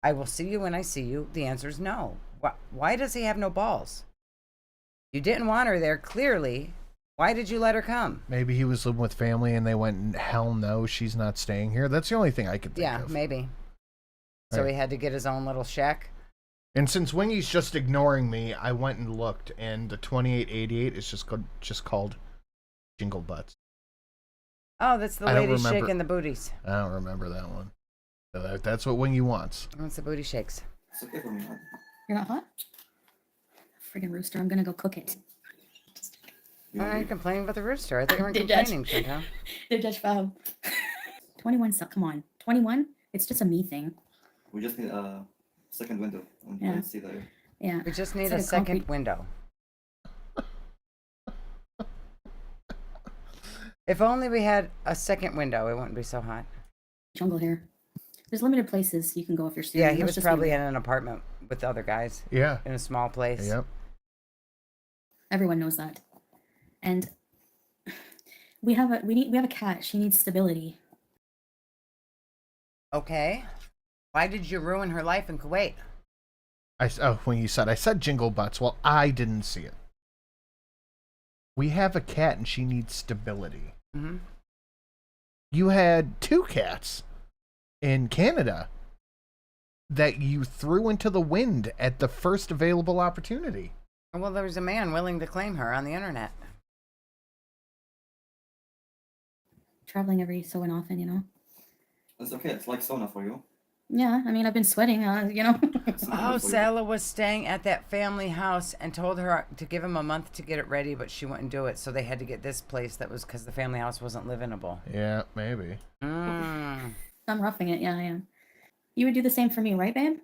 I will see you when I see you. The answer is no. Why does he have no balls? You didn't want her there, clearly. Why did you let her come? Maybe he was living with family and they went, hell no, she's not staying here. That's the only thing I could think of. Yeah, maybe. So he had to get his own little shack? And since Wingy's just ignoring me, I went and looked, and the 2888 is just called Jingle Butts. Oh, that's the lady shaking the booties. I don't remember that one. So that's what Wingy wants. Wants the booty shakes. It's okay for me. You're not hot? Friggin' rooster, I'm gonna go cook it. Why are you complaining about the rooster? I thought you weren't complaining, Chantal. They're Dutch Fab. 21, come on. 21? It's just a me thing. We just need a second window. Yeah. See that. Yeah. We just need a second window. If only we had a second window, it wouldn't be so hot. Jungle here. There's limited places you can go if you're serious. Yeah, he was probably in an apartment with other guys. Yeah. In a small place. Yep. Everyone knows that. And we have a cat. She needs stability. Okay. Why did you ruin her life in Kuwait? When you said, I said Jingle Butts. Well, I didn't see it. We have a cat and she needs stability. Mm-hmm. You had 2 cats in Canada that you threw into the wind at the first available opportunity. Well, there was a man willing to claim her on the internet. Traveling every so often, you know. It's okay. It's like sauna for you. Yeah, I mean, I've been sweating, you know. Oh, Salah was staying at that family house and told her to give him a month to get it ready, but she wouldn't do it. So they had to get this place that was because the family house wasn't livable. Yeah, maybe. I'm roughing it. Yeah, I am. You would do the same for me, right, babe?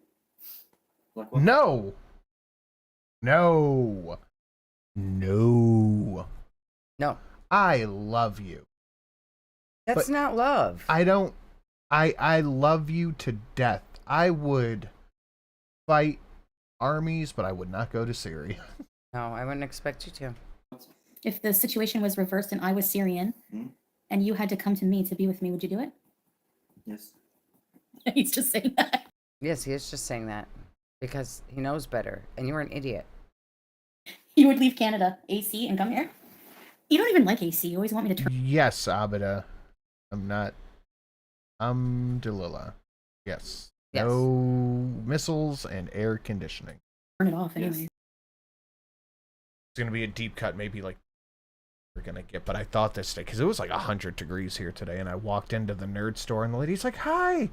Like what? No. No. No. No. I love you. That's not love. I love you to death. I would fight armies, but I would not go to Syria. No, I wouldn't expect you to. If the situation was reversed and I was Syrian, and you had to come to me to be with me, would you do it? Yes. He's just saying that. Yes, he is just saying that because he knows better, and you're an idiot. You would leave Canada, AC, and come here? You don't even like AC. You always want me to turn. Yes, Abida. I'm not. Delilah. Yes. No missiles and air conditioning. turn it off anyway. It's gonna be a deep cut, maybe like we're gonna get. But I thought this day because it was like 100 degrees here today, and I walked into the nerd store, and the lady's like, "Hi,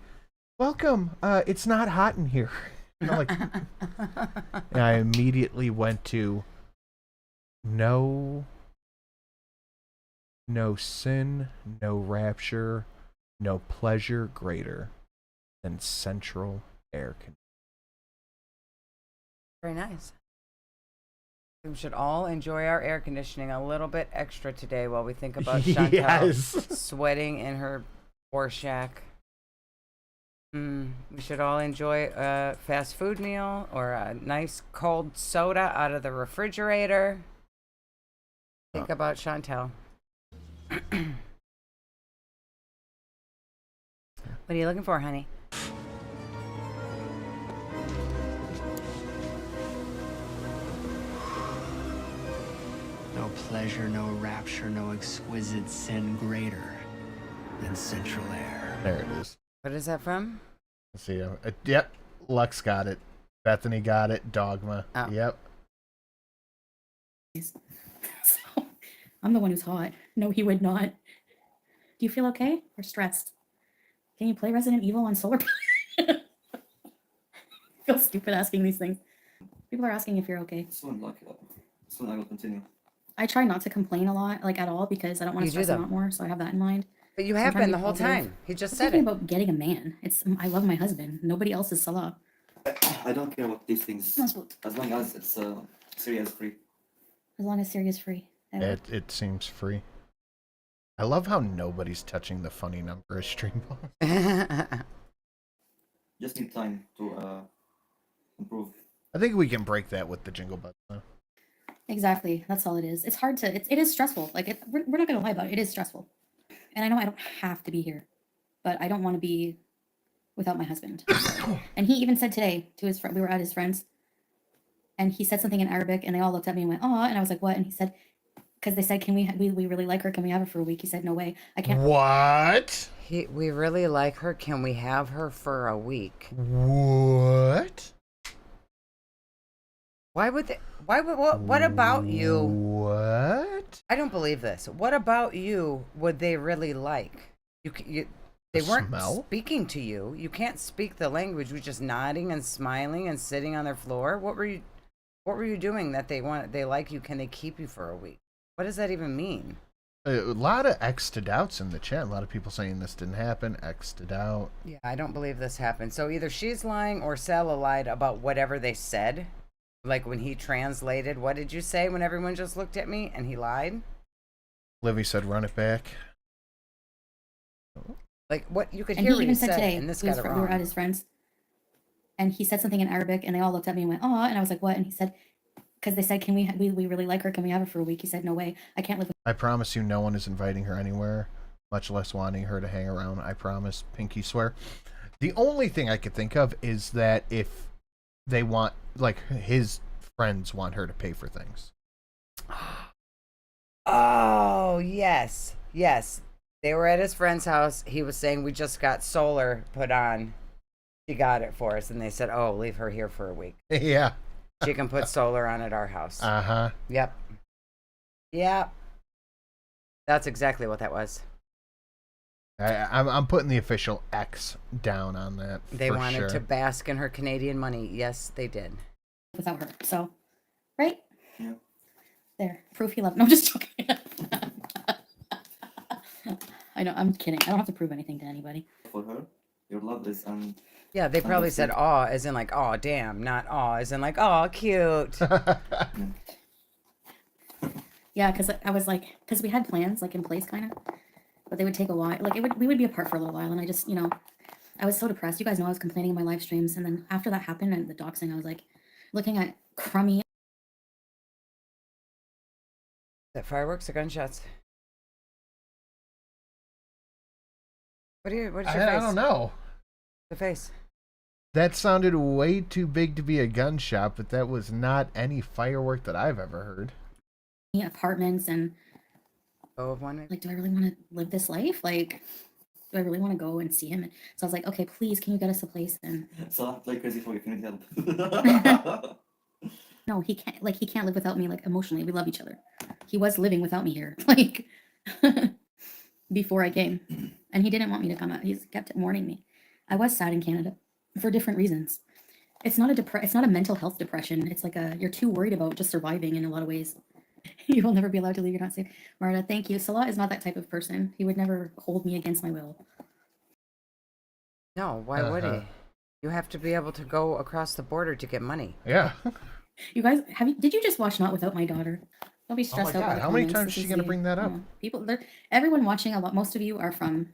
welcome. It's not hot in here." And I'm like, and I immediately went to no sin, no rapture, no pleasure greater than central air conditioning. Very nice. We should all enjoy our air conditioning a little bit extra today while we think about Chantal sweating in her poor shack. We should all enjoy a fast food meal or a nice cold soda out of the refrigerator. Think about Chantal. What are you looking for, honey? No pleasure, no rapture, no exquisite sin greater than central air. There it is. What is that from? Let's see. Yep. Lux got it. Bethany got it. Dogma. Oh. Yep. So, I'm the one who's hot. No, he would not. Do you feel okay or stressed? Can you play Resident Evil on solar? I feel stupid asking these things. People are asking if you're okay. Soon I will continue. I try not to complain a lot, like at all, because I don't want to stress him out more. So I have that in mind. But you have been the whole time. He just said it. About getting a man. I love my husband. Nobody else is Salah. I don't care what these things. As long as it's Syria is free. As long as Syria is free. It seems free. I love how nobody's touching the funny number of stream balls. Just need time to improve. I think we can break that with the Jingle Bras. Exactly. That's all it is. It's hard to. It is stressful. Like we're not gonna lie about it. It is stressful. And I know I don't have to be here, but I don't want to be without my husband. And he even said today to his friend, we were at his friend's, and he said something in Arabic, and they all looked at me and went, "Aw," and I was like, "What?" And he said, because they said, "Can we really like her? Can we have her for a week?" He said, "No way, I can't." What? We really like her. Can we have her for a week? What? Why would they? What about you? What? I don't believe this. What about you would they really like? They weren't speaking to you. You can't speak the language. You're just nodding and smiling and sitting on their floor. What were you doing that they like you? Can they keep you for a week? What does that even mean? A lot of X'd outs in the chat. A lot of people saying this didn't happen. X'd out. Yeah, I don't believe this happened. So either she's lying or Salah lied about whatever they said. Like when he translated, what did you say when everyone just looked at me and he lied? Livy said, "Run it back." Like what you could and hear he what even he said today, and this got it wrong. We were at his friend's, and he said something in Arabic, and they all looked at me and went, "Aw," and I was like, "What?" And he said, because they said, "Can we really like her? Can we have her for a week?" He said, "No way, I can't live with." I promise you, no one is inviting her anywhere, much less wanting her to hang around. I promise, pinky swear. The only thing I could think of is that if they want, like, his friends want her to pay for things. Oh, yes. They were at his friend's house. He was saying, we just got solar put on. She got it for us. And they said, oh, leave her here for a week. Yeah. She can put solar on at our house. Uh-huh. Yep. That's exactly what that was. I'm putting the official X down on that. They wanted to bask in her Canadian money. Yes, they did. Without her. So, right? Yeah. There. Proof he loved. No, I'm just joking. I know, I'm kidding. I don't have to prove anything to anybody. For her, your love is yeah, they probably said aw as in like aw damn, not aw as in like aw cute. Yeah, because I was like, because we had plans like in place kind of, but they would take a while. Like we would be apart for a little while, and I just, I was so depressed. You guys know I was complaining in my live streams, and then after that happened and the doxing, I was like looking at crummy. That fireworks or gunshots? What's your face? I don't know. The face. That sounded way too big to be a gunshot, but that was not any firework that I've ever heard. Apartments and like, do I really want to live this life? Like, do I really want to go and see him? And so I was like, okay, please, can you get us a place? And so play crazy for you. Can you help? No, he can't. Like, he can't live without me. Like, emotionally, we love each other. He was living without me here, like, before I came, and he didn't want me to come out. He's kept warning me. I was sad in Canada for different reasons. It's not it's not a mental health depression. It's like you're too worried about just surviving in a lot of ways. You will never be allowed to leave. You're not safe. Marta, thank you. Salah is not that type of person. He would never hold me against my will. No, why would he? You have to be able to go across the border to get money. Yeah. You guys, did you just watch Not Without My Daughter? Don't be stressed out. God, how many times is she going to bring that up? Everyone watching, most of you are from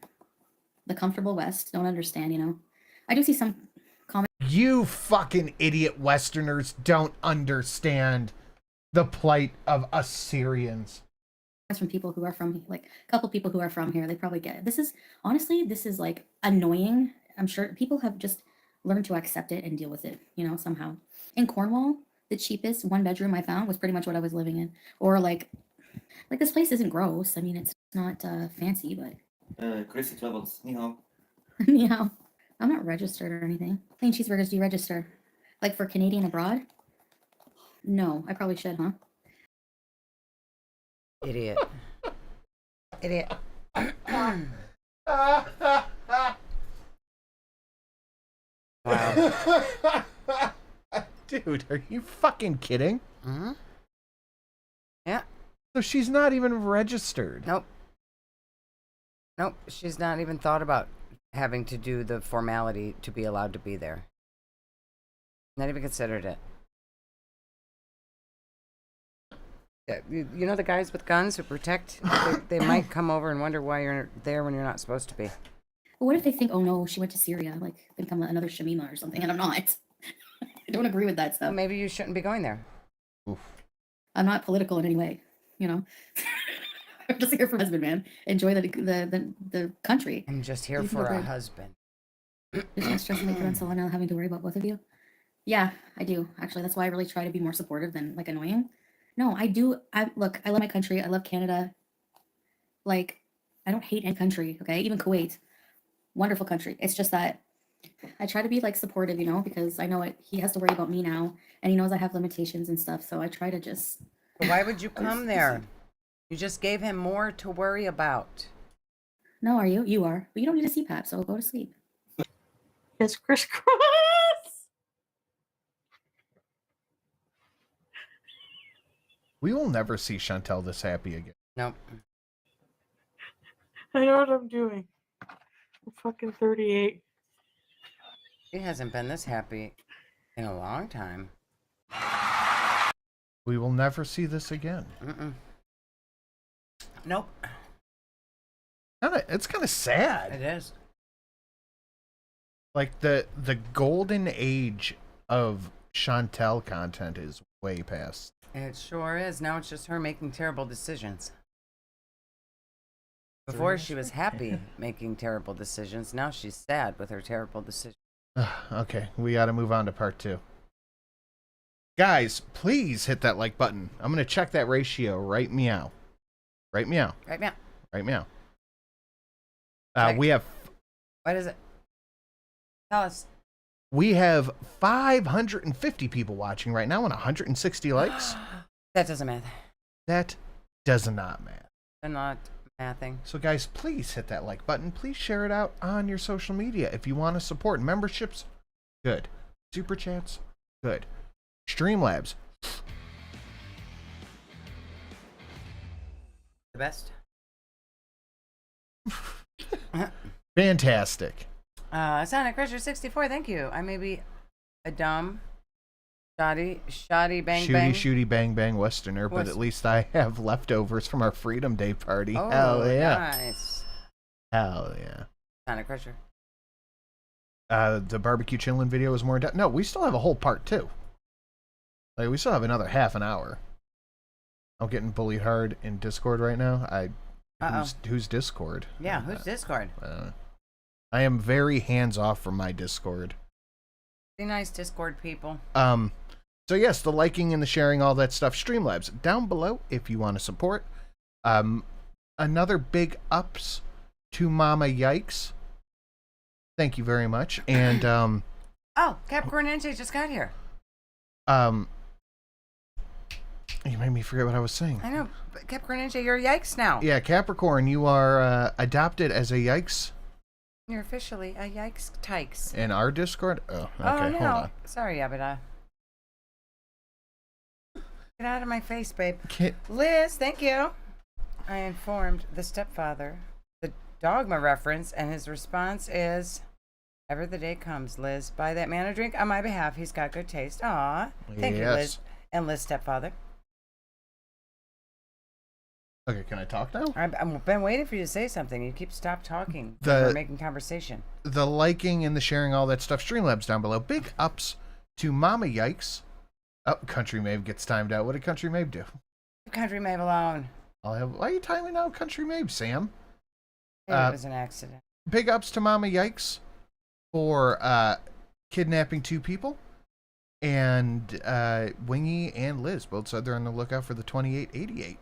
the comfortable West, don't understand, you know. I do see some comments. You fucking idiot Westerners don't understand the plight of us Syrians. From people who are from, like, a couple people who are from here, they probably get it. This is, honestly, this is, like, annoying. I'm sure people have just learned to accept it and deal with it, you know, somehow. In Cornwall, the cheapest one bedroom I found was pretty much what I was living in. Or, like this place isn't gross. I mean, it's not fancy, but... Crazy travels. Ni hao. Ni hao. I'm not registered or anything. Plain cheeseburgers, do you register? Like, for Canadian abroad? No, I probably should, huh? Idiot. Idiot. Wow. Dude, are you fucking kidding? Mm-hmm. Yeah. So she's not even registered. Nope. Nope. She's not even thought about having to do the formality to be allowed to be there. Not even considered it. Yeah, you know the guys with guns who protect? They might come over and wonder why you're there when you're not supposed to be. But what if they think, oh no, she went to Syria, like, think I'm another Shamima or something, and I'm not. I don't agree with that stuff. Well, maybe you shouldn't be going there. Oof. I'm not political in any way, you know. I'm just here for husband, man. Enjoy the country. I'm just here for a husband. Is that stressing like on Salah now having to worry about both of you? Yeah, I do. Actually, that's why I really try to be more supportive than, like, annoying. No, I do. Look, I love my country. I love Canada. Like, I don't hate any country, okay? Even Kuwait. Wonderful country. It's just that I try to be, like, supportive, you know, because I know he has to worry about me now, and he knows I have limitations and stuff, so I try to just... Why would you come there? You just gave him more to worry about. No, are you? You are. But you don't need a CPAP, so go to sleep. It's crisscross. We will never see Chantel this happy again. Nope. I know what I'm doing. I'm fucking 38. She hasn't been this happy in a long time. We will never see this again. Mm-mm. Nope. It's kind of sad. It is. Like, the golden age of Chantel content is way past. It sure is. Now it's just her making terrible decisions. Before she was happy making terrible decisions. Now she's sad with her terrible decisions. Okay, we got to move on to part 2. Guys, please hit that like button. I'm going to check that ratio right meow. Right meow. Right meow. Right meow. Check. We have... What is it? Tell us. We have 550 people watching right now and 160 likes. That doesn't matter. That does not matter. They're not mathing. So guys, please hit that like button. Please share it out on your social media if you want to support. Memberships, good. Super chats, good. Streamlabs, the best. fantastic. Sonic Crusher 64, thank you. I may be a dumb, shoddy bang bang. Shooty bang bang Westerner, but at least I have leftovers from our Freedom Day party. Oh, hell yeah. Nice. Hell yeah. Sonic Crusher. The barbecue chillin' video is more no, we still have a whole part 2. Like, we still have another half an hour. I'm getting bullied hard in Discord right now. Who's Discord? Yeah, who's Discord? I am very hands off from my Discord. Be nice, Discord people. So yes, the liking and the sharing, all that stuff. Streamlabs down below if you want to support. Another big ups to Mama Yikes. Thank you very much. And oh, Capricorn Ninja just got here. You made me forget what I was saying. I know. But Capricorn Ninja, you're a yikes now. Yeah, Capricorn, you are adopted as a yikes. You're officially a yikes tykes. In our Discord? Oh, okay, Oh, no. hold on. Sorry, Yabada. Get out of my face, babe. Can't... Liz, thank you. I informed the stepfather the dogma reference, and his response is, ever the day comes, Liz, buy that man a drink on my behalf. He's got good taste. Aw. Thank you, Liz. And Liz stepfather. Okay, can I talk now? I've been waiting for you to say something. You keep stop talking. We're making conversation. The liking and the sharing, all that stuff. Streamlabs down below. Big ups to Mama Yikes. Oh, Country Maeve gets timed out. What did Country Maeve do? Country Maeve alone. Why are you timing out Country Maeve, Sam? It was an accident. Big ups to Mama Yikes for kidnapping 2 people. And Wingy and Liz both said they're on the lookout for the 2888.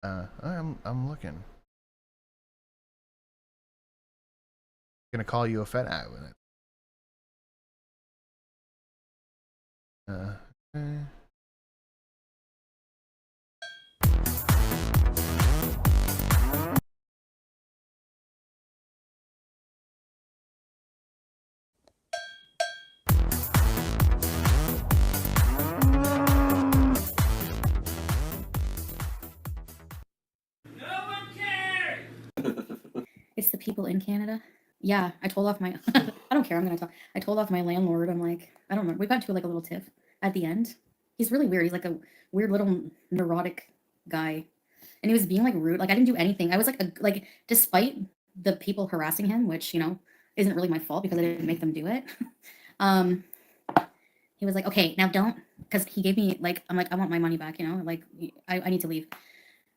I'm looking. Gonna call you a fat eye with it. Okay. It's the people in Canada. Yeah, I told off my. I don't care. I'm gonna talk. I told off my landlord. I'm like, I don't remember. We got into like a little tiff at the end. He's really weird. He's like a weird little neurotic guy, and he was being like rude. Like I didn't do anything. I was like despite the people harassing him, which isn't really my fault because I didn't make them do it. He was like, okay, now don't, because he gave me like, I'm like, I want my money back. Like I need to leave.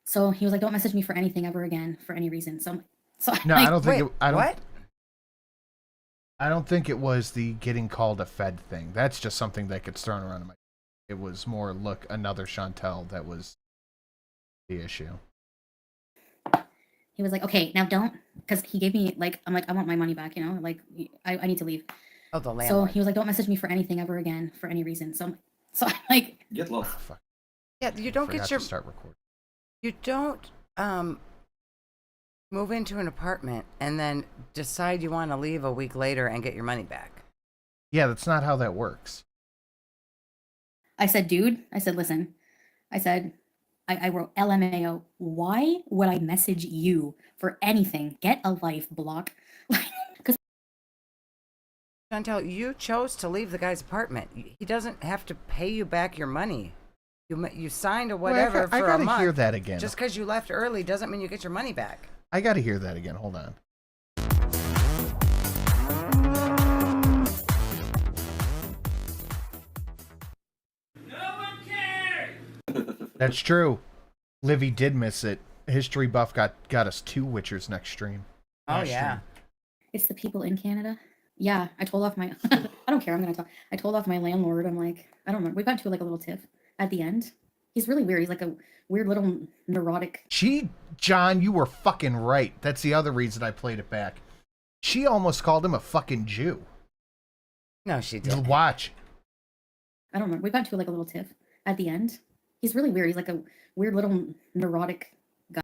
So he was like, don't message me for anything ever again for any reason. So no, like, I don't think. What? I don't think it was the getting called a Fed thing. That's just something that gets thrown around in my. It was more, look, another Chantel that was the issue. He was like, okay, now don't, because he gave me like, I'm like, I want my money back. Like I need to leave. Oh, the landlord. So he was like, don't message me for anything ever again for any reason. So I'm like, get lost. Oh, fuck. Yeah, you don't get your. To start recording. You don't move into an apartment and then decide you want to leave a week later and get your money back. Yeah, that's not how that works. I said, dude, I said, listen, I said, I wrote LMAO. Why would I message you for anything? Get a life, block. Because Chantel, you chose to leave the guy's apartment. He doesn't have to pay you back your money. You signed a whatever for a month. I gotta hear that again. Just because you left early doesn't mean you get your money back. I gotta hear that again. Hold on. That's true. Livy did miss it. History buff got us 2 Witchers next stream. Oh yeah. It's the people in Canada. Yeah, I told off my. I don't care. I'm gonna talk. I told off my landlord. I'm like, I don't remember. We got into like a little tiff at the end. He's really weird. He's like a weird little neurotic. John, you were fucking right. That's the other reason I played it back. She almost called him a fucking Jew. No, she didn't. Watch. I don't remember. We got into like a little tiff at the end. He's really weird. He's like a weird little neurotic guy.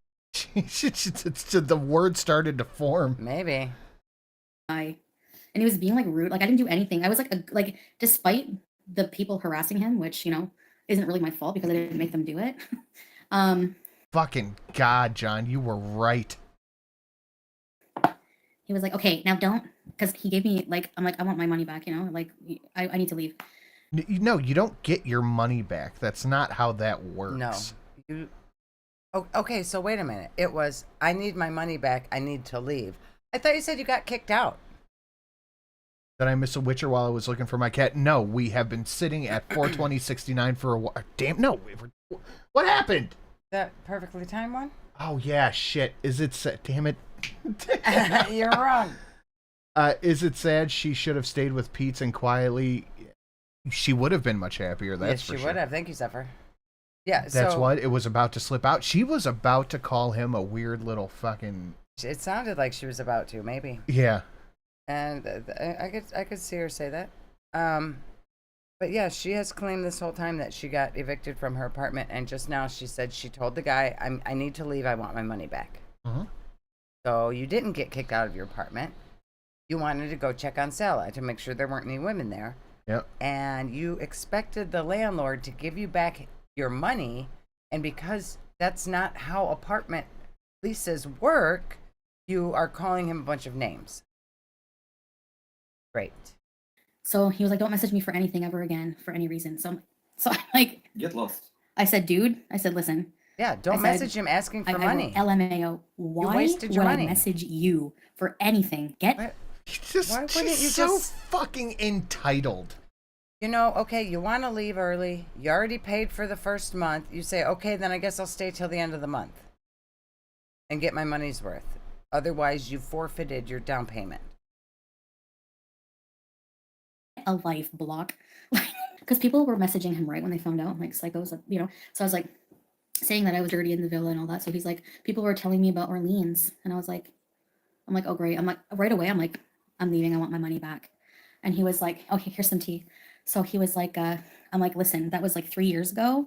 The word started to form. Maybe. And he was being like rude. Like I didn't do anything. I was like despite the people harassing him, which isn't really my fault because I didn't make them do it. Fucking God, John, you were right. He was like, okay, now don't, because he gave me like, I'm like, I want my money back. Like I need to leave. No, you don't get your money back. That's not how that works. No. Oh, okay, so wait a minute. It was, I need my money back. I need to leave. I thought you said you got kicked out. Did I miss a Witcher while I was looking for my cat? No, we have been sitting at 420.69 for a while. Damn, no. What happened? That perfectly timed one? Oh, yeah, shit. Is it sad? Damn it. You're wrong. Is it sad she should have stayed with Pete's and quietly... She would have been much happier, that's for sure. Yes, she would have. Thank you, Zephyr. Yeah, That's what? It was about to slip out. She was about to call him a weird little fucking... It sounded like she was about to, maybe. Yeah. And I could see her say that. But yeah, she has claimed this whole time that she got evicted from her apartment, and just now she said she told the guy, I need to leave, I want my money back. So you didn't get kicked out of your apartment. You wanted to go check on Salah to make sure there weren't any women there. Yep. And you expected the landlord to give you back your money, and because that's not how apartment leases work, you are calling him a bunch of names. Great. So he was like, don't message me for anything ever again, for any reason. So I'm like, Get lost. I said, dude, I said, listen. Yeah, don't message him asking for money. LMAO, why wasted your would money. I message you for anything? Why wouldn't you She's just fucking entitled. You know, okay, you want to leave early. You already paid for the first month. You say, okay, then I guess I'll stay till the end of the month and get my money's worth. Otherwise, you forfeited your down payment. A life block. Because people were messaging him right when they found out, like psychos, you know. So I was like saying that I was dirty in the villa and all that. So he's like, people were telling me about Orleans. And I was like, I'm like, oh, great. I'm like, right away, I'm like, I'm leaving. I want my money back. And he was like, okay, here's some tea. So he was like, I'm like, listen, that was like 3 years ago.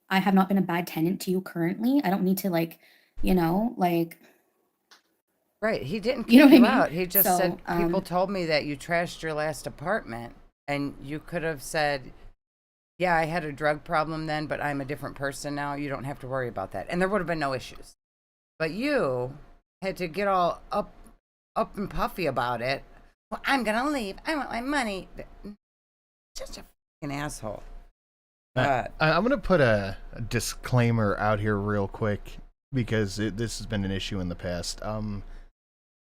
I have not been a bad tenant to you currently. I don't need to like, you know, like. Right. He didn't kick you know what you I mean? out. He just So, said, people told me that you trashed your last apartment. And you could have said, yeah, I had a drug problem then, but I'm a different person now. You don't have to worry about that. And there would have been no issues. But you had to get all up and puffy about it. Well, I'm going to leave. I want my money. Just a fucking asshole. I'm going to put a disclaimer out here real quick because this has been an issue in the past.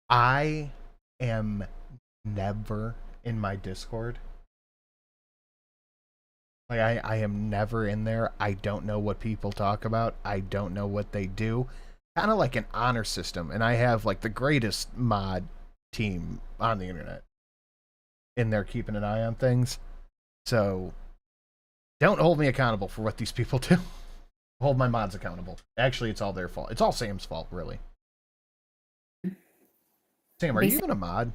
I am never in my Discord. Like, I am never in there. I don't know what people talk about. I don't know what they do. Kind of like an honor system. And I have, like, the greatest mod team on the internet in there keeping an eye on things. So, don't hold me accountable for what these people do. Hold my mods accountable. Actually, it's all their fault. It's all Sam's fault, really. Sam, are you even a mod?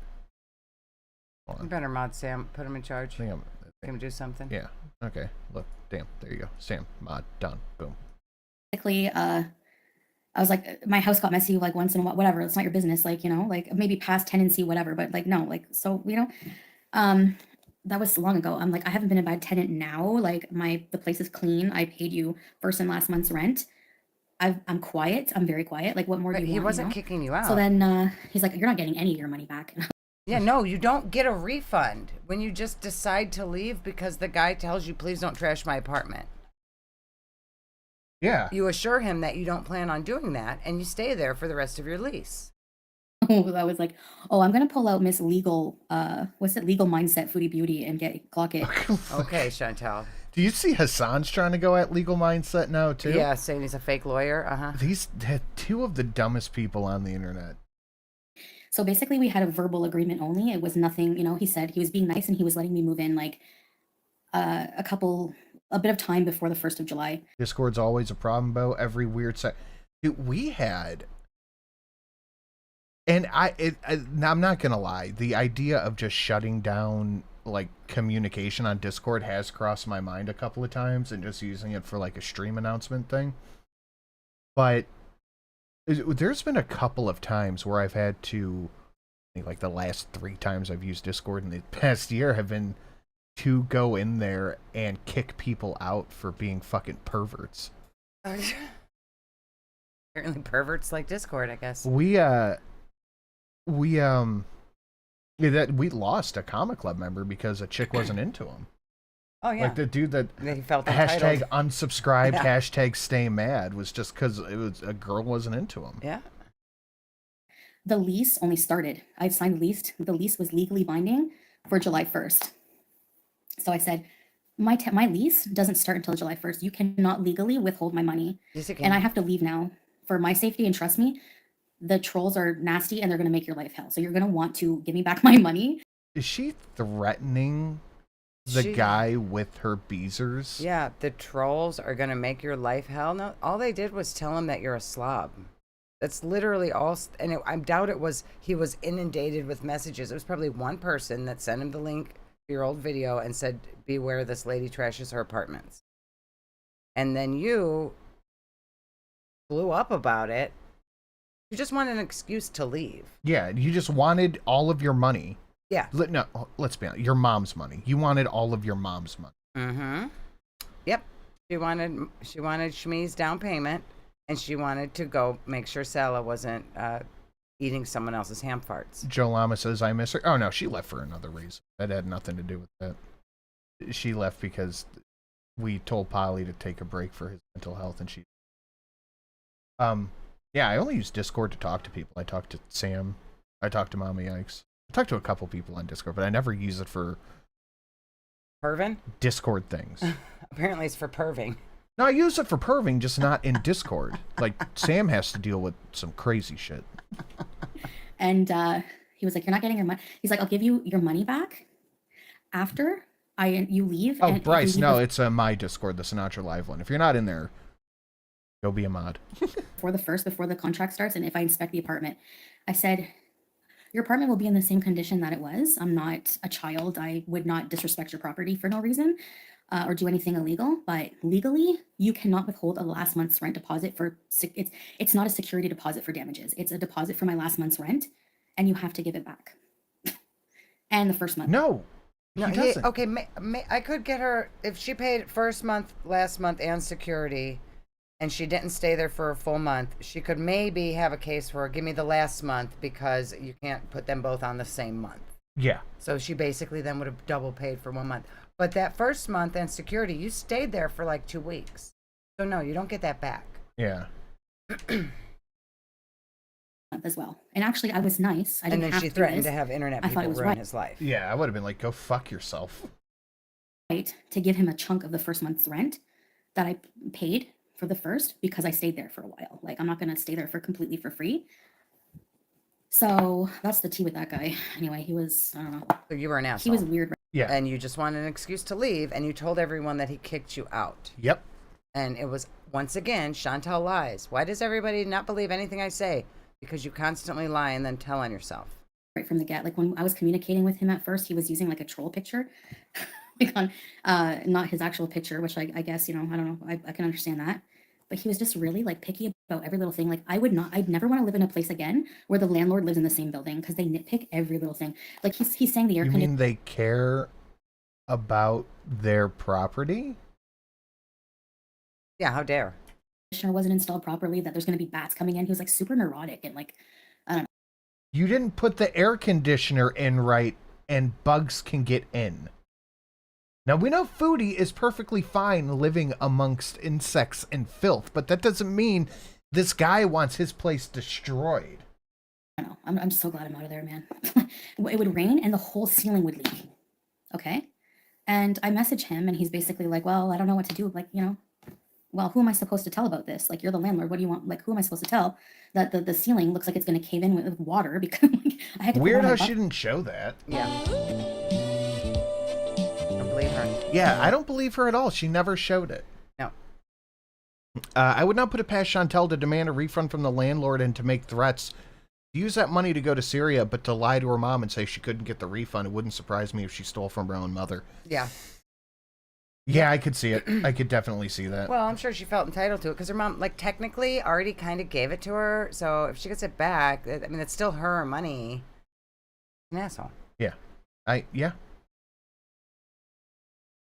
You better mod Sam. Put him in charge. Can him do something. Yeah. Okay. Look. Damn. There you go. Sam, mod. Done. Boom. Basically, I was like, my house got messy like once in a while, whatever. It's not your business. Like, you know, like maybe past tenancy, whatever. But like, no, like, so, you know, that was long ago. I'm like, I haven't been a bad tenant now. Like the place is clean. I paid you first and last month's rent. I'm quiet. I'm very quiet. Like, what more do you want? He wasn't you know? kicking you out. So then he's like, you're not getting any of your money back. Yeah, no, you don't get a refund when you just decide to leave because the guy tells you, please don't trash my apartment. Yeah. You assure him that you don't plan on doing that, and you stay there for the rest of your lease. Oh, I was like, oh, I'm going to pull out Miss Legal, Legal Mindset Foodie Beauty and clock it. Okay, Chantal. Do you see Hassan's trying to go at Legal Mindset now, too? Yeah, saying he's a fake lawyer. Uh-huh. These two of the dumbest people on the internet. So basically, we had a verbal agreement only. It was nothing, you know, he said he was being nice and he was letting me move in like a bit of time before the 1st of July. Discord's always a problem, Bo. Every weird site. We had, and I'm not going to lie, the idea of just shutting down like communication on Discord has crossed my mind a couple of times and just using it for like a stream announcement thing. But there's been a couple of times where I've had to, like the last 3 times I've used Discord in the past year have been to go in there and kick people out for being fucking perverts. Apparently perverts like Discord, I guess. We lost a comic club member because a chick wasn't into him. Oh yeah, like the dude that he felt hashtag entitled. unsubscribed, Yeah. hashtag stay mad was just because it was a girl wasn't into him. Yeah. The lease only started. I signed the lease. The lease was legally binding for July 1st. So I said, my lease doesn't start until July 1st. You cannot legally withhold my money. Yes, you can. And I have to leave now for my safety. And trust me, the trolls are nasty and they're going to make your life hell. So you're going to want to give me back my money. Is she threatening the guy with her beezers? Yeah, the trolls are going to make your life hell. No, all they did was tell him that you're a slob. That's literally all. And I doubt it was, he was inundated with messages. It was probably one person that sent him the link your old video and said, beware, this lady trashes her apartments. And then you blew up about it. You just wanted an excuse to leave. Yeah, you just wanted all of your money. Yeah. No, let's be honest. Your mom's money. You wanted all of your mom's money. Mm-hmm. Yep. She wanted Shmi's down payment, and she wanted to go make sure Salah wasn't eating someone else's ham farts. Joe Lama says, I miss her. Oh, no, she left for another reason. That had nothing to do with that. She left because we told Polly to take a break for his mental health, and she... Yeah, I only use Discord to talk to people. I talk to Sam. I talk to Mama Yikes. I talk to a couple people on Discord, but I never use it for... Perving? Discord things. Apparently it's for perving. No, I use it for perving, just not in Discord. Like, Sam has to deal with some crazy shit. And he was like, you're not getting your money. He's like, I'll give you your money back after you leave. Oh, Bryce, no, it's my Discord, the Sinatra Live one. If you're not in there, go be a mod. before the contract starts, and if I inspect the apartment, I said, your apartment will be in the same condition that it was. I'm not a child. I would not disrespect your property for no reason or do anything illegal. But legally, you cannot withhold a last month's rent deposit for it's not a security deposit for damages. It's a deposit for my last month's rent, and you have to give it back. And the first month. No. No, okay, I could get her if she paid first month, last month, and security, and she didn't stay there for a full month. She could maybe have a case for give me the last month because you can't put them both on the same month. Yeah. So she basically then would have double paid for 1 month. But that first month and security, you stayed there for like 2 weeks. So no, you don't get that back. Yeah. As well. And actually, I was nice. I didn't and then have she to threatened do to this. have internet I thought people it was ruin right. his life. Yeah, I would have been like, go fuck yourself. Right, to give him a chunk of the first month's rent that I paid for the first because I stayed there for a while. Like, I'm not going to stay there completely for free. So that's the tea with that guy. Anyway, he was, I don't know. So you were an asshole. He was weird. Yeah. And you just wanted an excuse to leave, and you told everyone that he kicked you out. Yep. And it was, once again, Chantal lies. Why does everybody not believe anything I say? Because you constantly lie and then tell on yourself. Right from the get. Like, when I was communicating with him at first, he was using like a troll picture. Like on, not his actual picture, which I guess, you know, I don't know. I can understand that. But he was just really like picky about every little thing. Like, I'd never want to live in a place again where the landlord lives in the same building because they nitpick every little thing. Like, he's saying the air conditioner. You mean they care about their property? Yeah, how dare. Conditioner wasn't installed properly, that there's going to be bats coming in. He was like super neurotic and like, I don't know. You didn't put the air conditioner in right and bugs can get in. Now, we know Foodie is perfectly fine living amongst insects and filth, but that doesn't mean this guy wants his place destroyed. I don't know. I'm so glad I'm out of there, man. It would rain and the whole ceiling would leak. Okay? And I message him and he's basically like, well, I don't know what to do. Like, you know, well, who am I supposed to tell about this? Like, you're the landlord. What do you want? Like, who am I supposed to tell that the ceiling looks like it's going to cave in with water because like, I had to Weird how she didn't show that. Yeah. Believe her. Yeah, I don't believe her at all. She never showed it. No. I would not put it past Chantel to demand a refund from the landlord and to make threats. Use that money to go to Syria, but to lie to her mom and say she couldn't get the refund. It wouldn't surprise me if she stole from her own mother. Yeah. Yeah, I could see it. I could definitely see that. Well, I'm sure she felt entitled to it because her mom, like, technically already kind of gave it to her. So if she gets it back, I mean, it's still her money. An asshole. Yeah. Yeah.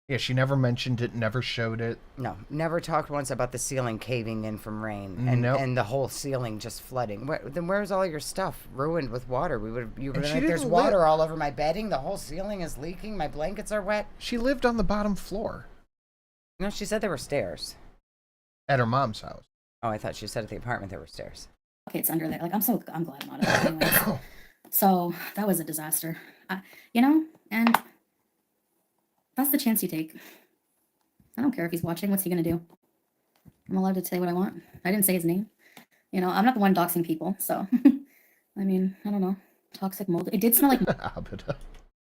Yeah, she never mentioned it, never showed it. No, never talked once about the ceiling caving in from rain and Nope. and the whole ceiling just flooding. Then where's all your stuff ruined with water? You would like, there's water all over my bedding. The whole ceiling is leaking. My blankets are wet. She lived on the bottom floor. No, she said there were stairs. At her mom's house. Oh, I thought she said at the apartment there were stairs. Okay, it's under there. Like, I'm glad I'm out of there anyways. So that was a disaster. You know, and that's the chance you take. I don't care if he's watching. What's he going to do? I'm allowed to say what I want. I didn't say his name. You know, I'm not the one doxing people, so. I mean, I don't know. Toxic mold. It did smell like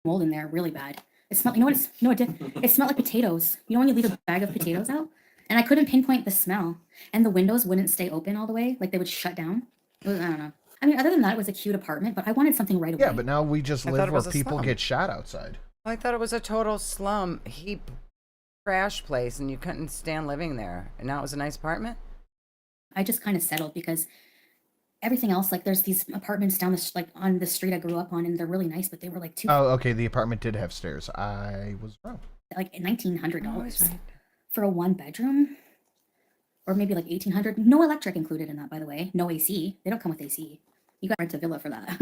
mold in there, really bad. It smelled, you know what it did? It smelled like potatoes. You know when you leave a bag of potatoes out? And I couldn't pinpoint the smell. And the windows wouldn't stay open all the way. Like, they would shut down. It was, I don't know. I mean, other than that, it was a cute apartment, but I wanted something right away. Yeah, but now we just live where people get shot outside. I thought it was a total slum heap trash place and you couldn't stand living there. And now it was a nice apartment? I just kind of settled because everything else, like there's these apartments down the, like on the street I grew up on, and they're really nice, but they were like too... Oh, okay, the apartment did have stairs. I was wrong. Like $1,900 for a 1-bedroom. Or maybe like $1,800. No electric included in that, by the way. No AC. They don't come with AC. You got to rent a villa for that.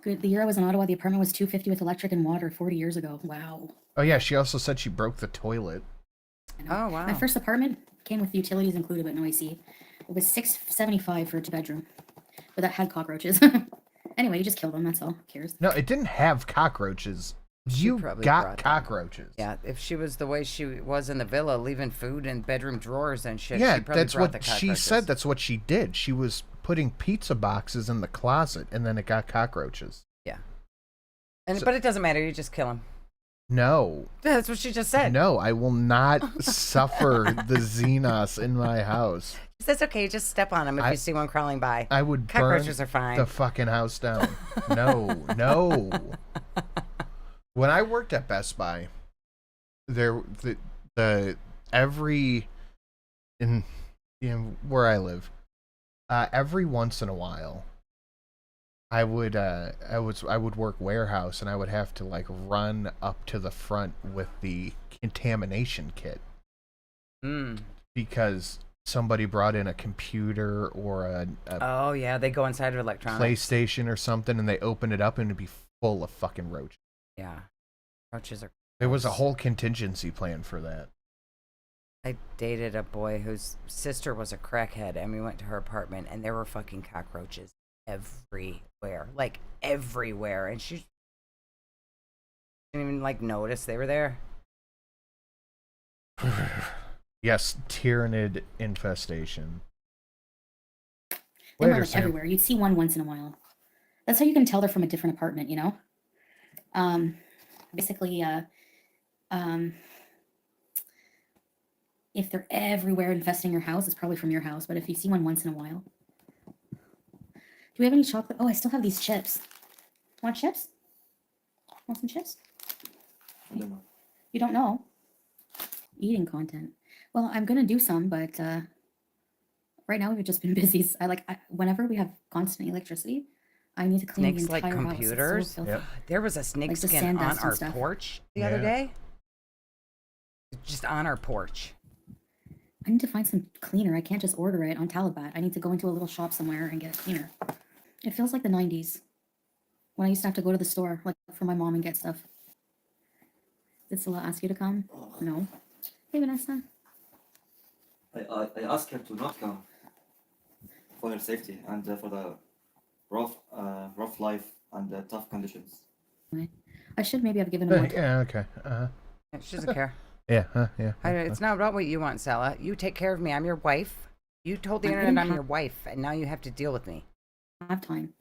Good. The year I was in Ottawa, the apartment was $250 with electric and water 40 years ago. Wow. Oh yeah, she also said she broke the toilet. Oh wow. My first apartment came with utilities included, but no AC. It was $675 for a 2-bedroom, but that had cockroaches. Anyway, you just killed them. That's all. Who cares? No, it didn't have cockroaches. You got cockroaches. Yeah, if she was the way she was in the villa, leaving food in bedroom drawers and shit, Yeah, she probably that's brought the what cockroaches. she said. That's what she did. She was putting pizza boxes in the closet, and then it got cockroaches. Yeah. But it doesn't matter. You just kill them. No. That's what she just said. No, I will not suffer the Xenos in my house. She says, okay, just step on them if you see one crawling by. I would Cockroaches burn are fine. the fucking house down. No. When I worked at Best Buy, every where I live, every once in a while, I would work warehouse, and I would have to like run up to the front with the contamination kit. Because somebody brought in a computer or a oh yeah, they go inside of electronics, PlayStation or something, and they open it up and it'd be full of fucking roaches. Yeah, roaches are. There was a whole contingency plan for that. I dated a boy whose sister was a crackhead, and we went to her apartment, and there were fucking cockroaches everywhere, like everywhere, and she didn't even like notice they were there. Yes, tyrannid infestation. They were like everywhere. You'd see one once in a while. That's how you can tell they're from a different apartment, you know? Basically, if they're everywhere infesting your house, it's probably from your house, but if you see one once in a while. Do we have any chocolate? Oh, I still have these chips. Want chips? Want some chips? You don't know? Eating content. Well, I'm gonna do some, but right now we've just been busy. Whenever we have constant electricity, I need to clean the entire like computers. House. Yep. There was a snake skin on our porch the other day. Just on our porch. I need to find some cleaner. I can't just order it on Talabat. I need to go into a little shop somewhere and get a cleaner. It feels like the 90s when I used to have to go to the store, like for my mom and get stuff. Did Salah ask you to come? No. Hey, Vanessa. I asked her to not come for her safety and for the rough life and tough conditions. I should maybe have given her more time. Yeah, okay. She doesn't care. Yeah. It's not about what you want, Salah. You take care of me. I'm your wife. You told the internet I'm your wife, and now you have to deal with me. I have time.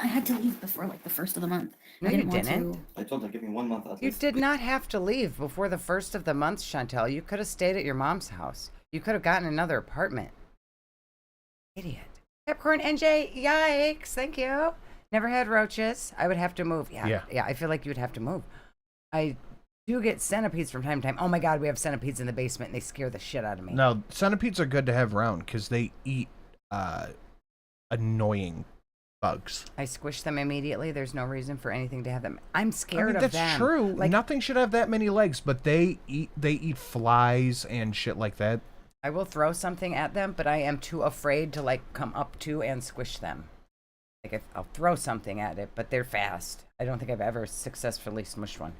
I had to leave before like the first of the month. No, you didn't. I told her, give me 1 month at least. You did not have to leave before the first of the month, Chantel. You could have stayed at your mom's house. You could have gotten another apartment. Idiot. Pepcorn NJ, yikes. Thank you. Never had roaches. I would have to move. Yeah, I feel like you would have to move. I do get centipedes from time to time. Oh my God, we have centipedes in the basement, and they scare the shit out of me. No, centipedes are good to have around because they eat annoying bugs. I squish them immediately. There's no reason for anything to have them. I'm scared of them. That's true. Like, nothing should have that many legs, but they eat flies and shit like that. I will throw something at them, but I am too afraid to like come up to and squish them. Like I'll throw something at it, but they're fast. I don't think I've ever successfully smushed one.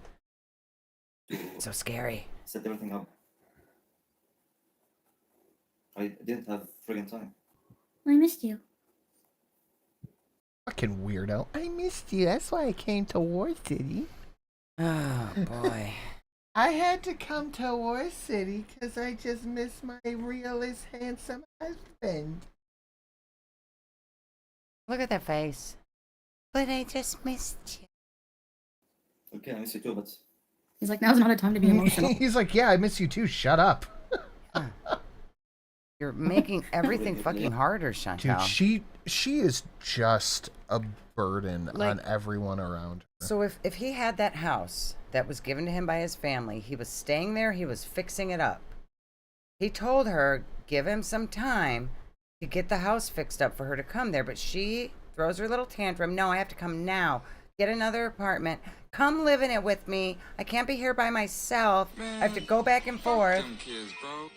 So scary. Set everything up. I didn't have friggin' time. I missed you. Fucking weirdo. I missed you. That's why I came to War City. Oh, boy. I had to come to War City because I just missed my realist handsome husband. Look at that face. But I just missed you. Okay, I miss you too, but... He's like, now's not a time to be emotional. He's like, yeah, I miss you too. Shut up. You're making everything fucking harder, Chantal. Dude, she is just a burden on everyone around her. So if he had that house that was given to him by his family. He was staying there. He was fixing it up. He told her, give him some time to get the house fixed up for her to come there. But she throws her little tantrum. No, I have to come now. Get another apartment. Come live in it with me. I can't be here by myself. I have to go back and forth.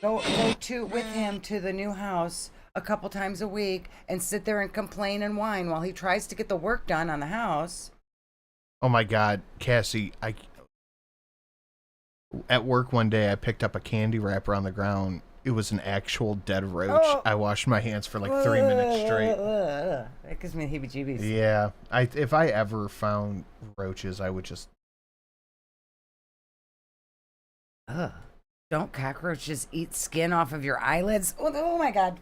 Go with him to the new house a couple times a week and sit there and complain and whine while he tries to get the work done on the house. Oh my God, Cassie, at work one day I picked up a candy wrapper on the ground. It was an actual dead roach. Oh. I washed my hands for like 3 minutes straight. That gives me heebie-jeebies. Yeah, if I ever found roaches, I would just... Ugh. Don't cockroaches eat skin off of your eyelids? Oh my God.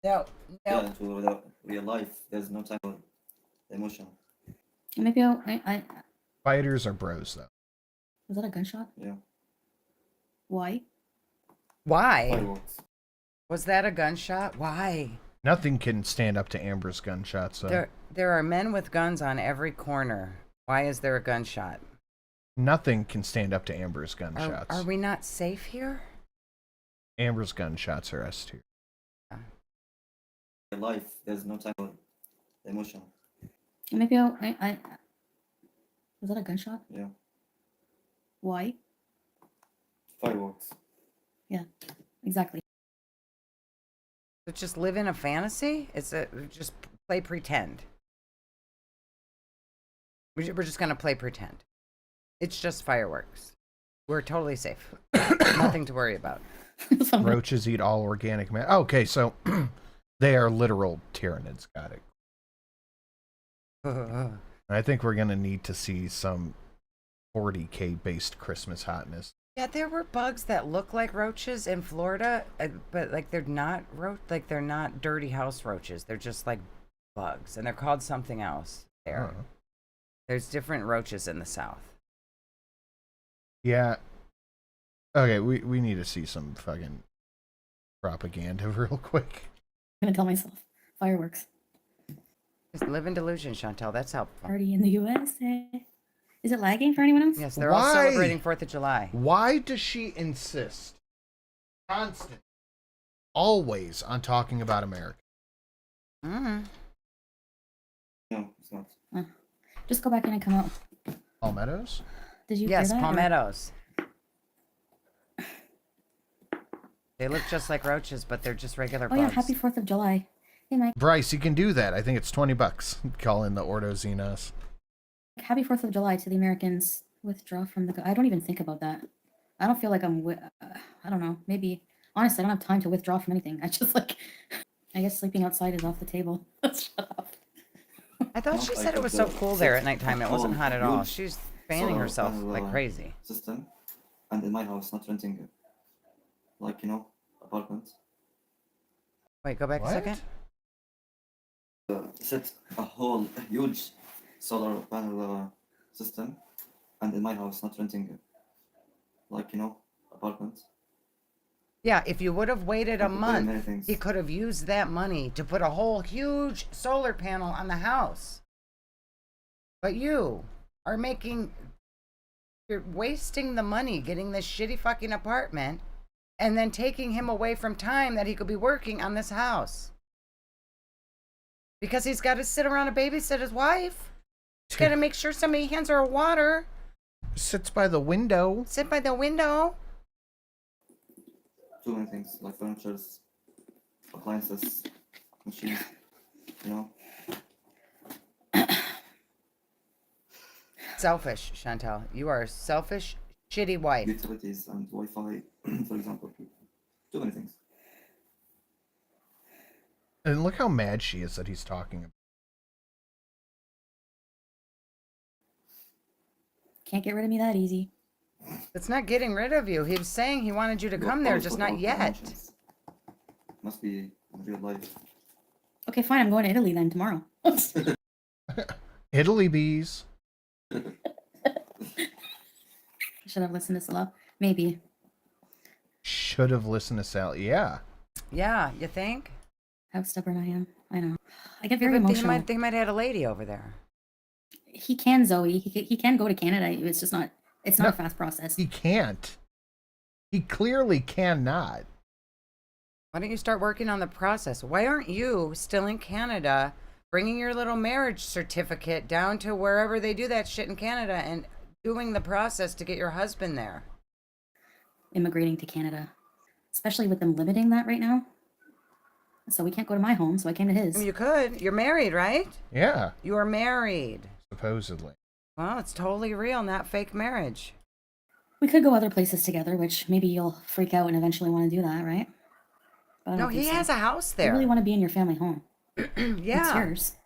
No. Yeah, to real life, there's no time for emotion. Maybe I Spiders are bros, though. Was that a gunshot? Yeah. Why? Fireworks. Was that a gunshot? Why? Nothing can stand up to Amber's gunshots, so... There are men with guns on every corner. Why is there a gunshot? Nothing can stand up to Amber's gunshots. Are we not safe here? Amber's gunshots are S tier. In life, there's no time for emotion. Maybe I was that a gunshot? Yeah. Why? Fireworks. Yeah, exactly. So just live in a fantasy? Just play pretend. We're just gonna play pretend. It's just fireworks. We're totally safe. Nothing to worry about. Roaches eat all organic matter. Okay, so they are literal tyrannids. Got it. I think we're gonna need to see some 40K based Christmas hotness. Yeah, there were bugs that look like roaches in Florida, but like they're not they're not dirty house roaches. They're just like bugs, and they're called something else there. Oh. There's different roaches in the South. Yeah. Okay, we need to see some fucking propaganda real quick. I'm gonna tell myself fireworks. Just live in delusion, Chantel. That's helpful. Party in the USA. Is it lagging for anyone else? Yes, they're all celebrating 4th of July. Why does she insist constant, always on talking about America? Mm-hmm. No, it's not. Just go back in and come out. Palmettos? Did you Yes, hear that? palmettos. They look just like roaches, but they're just regular bugs. Oh yeah, happy 4th of July. Hey Mike. Bryce, you can do that. I think it's $20. Call in the Ordo Xenos. Happy 4th of July to the Americans. Withdraw from the... I don't even think about that. I don't feel like I'm... I don't know. Maybe... Honestly, I don't have time to withdraw from anything. I just like... I guess sleeping outside is off the table. Shut up. I thought she said it was so cool there at nighttime. It wasn't hot at all. She's fanning herself like crazy. System, and in my house, not renting it. Like, apartment. Wait, go back a second. Set a whole huge solar panel system, and in my house, not renting it. Like, apartment. Yeah, if you would have waited a month, he could have used that money to put a whole huge solar panel on the house. But you are you're wasting the money getting this shitty fucking apartment and then taking him away from time that he could be working on this house. Because he's got to sit around and babysit his wife. He's got to make sure somebody hands her water. Sits by the window. Sit by the window. Too many things, like furniture, appliances, machines, Selfish, Chantel. You are a selfish, shitty wife. Utilities and Wi-Fi, for example. Too many things. And look how mad she is that he's talking about. Can't get rid of me that easy. It's not getting rid of you. He was saying he wanted you to come there, just not yet. Must be in real life. Okay, fine. I'm going to Italy then tomorrow. Italy bees. I should have listened to Salah. Maybe. Should have listened to Sally. Yeah. Yeah, you think? How stubborn I am. I know. I get very emotional. They might have had a lady over there. he can, Zoe. He can go to Canada. It's just not. It's not a fast process. He can't. He clearly cannot. Why don't you start working on the process? Why aren't you still in Canada, bringing your little marriage certificate down to wherever they do that shit in Canada and doing the process to get your husband there? Immigrating to Canada, especially with them limiting that right now. So we can't go to my home, so I came to his. I mean, you could. You're married, right? Yeah. You are married. Supposedly. Well, it's totally real, not fake marriage. We could go other places together, which maybe you'll freak out and eventually want to do that, right? But No, he has a house there. You really want to be in your family home. Yeah. It's yours.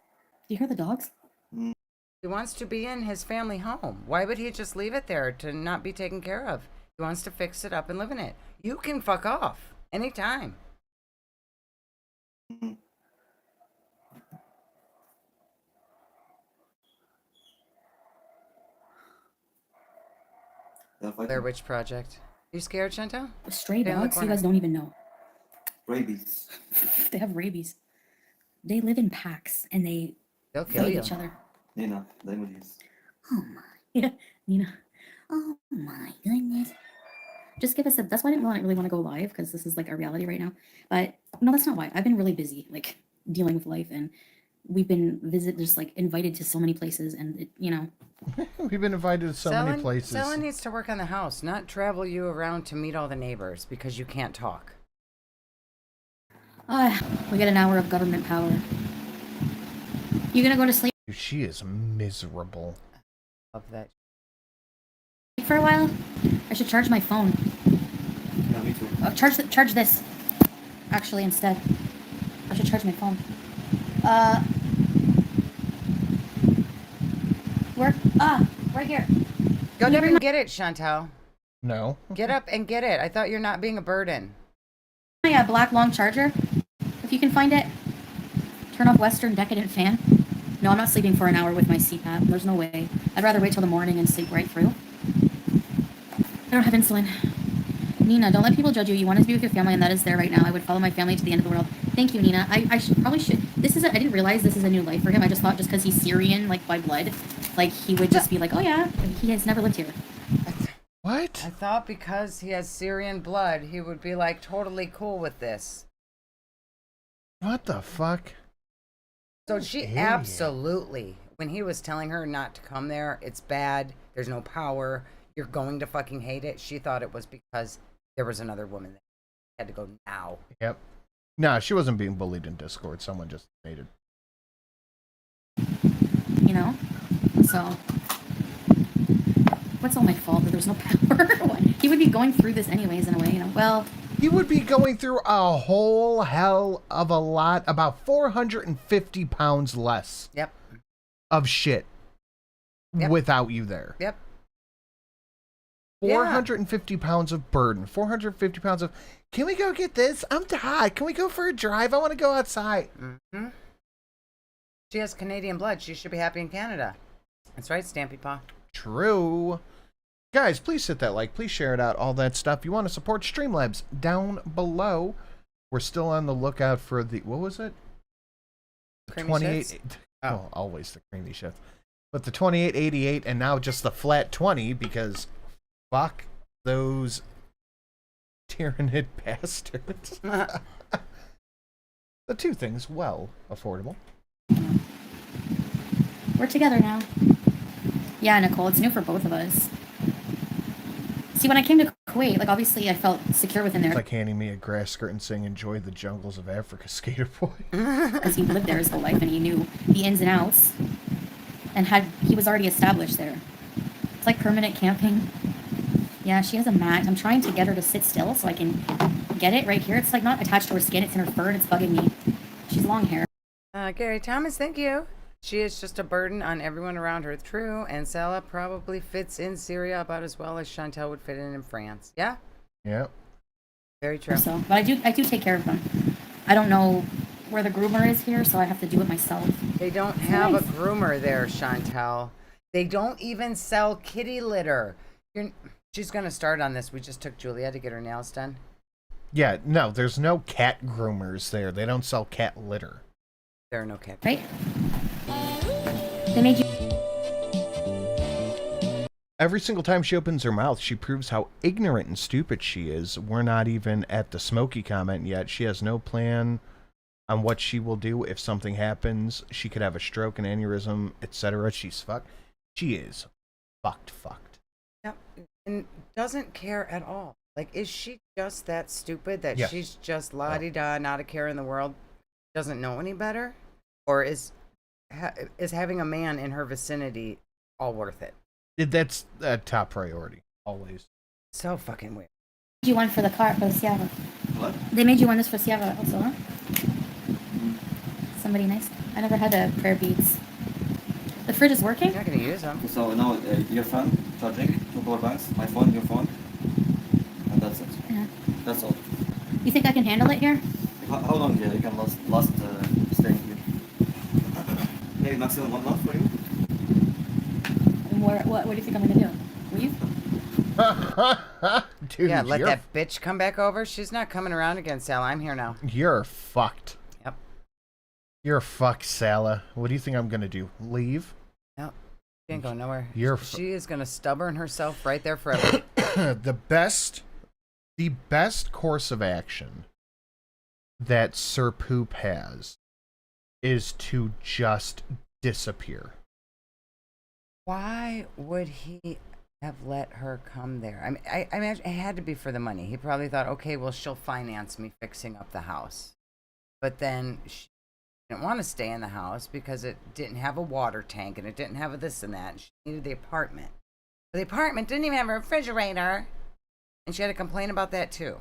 Do you hear the dogs? He wants to be in his family home. Why would he just leave it there to not be taken care of? He wants to fix it up and live in it. You can fuck off anytime. Blair Witch Project. You scared, Chantal? Stray dogs? You guys don't even know. Rabies. They have rabies. They live in packs and they'll kill each other. Nina, remedies. Oh my. Yeah, Nina. Oh my goodness. Just give us a. That's why I didn't really want to go live, because this is like our reality right now. But no, that's not why. I've been really busy, like dealing with life, and we've been just like invited to so many places, and it, you know. We've been invited to so many places. Salah needs to work on the house, not travel you around to meet all the neighbors because you can't talk. We get an hour of government power. You gonna go to sleep? Dude, she is miserable. Love that. For a while? I should charge my phone. Yeah, me too. Oh, charge this. Actually, instead. I should charge my phone. Where? Right here. Go up and get it, Chantal. No. Get up and get it. I thought you're not being a burden. My black long charger. If you can find it. Turn off Western Decadent fan. No, I'm not sleeping for an hour with my CPAP. There's no way. I'd rather wait till the morning and sleep right through. I don't have insulin. Nina, don't let people judge you. You want to be with your family, and that is there right now. I would follow my family to the end of the world. Thank you, Nina. I probably should. I didn't realize this is a new life for him. I just thought just because he's Syrian, like by blood, like he would just be like, oh yeah, he has never lived here. What? I thought because he has Syrian blood, he would be like totally cool with this. What the fuck? So she absolutely, when he was telling her not to come there, it's bad, there's no power, you're going to fucking hate it, she thought it was because there was another woman there. Had to go now. Yep. Nah, she wasn't being bullied in Discord. Someone just made it. You know? So, what's all my fault that there's no power? He would be going through this anyways in a way, you know? Well, he would be going through a whole hell of a lot, about 450 pounds less. Yep. Of shit. Yep. Without you there. Yep. 450 pounds of burden. 450 pounds of, can we go get this? I'm tired. Can we go for a drive? I want to go outside. Mm-hmm. She has Canadian blood. She should be happy in Canada. That's right, Stampy Paw. True. Guys, please hit that like. Please share it out. All that stuff. You want to support Streamlabs down below. We're still on the lookout for the, what was it? The 28. Oh, always the creamy shift. But the 2888 and now just the flat 20 because fuck those tyrannid bastards. The two things, well, affordable. We're together now. Yeah, Nicole, it's new for both of us. See, when I came to Kuwait, like, obviously I felt secure within there. It's like handing me a grass skirt and saying, enjoy the jungles of Africa, skater boy. Because he lived there his whole life and he knew the ins and outs. And he was already established there. It's like permanent camping. Yeah, she has a mat. I'm trying to get her to sit still so I can get it right here. It's like not attached to her skin. It's in her fur and it's bugging me. She's long hair. Gary Thomas, thank you. She is just a burden on everyone around her. True. And Salah probably fits in Syria about as well as Chantal would fit in France. Yeah? Yep. Very true. So, but I do take care of them. I don't know where the groomer is here, so I have to do it myself. They don't have a groomer there, Chantal. They don't even sell kitty litter. She's going to start on this. We just took Julia to get her nails done. Yeah, no, there's no cat groomers there. They don't sell cat litter. There are no cat. Right? They made you... Every single time she opens her mouth, she proves how ignorant and stupid she is. We're not even at the Smokey comment yet. She has no plan on what she will do if something happens. She could have a stroke, an aneurysm, etc. She's fucked. She is fucked. Yep. And doesn't care at all. Like, is she just that stupid that Yes. she's just la-di-da, not a care in the world, doesn't know any better? Or is having a man in her vicinity all worth it? That's a top priority, always. So fucking weird. You one for the car, for the Sierra. What? They made you one this for Sierra also, huh? Somebody nice. I never had a prayer beads. The fridge is working? You're not going to use them. So now your phone, charging, 2 power banks, my phone, your phone, and that's it. Yeah. That's all. You think I can handle it here? How long you can last staying here? Maybe maximum 1 month for you? And what do you think I'm gonna do? Leave? Dude, yeah, let that bitch come back over. She's not coming around again, Sal. I'm here now. You're fucked. Yep. You're fucked, Salah. What do you think I'm gonna do? Leave? No, she ain't going nowhere. She is gonna stubborn herself right there forever. The best course of action that Sir Poop has is to just disappear. Why would he have let her come there? I mean, I imagine it had to be for the money. He probably thought, okay, well, she'll finance me fixing up the house. But then she didn't want to stay in the house because it didn't have a water tank and it didn't have a this and that. And she needed the apartment. But the apartment didn't even have a refrigerator. And she had to complain about that too.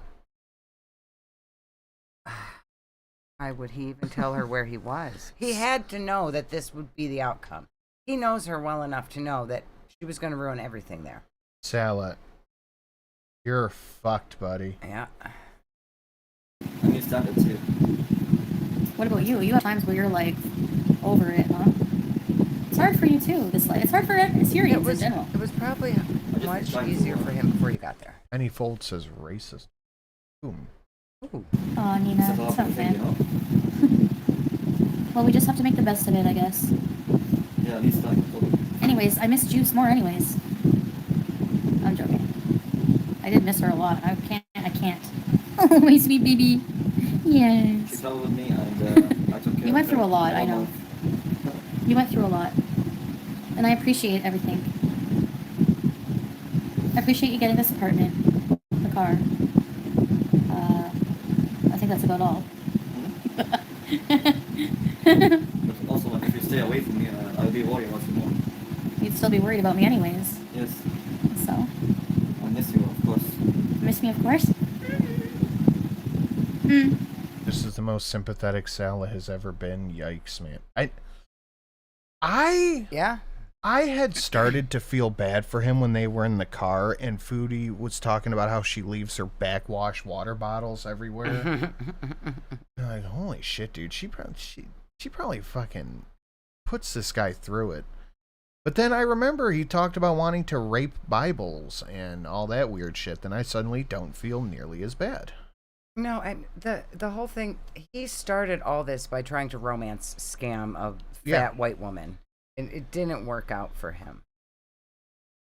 Why would he even tell her where he was? He had to know that this would be the outcome. He knows her well enough to know that she was going to ruin everything there. Salah, you're fucked, buddy. Yeah. I need standards here. What about you? You have times where you're like over it, huh? It's hard for you too. It's hard for Syrians in general. It was probably much easier for him before you got there. Any fold says racist. Boom. Ooh. Oh, Nina, it's not fair. Well, we just have to make the best of it, I guess. Yeah, at least Anyways, I miss Juice more anyways. I'm joking. I did miss her a lot. I can't. Oh, my sweet baby. Yes. She traveled with me and I took care You went of her through a lot, for I 1 know. month. You went through a lot. And I appreciate everything. I appreciate you getting this apartment. The car. I think that's about all. But also, if you stay away from me, I'll be worried about you more. You'd still be worried about me anyways. Yes. So. I miss you, of course. Miss me, of course? This is the most sympathetic Salah has ever been. Yikes, man. I had started to feel bad for him when they were in the car and Foodie was talking about how she leaves her backwash water bottles everywhere. Like, holy shit, dude. She probably fucking puts this guy through it. But then I remember he talked about wanting to rape Bibles and all that weird shit. Then I suddenly don't feel nearly as bad. No, and the whole thing, he started all this by trying to romance scam a fat white woman. And it didn't work out for him.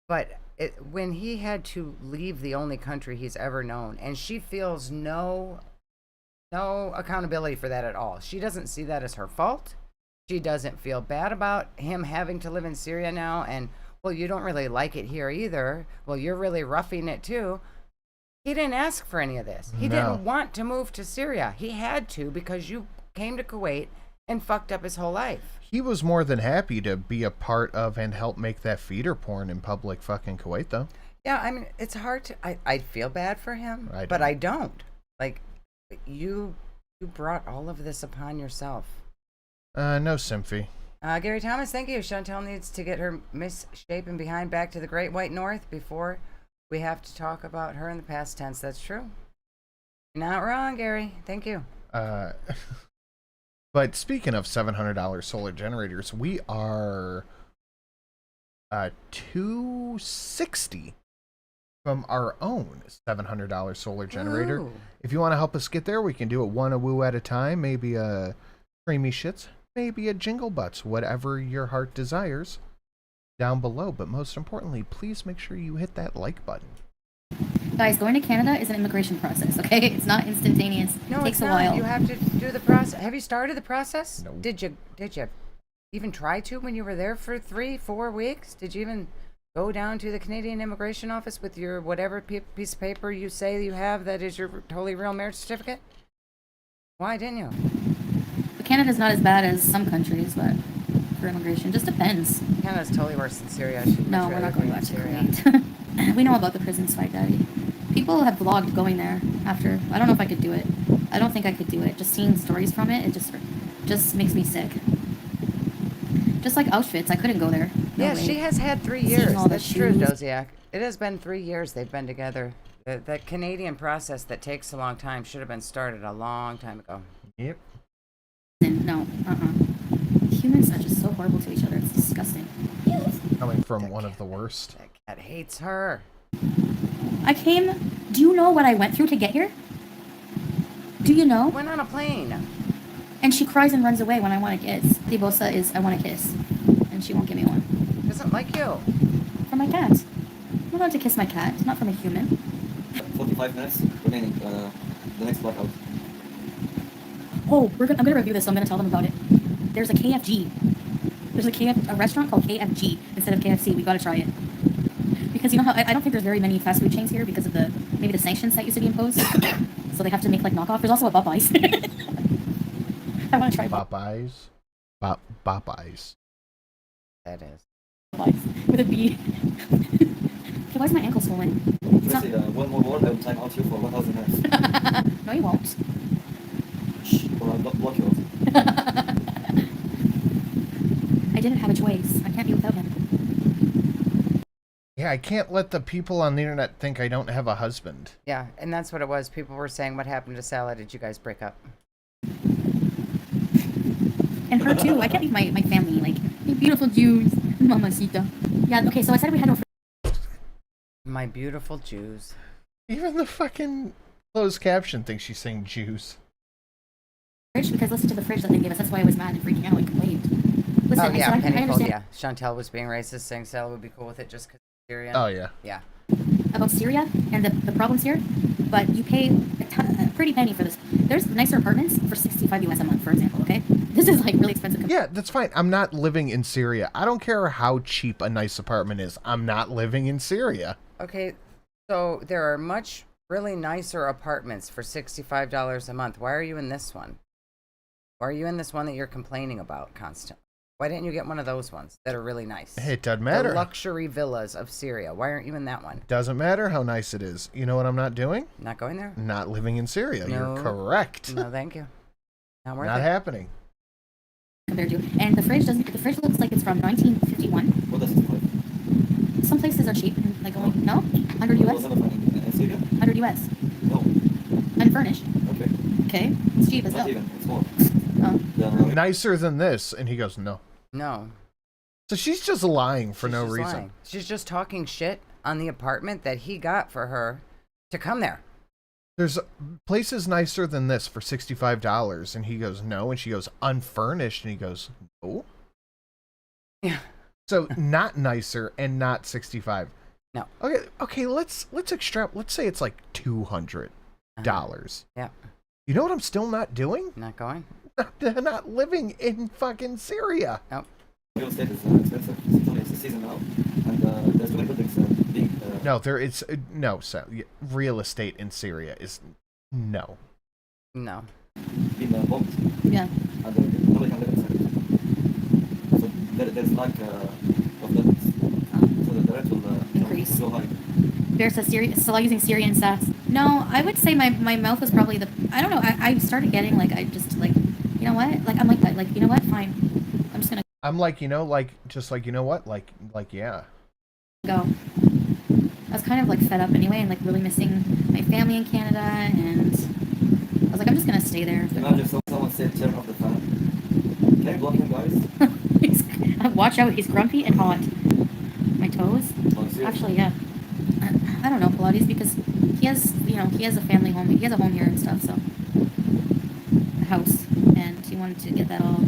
But when he had to leave the only country he's ever known, and she feels no accountability for that at all. She doesn't see that as her fault. She doesn't feel bad about him having to live in Syria now. And, well, you don't really like it here either. Well, you're really roughing it too. He didn't ask for any of this. He didn't want to move to Syria. He had to because you came to Kuwait and fucked up his whole life. He was more than happy to be a part of and help make that feeder porn in public fucking Kuwait, though. Yeah, I mean, it's hard to... I feel bad for him, but I don't. Like, you brought all of this upon yourself. No sympathy. Gary Thomas, thank you. Chantel needs to get her misshapen behind back to the Great White North before we have to talk about her in the past tense. That's true. You're not wrong, Gary. Thank you. But speaking of $700 solar generators, we are $260 from our own $700 solar generator. Ooh. If you want to help us get there, we can do it one AWOOOO at a time. Maybe a creamy shits, maybe a jingle butts, whatever your heart desires. down below. But most importantly, please make sure you hit that like button. Guys, going to Canada is an immigration process, okay? It's not instantaneous. No, it takes it's a not. while. You have to do the process. Have you started the process? No. Did you even try to when you were there for 3-4 weeks? Did you even go down to the Canadian Immigration Office with your whatever piece of paper you say you have that is your totally real marriage certificate? Why didn't you? But Canada's not as bad as some countries, but for immigration, just depends. Canada's totally worse than Syria. No, we're not going back to Kuwait. We know about the prisons fight, Daddy. People have vlogged going there after. I don't know if I could do it. I don't think I could do it. Just seeing stories from it, it just makes me sick. Just like Auschwitz, I couldn't go there. No yeah, way. she has had 3 years. All the That's true, shoes. Doziak. It has been 3 years they've been together. The Canadian process that takes a long time should have been started a long time ago. Yep. No, Humans are just so horrible to each other. It's disgusting. Coming from one of the worst. That cat hates her. Do you know what I went through to get here? Do you know? Went on a plane. And she cries and runs away when I want a kiss. Tibosa is, I want a kiss. And she won't give me one. Doesn't like you. From my cat. I'm allowed to kiss my cat, not from a human. 45 minutes remaining, the next blackout. Oh, I'm gonna review this, so I'm gonna tell them about it. There's a KFG. There's a restaurant called KFG instead of KFC. We gotta try it. Because you know how I don't think there's very many fast food chains here because of maybe the sanctions that used to be imposed. So they have to make like knockoff. There's also a Popeyes. I want to try Popeyes. Popeyes. That is. Popeyes with a B. Okay, why is my ankle swollen? Tracy, one more word, I will time out you for 1,000 minutes. No, you won't. Shh, or I'll block you out. I didn't have a choice. I can't be without him. Yeah, I can't let the people on the internet think I don't have a husband. Yeah, and that's what it was. People were saying, what happened to Salah? Did you guys break up? And her too. I can't leave my family. Like, you beautiful Jews. Mamacita. Yeah, okay, so I said we had no... My beautiful Jews. Even the fucking closed caption thinks she's saying Jews. Fridge, because listen to the fridge that they gave us. That's why I was mad and freaking out and complained. Listen, Oh, yeah, so I Penny understand yeah. Chantel was being racist, saying Salah would be cool with it just because Syria. Oh, yeah. Yeah. About Syria and the problems here, but you pay a pretty penny for this. There's nicer apartments for $65 US a month, for example, okay? This is like really expensive. Yeah, that's fine. I'm not living in Syria. I don't care how cheap a nice apartment is. I'm not living in Syria. Okay, so there are really nicer apartments for $65 a month. Why are you in this one? Why are you in this one that you're complaining about constantly? Why didn't you get one of those ones that are really nice? It doesn't matter. The luxury villas of Syria. Why aren't you in that one? Doesn't matter how nice it is. You know what I'm not doing? Not going there? Not living in Syria. No. You're correct. No, thank you. Not worth Not it. happening. Compared to, and the fridge looks like it's from 1951. What does it like? Some places are cheap, like only, no? 100 US? 100 US. No. Unfurnished. Okay. Okay, it's cheap as Not hell. even, it's more. Oh. Nicer than this. And he goes, no. No. So she's just lying for no She's reason. lying. She's just talking shit on the apartment that he got for her to come there. There's places nicer than this for $65. And he goes, no. And she goes, unfurnished. And he goes, no. Yeah. So not nicer and not 65. No. Okay, let's extract. Let's say it's like $200. Yeah. You know what I'm still not doing? Not going? Not living in fucking Syria. Nope. Real estate is expensive. It's only a season now. And there's too many buildings being... No, no, so real estate in Syria is no. No. Being bombed. Yeah. And nobody can live inside. So there's lack of buildings. So the rent will Increase. Go high. Bear says Salah using Syrian stats. No, I would say my mouth was probably I don't know, I started getting like, I just like, you know what? Like, I'm like that. Like, you know what? Fine. I'm just gonna... I'm like, you know, just like, you know what? Like, yeah. Go. I was kind of like fed up anyway and like really missing my family in Canada, and I was like, I'm just gonna stay there. Imagine someone said turn off the fan. Can you block him, guys? Watch out, he's grumpy and hot. My toes? Actually, yeah. I don't know, Pilates, because he has a family home. He has a home here and stuff, so. A house. And he wanted to get that all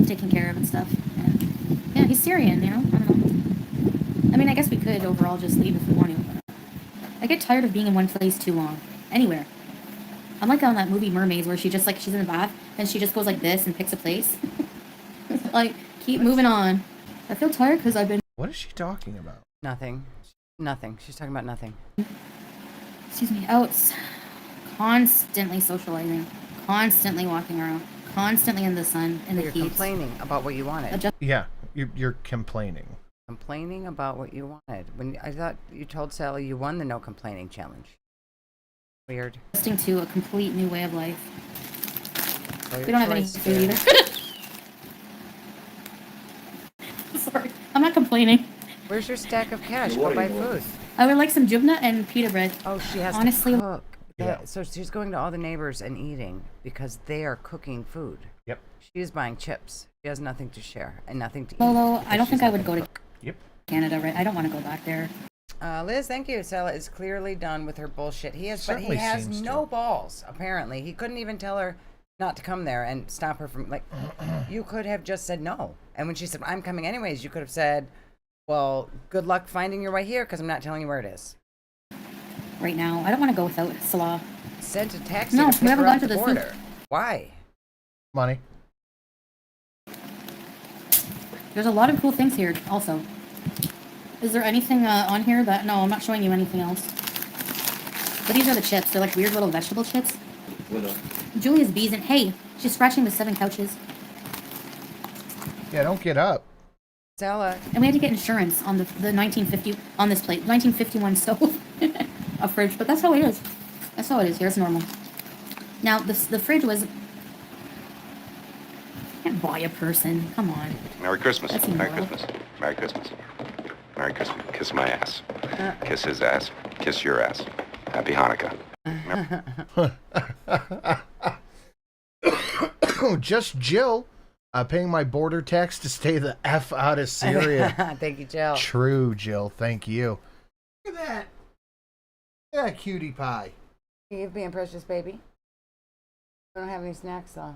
taken care of and stuff. And yeah, he's Syrian, you know? I don't know. I mean, I guess we could overall just leave if we want to. I get tired of being in one place too long. Anywhere. I'm like on that movie Mermaids where she just like, she's in the bath and she just goes like this and picks a place. Like, keep moving on. I feel tired because I've been... What is she talking about? Nothing. Nothing. She's talking about nothing. Excuse me. Oh, it's constantly socializing. Constantly walking around. Constantly in the sun, in the heat. You're complaining about what you wanted. Yeah, you're complaining. Complaining about what you wanted. When I thought you told Sally you won the no complaining challenge. Weird. Adjusting to a complete new way of life. Well, We don't have any food either. Sorry, I'm not complaining. Where's your stack of cash? Go buy food. I would like some jubna and pita bread. Oh, she has honestly to cook. Yeah. So she's going to all the neighbors and eating because they are cooking food. Yep. She is buying chips. She has nothing to share and nothing to eat. Although I don't think I would go to Yep. Canada, right? I don't want to go back there. Liz, thank you. Salah is clearly done with her bullshit. He has, but he Certainly has seems no to. balls. Apparently, he couldn't even tell her not to come there and stop her from like. You could have just said no, and when she said I'm coming anyways, you could have said, "Well, good luck finding your way here because I'm not telling you where it is." Right now, I don't want to go without Salah. Sent a taxi No, to we pick haven't her gone up to the the border. Why? Money. There's a lot of cool things here, also. Is there anything on here that... No, I'm not showing you anything else. But these are the chips. They're like weird little vegetable chips. Julia's bees and... Hey, she's scratching the 7 couches. Yeah, don't get up. Salah. And we had to get insurance on the 1950... On this plate. 1951 stove. A fridge. But that's how it is. That's how it is here. It's normal. Now, the fridge was... Can't buy a person. Come on. Merry Christmas. That's Merry immoral. Christmas. Merry Christmas. Merry Christmas. Kiss my ass. Kiss his ass. Kiss your ass. Happy Hanukkah. Just Jill paying my border tax to stay the F out of Syria. Thank you, Jill. True, Jill. Thank you. Look at that. Look at that cutie pie. You being precious, baby. I don't have any snacks, though.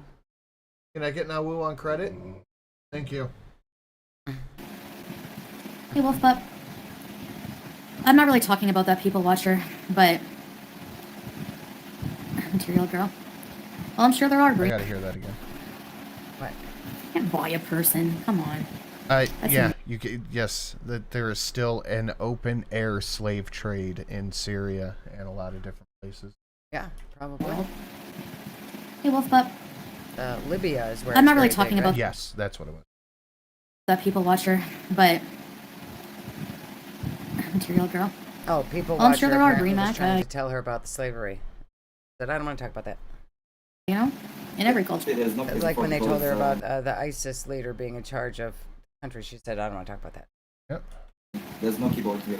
Can I get an AWOOOO on credit? Thank you. Hey, Wolf Pup. I'm not really talking about that people watcher, but... Material girl. Well, I'm sure there are... I gotta hear that again. What? Can't buy a person. Come on. Yeah, you can, yes, that there is still an open air slave trade in Syria and a lot of different places. Yeah, probably. Well, hey, Wolf Pup. Libya is where I'm it's not really very talking big, about... right? Yes, that's what it was. That people watcher, but... Material girl. Oh, people Well, I'm watch sure her there are apparently was Green trying Mac, to tell her about the slavery. Said, I don't want to talk about that. You know? In every culture. It was like when they told her about the ISIS leader being in charge of the country. She said, I don't want to talk about that. Yep. There's no keyboard here.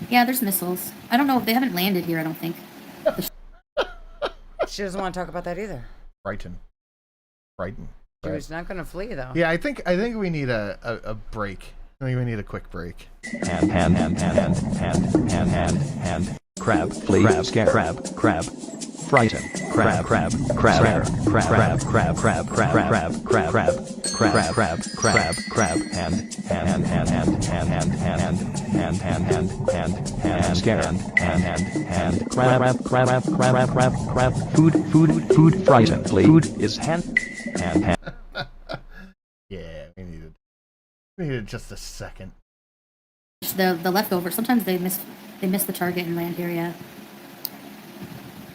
Yeah, there's missiles. I don't know if they haven't landed here, I don't think. She doesn't want to talk about that either. Frighten. She was not going to flee, though. Yeah, I think we need a break. I think we need a quick break. Hand. Crab, flea, crab, scare, crab. Frighten, crab, hand, scare, hand, crab, food, frighten, food is hand. Yeah, we needed just a second. The leftovers, sometimes they miss the target and land here, yeah.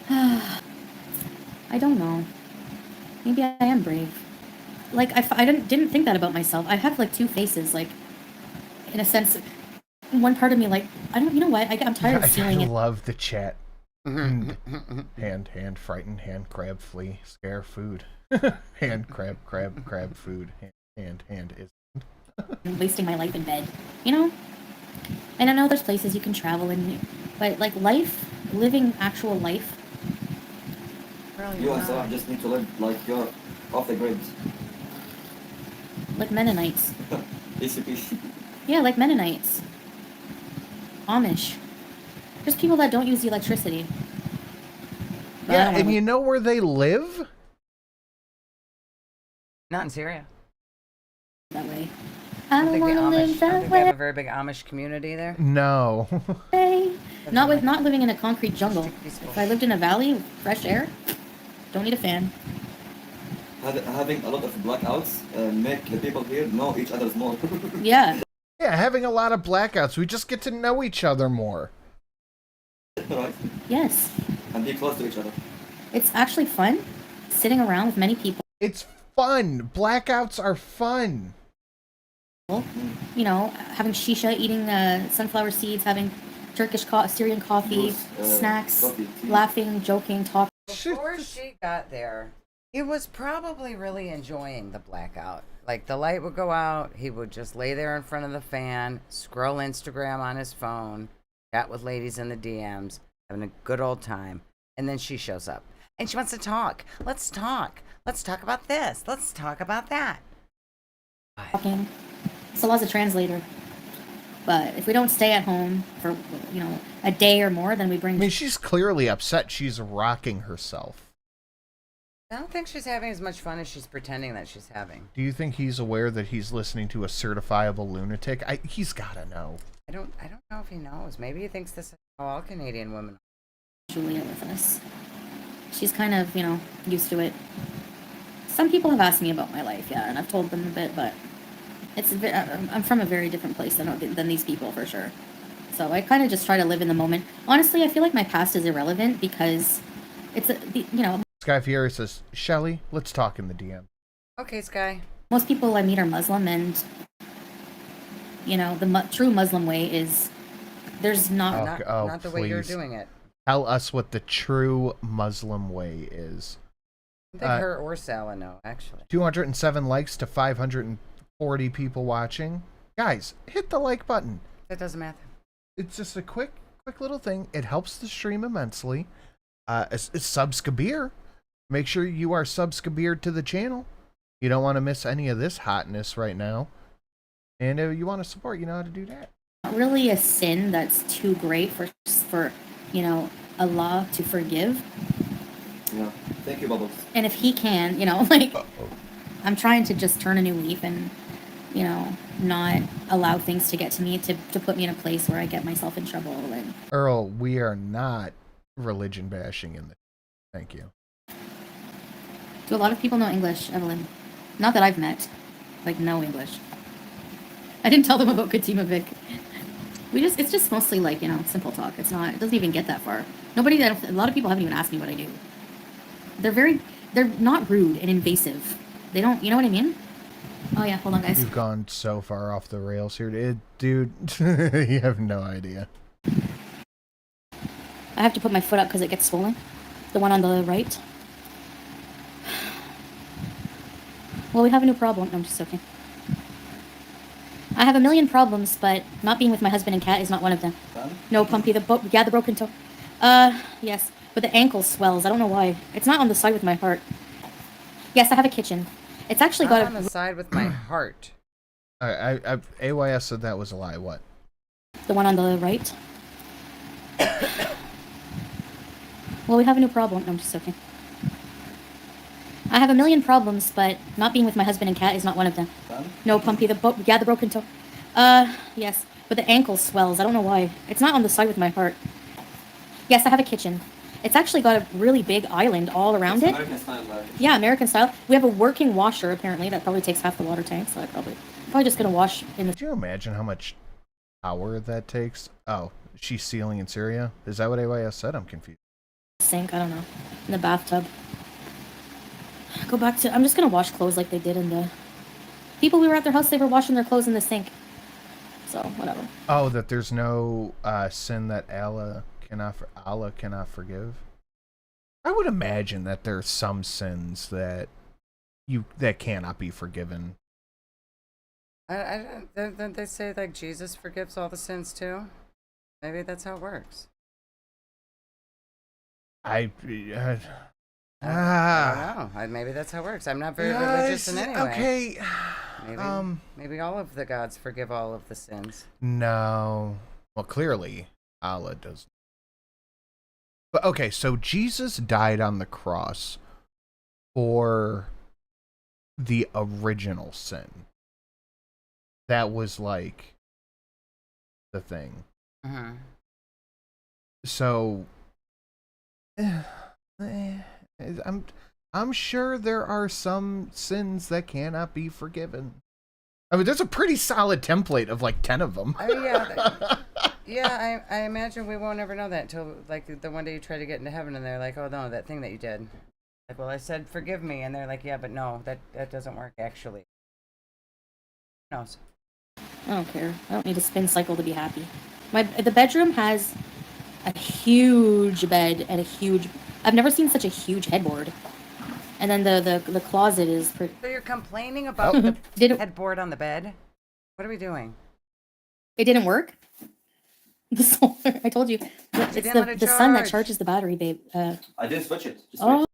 I don't know. Maybe I am brave. Like, I didn't think that about myself. I have, like, 2 faces, like, in a sense, one part of me, like, you know what, I'm tired of stealing it. I love the chat. Hand, frighten, hand, crab, flea, scare, food. Hand, crab, food. Hand is... Wasting my life in bed, you know? And I know there's places you can travel in, but, like, living actual life. You and Salah just need to live like you're off the grid. Like Mennonites. Easy peasy. Yeah, like Mennonites. Amish. Just people that don't use the electricity. But Yeah, and you know where they live? Not in Syria. That way. I don't think want to live they that have way. a very big Amish community there. No. Not living in a concrete jungle. If I lived in a valley, fresh air, don't need a fan. Having a lot of blackouts make the people here know each other more. Yeah. Yeah, having a lot of blackouts, we just get to know each other more. Right? Yes. And be close to each other. It's actually fun sitting around with many people. It's fun. Blackouts are fun. You know, having shisha, eating sunflower seeds, having Turkish Syrian coffee, snacks, laughing, joking, talking. Before she got there, he was probably really enjoying the blackout. Like, the light would go out, he would just lay there in front of the fan, scroll Instagram on his phone, chat with ladies in the DMs, having a good old time. And then she shows up. And she wants to talk. Let's talk. Let's talk about this. Let's talk about that. Talking. Salah's a translator. But if we don't stay at home for, you know, a day or more, then we bring... I mean, she's clearly upset. She's rocking herself. I don't think she's having as much fun as she's pretending that she's having. Do you think he's aware that he's listening to a certifiable lunatic? He's gotta know. I don't know if he knows. Maybe he thinks this is how all Canadian women are. Julia with us. She's kind of, you know, used to it. Some people have asked me about my life, yeah, and I've told them a bit, but I'm from a very different place than these people, for sure. So I kind of just try to live in the moment. Honestly, I feel like my past is irrelevant because it's, you know... Sky Fieri says, Shelly, let's talk in the DM. Okay, Sky. Most people I meet are Muslim, and, you know, the true Muslim way is... There's not... not the way you're doing it. Tell us what the true Muslim way is. I think her or Salah know, actually. 207 likes to 540 people watching. Guys, hit the like button. That doesn't matter. It's just a quick little thing. It helps the stream immensely. It's subscribe. Make sure you are subscribed to the channel. You don't want to miss any of this hotness right now. And if you want to support, you know how to do that. Not really a sin that's too great for you know, Allah to forgive. Yeah. Thank you, Bubbles. And if he can, you know, like, I'm trying to just turn a new leaf and, you know, not allow things to get to me to put me in a place where I get myself in trouble. And Earl, we are not religion bashing in this. Thank you. Do a lot of people know English, Evelyn? Not that I've met. Like, know English. I didn't tell them about Katima Vic. It's just mostly like, you know, simple talk. It doesn't even get that far. A lot of people haven't even asked me what I do. They're not rude and invasive. They don't, you know what I mean? Oh yeah, hold on guys. You've gone so far off the rails here. Dude, you have no idea. I have to put my foot up because it gets swollen. The one on the right. Well, we have a new problem. No, I'm just joking. I have a million problems, but not being with my husband and cat is not one of them. No, Pumpy, the broken toe. Yes, but the ankle swells. I don't know why. It's not on the side with my heart. Yes, I have a kitchen. It's actually got on the side with my heart. AYS said that was a lie. What? The one on the right. Well, we have a new problem. No, I'm just joking. I have a million problems, but not being with my husband and cat is not one of them. No, Pumpy, the broken toe. Yes, but the ankle swells. I don't know why. It's not on the side with my heart. Yes, I have a kitchen. It's actually got a really big island all around it. American style, Yeah, American style. We have a working washer, apparently. That probably takes half the water tank, so I'm probably just going to wash in the... Could you imagine how much power that takes? Oh, she's sealing in Syria? Is that what AYS said? I'm confused. Sink, I don't know. In the bathtub. Go back to... I'm just going to wash clothes like they did in the... People we were at their house, they were washing their clothes in the sink. So, whatever. Oh, that there's no sin that Allah cannot forgive? I would imagine that there are some sins that cannot be forgiven. Don't they say, like, Jesus forgives all the sins, too? Maybe that's how it works. I don't know. Maybe that's how it works. I'm not very religious in any way. Okay. Maybe all of the gods forgive all of the sins. No. Well, clearly, Allah does. But okay, so Jesus died on the cross for the original sin. that was like the thing. So I'm sure there are some sins that cannot be forgiven. I mean, there's a pretty solid template of like 10 of them. Yeah, I imagine we won't ever know that until like the one day you try to get into heaven and they're like, oh no, that thing that you did. Like, well, I said forgive me, and they're like, yeah, but no, that doesn't work actually. Who knows? I don't care. I don't need a spin cycle to be happy. The bedroom has a huge bed and a huge. I've never seen such a huge headboard. And then the closet is pretty. So you're complaining about the headboard on the bed? What are we doing? It didn't work. The solar. I told you. It's the sun that charges the battery, babe. I didn't switch it.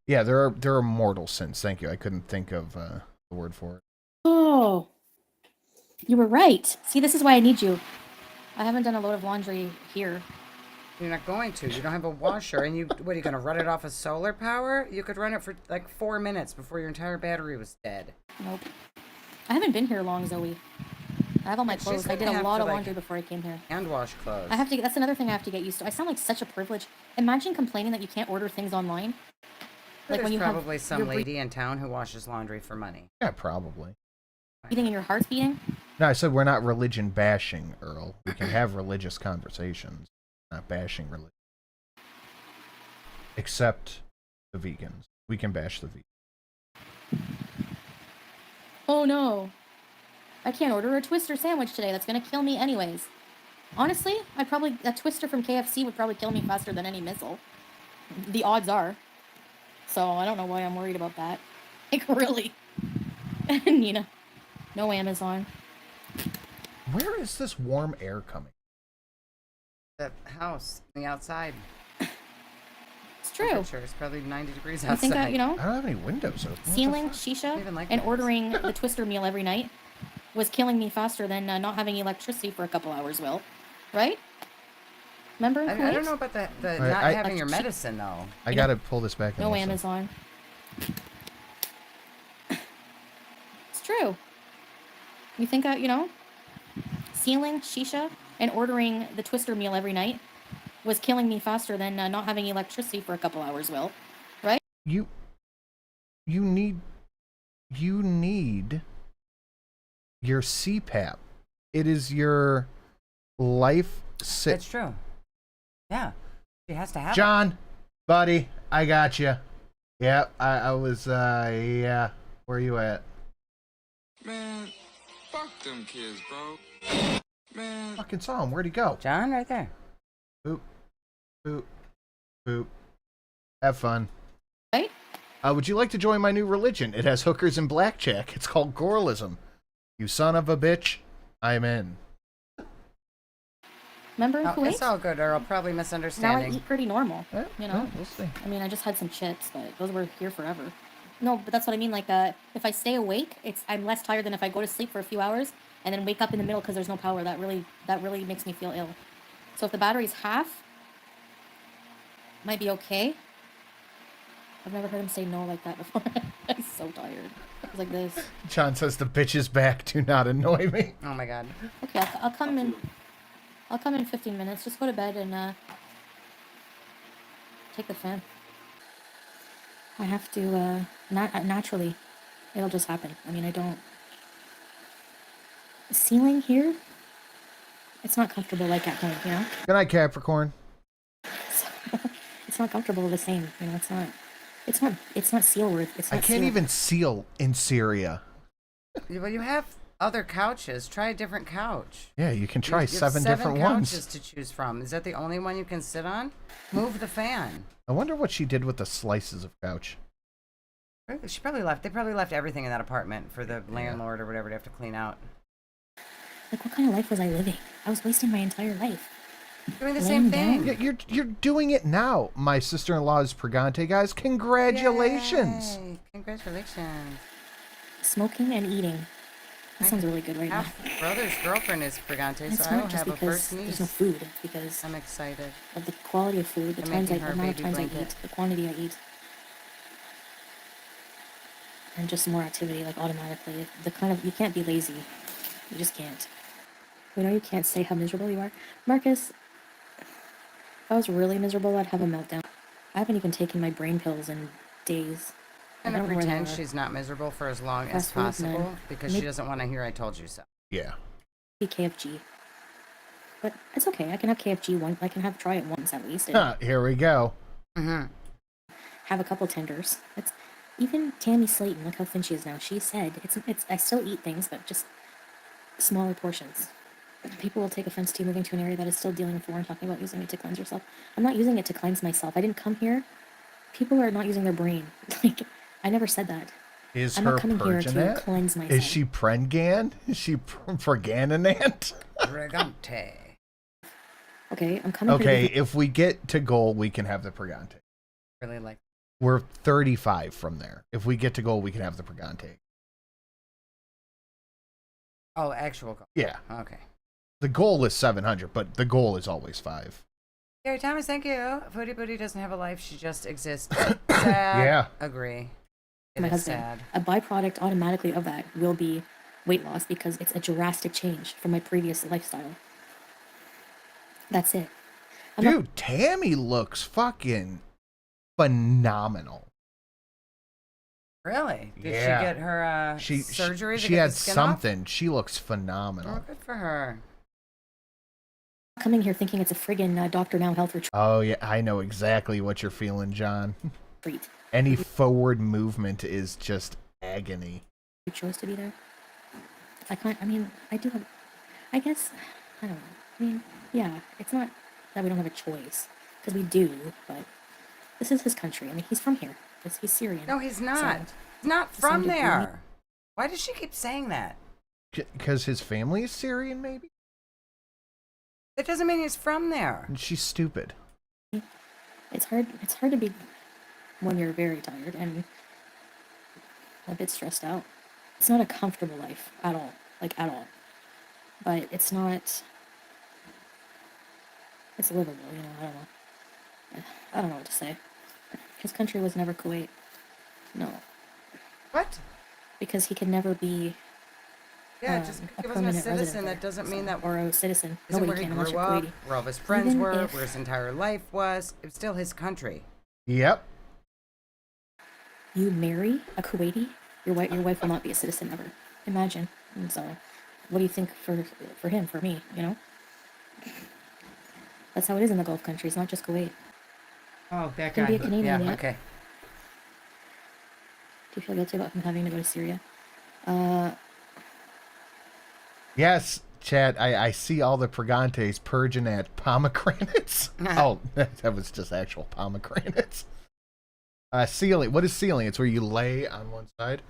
Yeah, there are mortal sins. Thank you. I couldn't think of the word for it. Oh, you were right. See, this is why I need you. I haven't done a load of laundry here. You're not going to. You don't have a washer, and what are you going to run it off of solar power? You could run it for like 4 minutes before your entire battery was dead. Nope. I haven't been here long, Zoe. I have all my clothes. I did a lot of laundry before I came here. And wash clothes. That's another thing I have to get used to. I sound like such a privilege. Imagine complaining that you can't order things online. Like there's when you probably some lady in town who washes laundry for money. Yeah, probably. Beating and your heart's beating? No, I said we're not religion bashing, Earl. We can have religious conversations, not bashing religion. Except the vegans. We can bash the vegans. Oh no. I can't order a Twister sandwich today. That's gonna kill me anyways. Honestly, a Twister from KFC would probably kill me faster than any missile. The odds are. So I don't know why I'm worried about that. Like, really. And, you know, no Amazon. Where is this warm air coming? The house, the outside. It's true. It's probably 90 degrees outside. I think I don't have any windows open. Stealing shisha and ordering the Twister meal every night was killing me faster than not having electricity for a couple hours will. Right? Remember? I don't know about the not having your medicine, though. I gotta pull this back. No Amazon. It's true. You think, stealing shisha and ordering the Twister meal every night was killing me faster than not having electricity for a couple hours will. Right? You need your CPAP. It is your life. That's true. Yeah, she has to have John, buddy, I got you. Yeah, I was, yeah. Where you at? Man, fuck them kids, bro. Man. Fucking saw him. Where'd he go? John, right there. Boop. Boop. Boop. Have fun. Right? Would you like to join my new religion? It has hookers and blackjack. It's called Goralism. You son of a bitch. I'm in. Remember in Kuwait? It's all good, Earl. Probably misunderstanding. Now I eat pretty normal. We'll see. I mean, I just had some chips, but those were here forever. No, but that's what I mean. Like, if I stay awake, I'm less tired than if I go to sleep for a few hours and then wake up in the middle because there's no power. That really makes me feel ill. So if the battery's half, might be okay. I've never heard him say no like that before. I'm so tired. It's like this. John says the bitch is back. Do not annoy me. Oh my god. Okay, I'll come in. I'll come in 15 minutes. Just go to bed and take the fan. I have to naturally. It'll just happen. I mean, I don't. The ceiling here. It's not comfortable like at home, you know. Good night, Capricorn. It's not comfortable the same, you know. It's not seal worth. I can't even seal in Syria. Well, you have other couches. Try a different couch. Yeah, you can try seven different couches ones to choose from. Is that the only one you can sit on? Move the fan. I wonder what she did with the slices of couch. She probably left. They probably left everything in that apartment for the landlord or whatever to have to clean out. Like, what kind of life was I living? I was wasting my entire life. Doing the same thing. Yeah, you're doing it now. My sister-in-law is pregante, guys. Congratulations. Yay. Congratulations. Smoking and eating. That sounds really good right now. Brother's girlfriend is pregante, it's so I not don't just have a because first niece. there's no food. It's because I'm excited. Of the quality of food, the amount of times I eat, the quantity I eat. And just more activity, like automatically. You can't be lazy. You just can't. You know you can't say how miserable you are. Marcus, if I was really miserable, I'd have a meltdown. I haven't even taken my brain pills in days. I'm going to pretend she's not miserable for as long as possible because she doesn't want to hear I told you so. Yeah. Be KFG. But it's okay. I can have KFG once. I can try it once at least. Here we go. Mm-hmm. Have a couple tenders. It's even Tammy Slayton. Look how thin she is now. She said it's. I still eat things, but just smaller portions. People will take offense to you moving to an area that is still dealing with war and talking about using it to cleanse yourself. I'm not using it to cleanse myself. I didn't come here. People are not using their brain. Like, I never said that. I'm not coming here to cleanse myself. Is she Prengan? Is she Pregananant? Pregante. Okay, I'm coming here. Okay, if we get to goal, we can have the Pregante. Really like. We're 35 from there. If we get to goal, we can have the Pregante. Oh, actual goal. Yeah. Okay. The goal is 700, but the goal is always 5. Gary Thomas, thank you. Foodie Booty doesn't have a life. She just exists. Sad. Yeah. Agree. My husband. Sad. A byproduct automatically of that will be weight loss because it's a drastic change from my previous lifestyle. That's it. Dude, Tammy looks fucking phenomenal. Really? Did she get her surgery? She had something. She looks phenomenal. Oh, good for her. Coming here thinking it's a friggin' Dr. Now health retreat. Oh, yeah. I know exactly what you're feeling, John. Any forward movement is just agony. You chose to be there. I can't. I mean, I do have. I guess. I don't know. I mean, yeah. It's not that we don't have a choice because we do, but this is his country. I mean, he's from here. He's Syrian. No, he's not. So, he's not from there. Why does she keep saying that? Because his family is Syrian, maybe? That doesn't mean he's from there. And she's stupid. It's hard to be when you're very tired and a bit stressed out. It's not a comfortable life at all. Like, at all. But it's not... It's livable, you know, I don't know. I don't know what to say. His country was never Kuwait. No. What? Because he could never be... Yeah, just because he wasn't a citizen, that doesn't mean that... Or a citizen. Isn't Nobody where he can grew up, where all his friends were, where his entire life was. It was still his country. Yep. You marry a Kuwaiti, your wife will not be a citizen ever. Imagine. And so, what do you think for him, for me, you know? That's how it is in the Gulf countries, not just Kuwait. Oh, that guy. Be a Canadian yeah, yet. okay. Do you feel guilty about him having to go to Syria? Yes, Chad, I see all the Pregantes purging at pomegranates. Oh, that was just actual pomegranates. Sealing. What is sealing? It's where you lay on one side.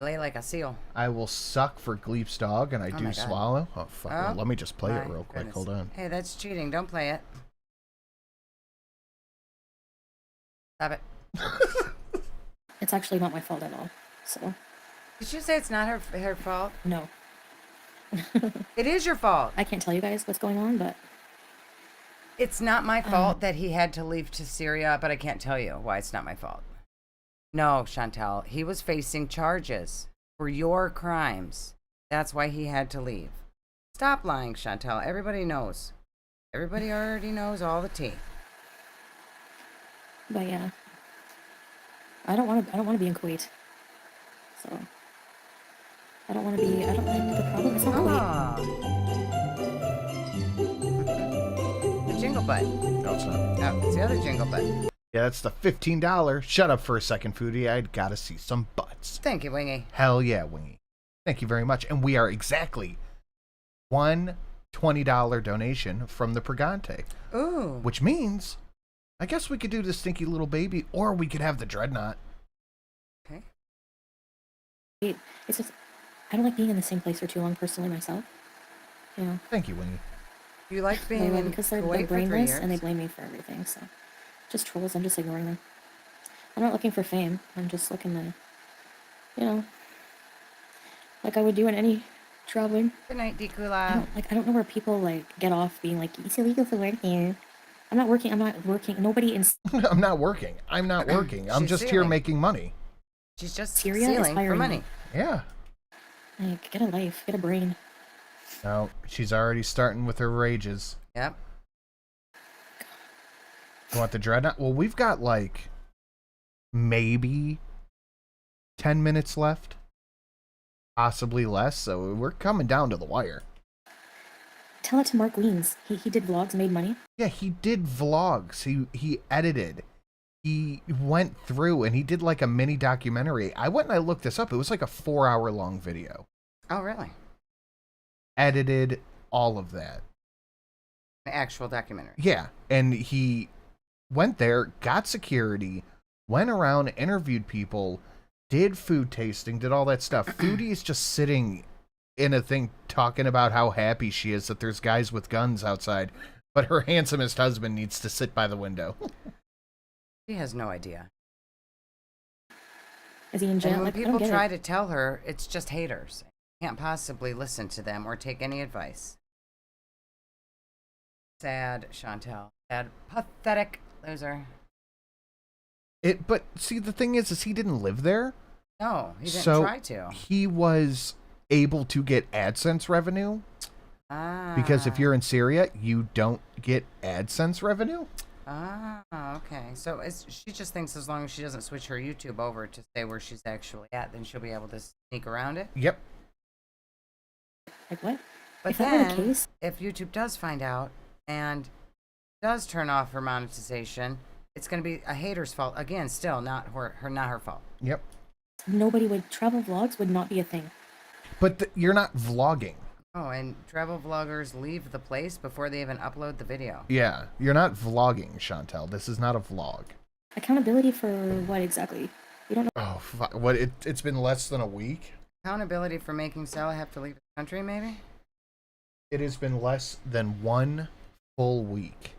Lay like a seal. I will suck for Gleep's dog, and I do swallow. Oh, fuck. Oh, well, let me just play it real quick. Goodness. Hold on. Hey, that's cheating. Don't play it. Stop it. It's actually not my fault at all. So. Did you say it's not her fault? No. It is your fault. I can't tell you guys what's going on, but... It's not my fault that he had to leave to Syria, but I can't tell you why it's not my fault. No, Chantal, he was facing charges for your crimes. That's why he had to leave. Stop lying, Chantal. Everybody knows. Everybody already knows all the tea. But yeah, I don't want to be in Kuwait. So I don't want to be. I don't like the problem. It's not Kuwait. The jingle butt. No, it's not. Oh, it's the other jingle butt. Yeah, that's the $15. Shut up for a second, Foodie. I'd gotta see some butts. Thank you, Wingy. Hell yeah, Wingy. Thank you very much. And we are exactly one $20 donation from the Pregante. Ooh. Which means, I guess we could do the stinky little baby, or we could have the dreadnought. Okay. It's just, I don't like being in the same place for too long personally myself. You know. Thank you, Wingy. You like being in because they're Kuwait brainless for 3 years? and they blame me for everything. So, just trolls. I'm just ignoring them. I'm not looking for fame. I'm just looking to, you know, like I would do in any traveling. Good night, Dikula. I don't know where people like get off being like, it's illegal to work here. I'm not working. Nobody in. I'm not working. I'm She's just here sealing. making money. She's just Syria is sealing for hiring money. me. Yeah. Like, get a life, get a brain. No, she's already starting with her rages. Yep. You want the dreadnought? Well, we've got like maybe 10 minutes left. Possibly less, so we're coming down to the wire. Tell it to Mark Weens. He did vlogs, made money. Yeah, he did vlogs. He edited. He went through and he did like a mini documentary. I went and I looked this up. It was like a 4-hour long video. Oh, really? Edited all of that. An actual documentary. Yeah, and he went there, got security, went around, interviewed people, did food tasting, did all that stuff. Foodie is just sitting in a thing talking about how happy she is that there's guys with guns outside, but her handsomest husband needs to sit by the window. She has no idea. Is he in jail? And when Like, people try to tell her, it's just haters. Can't possibly listen to them or take any advice. Sad, Chantel. Sad, pathetic loser. But see, the thing is he didn't live there. No, he didn't try to. He was able to get AdSense revenue. Because if you're in Syria, you don't get AdSense revenue. Okay. So she just thinks as long as she doesn't switch her YouTube over to say where she's actually at, then she'll be able to sneak around it. Yep. Like what? But if that were the then, case, if YouTube does find out and does turn off her monetization, it's going to be a hater's fault again. Still, not her fault. Yep. nobody would, travel vlogs would not be a thing. But you're not vlogging. Oh, and travel vloggers leave the place before they even upload the video. Yeah, you're not vlogging, Chantel. This is not a vlog. Accountability for what exactly? You don't know. Oh, what? It's been less than a week? Accountability for making Salah have to leave the country, maybe? It has been less than 1 full week.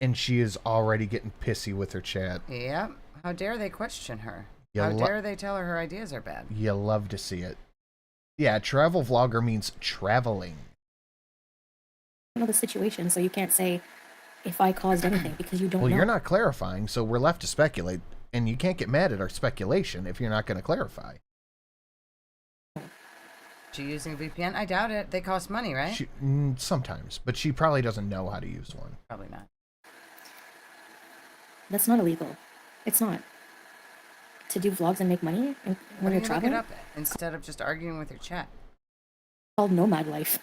And she is already getting pissy with her chat. Yep. How dare they question her? You How dare they tell her her ideas are bad? You love to see it. Yeah, travel vlogger means traveling. You know the situation, so you can't say if I caused anything because you don't know. Well, you're not clarifying, so we're left to speculate, and you can't get mad at our speculation if you're not going to clarify. She using VPN? I doubt it. They cost money, right? Sometimes, but she probably doesn't know how to use one. Probably not. That's not illegal. It's not. To do vlogs and make money when you're traveling? Look it up instead of just arguing with your chat. It's called nomad life.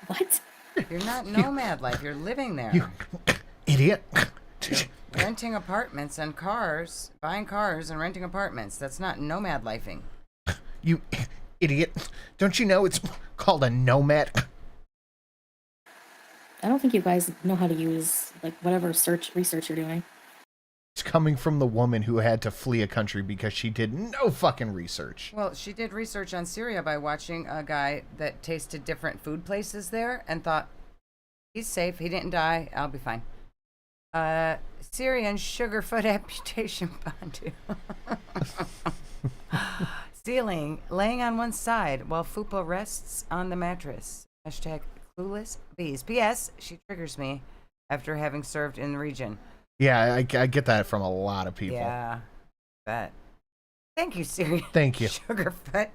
What? You're not nomad life. You're living there. You idiot. You're renting apartments and cars, buying cars and renting apartments. That's not nomad lifing. You idiot. Don't you know it's called a nomad? I don't think you guys know how to use like whatever research you're doing. It's coming from the woman who had to flee a country because she did no fucking research. Well, she did research on Syria by watching a guy that tasted different food places there and thought, he's safe, he didn't die, I'll be fine. Syrian sugar foot amputation fondue. Stealing, laying on one side while Fupa rests on the mattress. Hashtag clueless bees. P.S. She triggers me after having served in the region. Yeah, I get that from a lot of people. Yeah, bet. Thank you, Syrian. Thank you. Sugarfoot.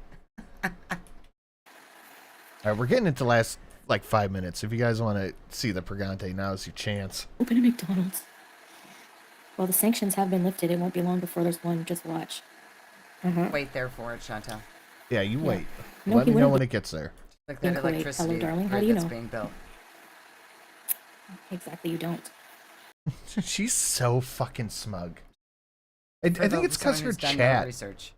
All right, we're getting into the last, 5 minutes. If you guys want to see the Pregante, now's your chance. Open a McDonald's. Well, the sanctions have been lifted. It won't be long before there's one. Just watch. Wait there for it, Chantal. Yeah, you wait. No, Let me know when it gets there. Like that electricity hello, darling. How grid do you that's know? being built. Exactly, you don't. She's so fucking smug. I think it's because her chat. Research.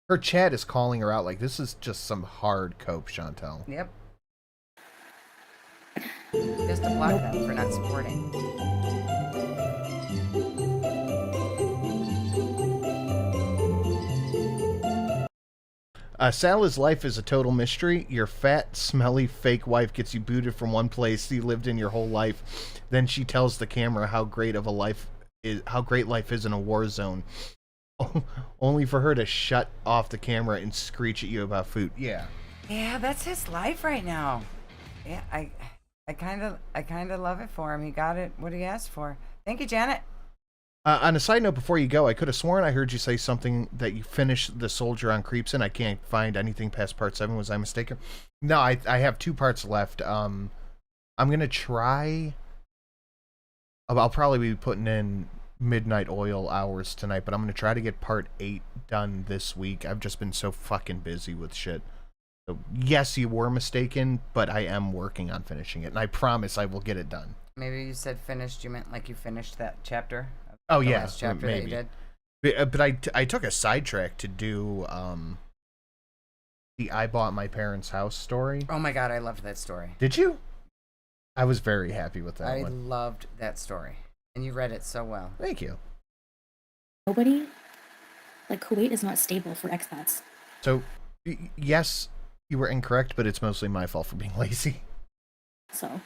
Her chat is calling her out like this is just some hard cope, Chantel. Yep. Just to block them for not supporting. Salah's life is a total mystery. Your fat, smelly, fake wife gets you booted from one place you lived in your whole life. Then she tells the camera how great life is in a war zone. Only for her to shut off the camera and screech at you about food. Yeah. Yeah, that's his life right now. Yeah, I kind of love it for him. He got it what he asked for. Thank you, Janet. On a side note, before you go, I could have sworn I heard you say something that you finished the soldier on Creeps, and I can't find anything past part 7. Was I mistaken? No, I have 2 parts left. I'm gonna try. I'll probably be putting in midnight oil hours tonight, but I'm gonna try to get part 8 done this week. I've just been so fucking busy with shit. So yes, you were mistaken, but I am working on finishing it, and I promise I will get it done. Maybe you said finished. You meant like you finished that chapter. Oh the yeah, last chapter maybe. that you did. But I took a sidetrack to do the I Bought My Parents' House story. Oh my god, I loved that story. Did you? I was very happy with that I one. loved that story, and you read it so well. Thank you. Nobody, like Kuwait is not stable for expats. So, yes, you were incorrect, but it's mostly my fault for being lazy. So,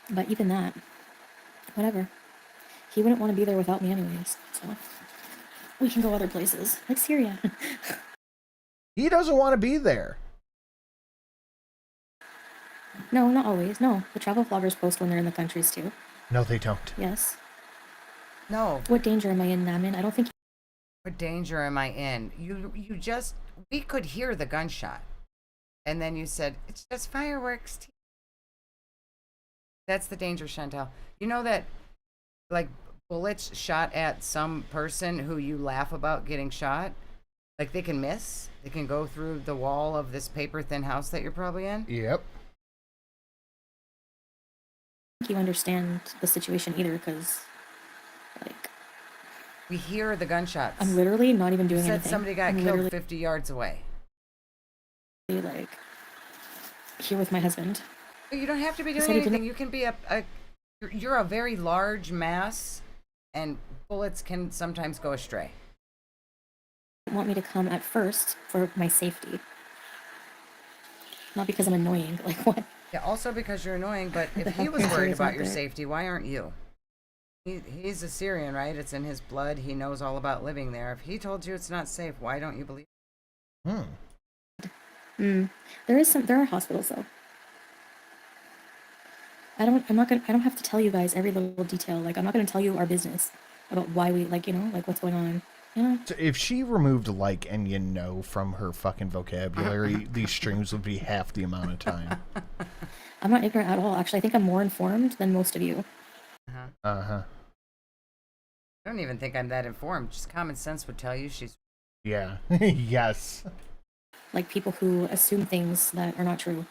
but even that, whatever. He wouldn't want to be there without me anyways, so we can go other places, like Syria. He doesn't want to be there. No, not always. No, the travel vloggers post when they're in the countries too. No, they don't. Yes. No. What danger am I in, Namin? I don't think... What danger am I in? You just... We could hear the gunshot. And then you said, it's just fireworks. That's the danger, Chantal. You know that, like, bullets shot at some person who you laugh about getting shot? Like, they can miss. They can go through the wall of this paper-thin house that you're probably in. Yep. I don't think you understand the situation either, because, like... We hear the gunshots. I'm literally not even doing you said anything. Somebody got killed 50 yards away. Like, here with my husband. You don't have to be doing anything. You can be you're a very large mass, and bullets can sometimes go astray. You want me to come at first for my safety. Not because I'm annoying. Like, what? Yeah, also because you're annoying, but if he was worried about your safety, why aren't you? He's a Syrian, right? It's in his blood. He knows all about living there. If he told you it's not safe, why don't you believe There are hospitals though. I don't have to tell you guys every little detail. Like, I'm not gonna tell you our business about why we, like, you know, like what's going on. You know? So if she removed like and you know from her fucking vocabulary, these streams would be half the amount of time. I'm not ignorant at all. Actually, I think I'm more informed than most of you. Uh-huh. I don't even think I'm that informed. Just common sense would tell you she's... Yeah. Yes. Like people who assume things that are not true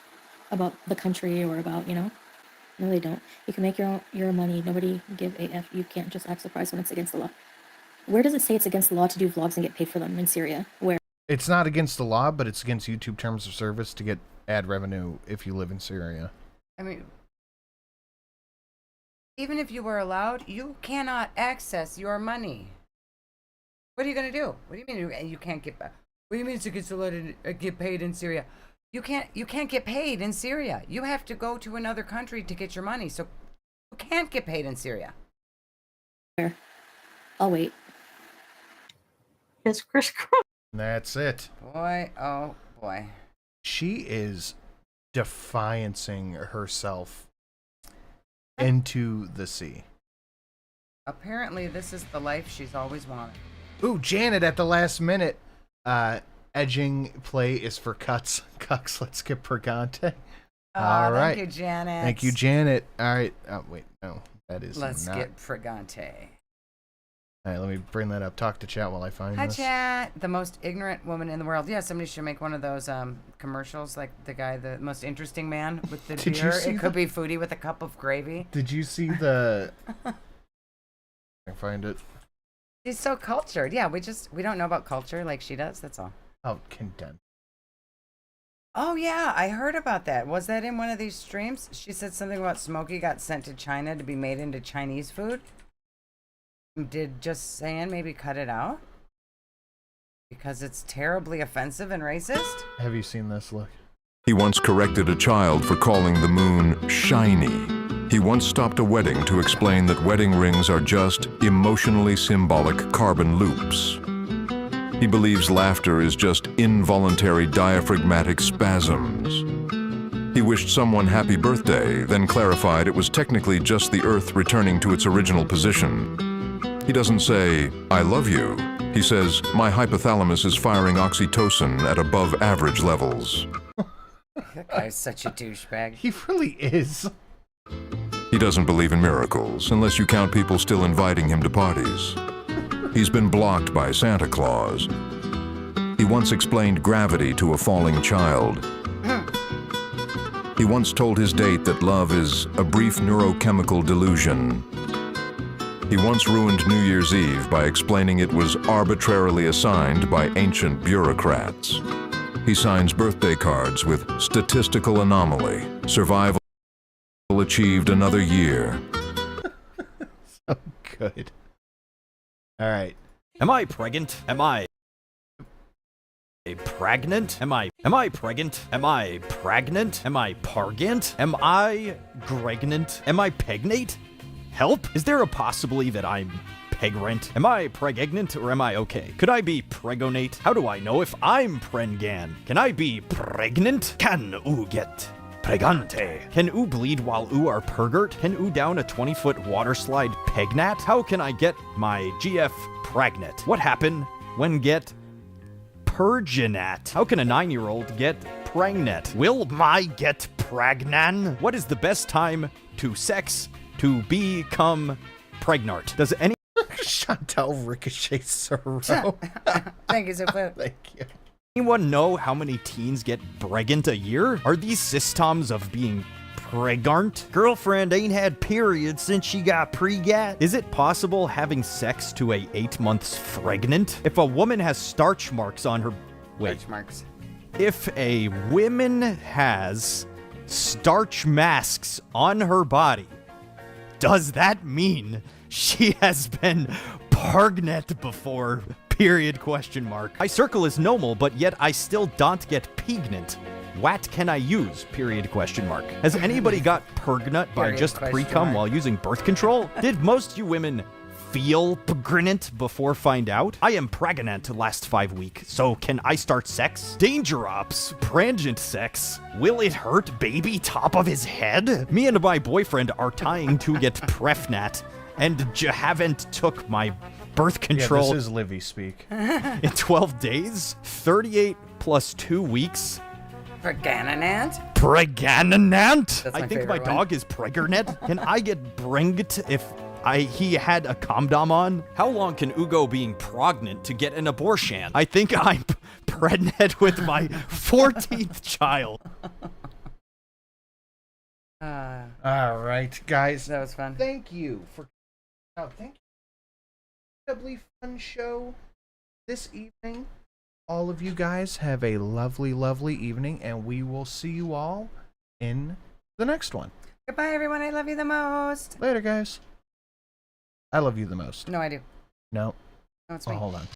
about the country or about, you know? No, they don't. You can make your money. Nobody give a F. You can't just act surprised when it's against the law. Where does it say it's against the law to do vlogs and get paid for them in Syria? Where? It's not against the law, but it's against YouTube terms of service to get ad revenue if you live in Syria. I mean... Even if you were allowed, you cannot access your money. What are you going to do? What do you mean you can't get... What do you mean it's against the law to get paid in Syria? You can't get paid in Syria. You have to go to another country to get your money. So you can't get paid in Syria. Where? I'll wait. It's Chris. That's it. Boy, oh boy. She is defiancing herself into the sea. Apparently, this is the life she's always wanted. Ooh, Janet at the last minute. Edging play is for cuts. Cucks, let's get Pregante. All right. Thank you, Janet. Thank you, Janet. All right. Oh, wait. No, that is Let's not. get Pregante. All right, let me bring that up. Talk to chat while I find Hi, this. chat. The most ignorant woman in the world. Yeah, somebody should make one of those commercials, like the guy, the most interesting man with the Did beer. you see It could be Foodie with a cup of gravy. Did you see the... I can find it. She's so cultured. Yeah, we don't know about culture like she does. That's all. Oh, condensed. Oh, yeah, I heard about that. Was that in one of these streams? She said something about Smokey got sent to China to be made into Chinese food. Did Just Saying maybe cut it out? Because it's terribly offensive and racist? Have you seen this? Look. He once corrected a child for calling the moon shiny. He once stopped a wedding to explain that wedding rings are just emotionally symbolic carbon loops. He believes laughter is just involuntary diaphragmatic spasms. He wished someone happy birthday, then clarified it was technically just the Earth returning to its original position. He doesn't say, I love you. He says, my hypothalamus is firing oxytocin at above average levels. That guy's such a douchebag. He really is. He doesn't believe in miracles, unless you count people still inviting him to parties. He's been blocked by Santa Claus. He once explained gravity to a falling child. He once told his date that love is a brief neurochemical delusion. He once ruined New Year's Eve by explaining it was arbitrarily assigned by ancient bureaucrats. He signs birthday cards with statistical anomaly. Survival achieved another year. So good. All right. Am I pregnant? Am I pregnant? Am I pregnant? Am I pregnant? Am I pargant? Am I gregnant? Am I pegnate? Help? Is there a possibility that I'm pegrant? Am I pregnant or am I okay? Could I be pregonate? How do I know if I'm prengan? Can I be pregnant? Can oo get pregante? Can oo bleed while oo are pergert? Can oo down a 20-foot water slide pegnat? How can I get my GF pregnant? What happened when get perginat? How can a 9-year-old get pregnant? Will my get pragnan? What is the best time to sex to become pregnant? Does any Chantal Ricochet Soro. Thank you so much. Thank you. Anyone know how many teens get pregnant a year? Are these systems of being pregnant? Girlfriend ain't had periods since she got pregat. Is it possible having sex to a 8 months pregnant? If a woman has starch marks on her... Wait. Starch marks. If a woman has starch masks on her body, does that mean she has been pregnant before? Period, question mark. I circle is normal, but yet I still don't get pregnant. What can I use? Period, question mark. Has anybody got pregnant by Period, just question pre-cum mark. while using birth control? Did most you women feel pregnant before find out? I am pregnant last 5 weeks, so can I start sex? Danger ops, prangent sex. Will it hurt baby top of his head? Me and my boyfriend are trying to get prefnat, and haven't took my birth control. Yeah, this is Livy speak. In 12 days? 38 plus 2 weeks? Pregnant? Pregnant? That's I my think my favorite one. dog is pregnant. Can I get bringed if he had a condom on? How long can Ugo being pregnant to get an abortion? I think I'm pregnant with my 14th child. All right, guys. That was fun. Thank you for thank you. Incredibly fun show this evening. All of you guys have a lovely, lovely evening, and we will see you all in the next one. Goodbye, everyone. I love you the most. Later, guys. I love you the most. No, I do. No. No, it's Oh, me. hold on.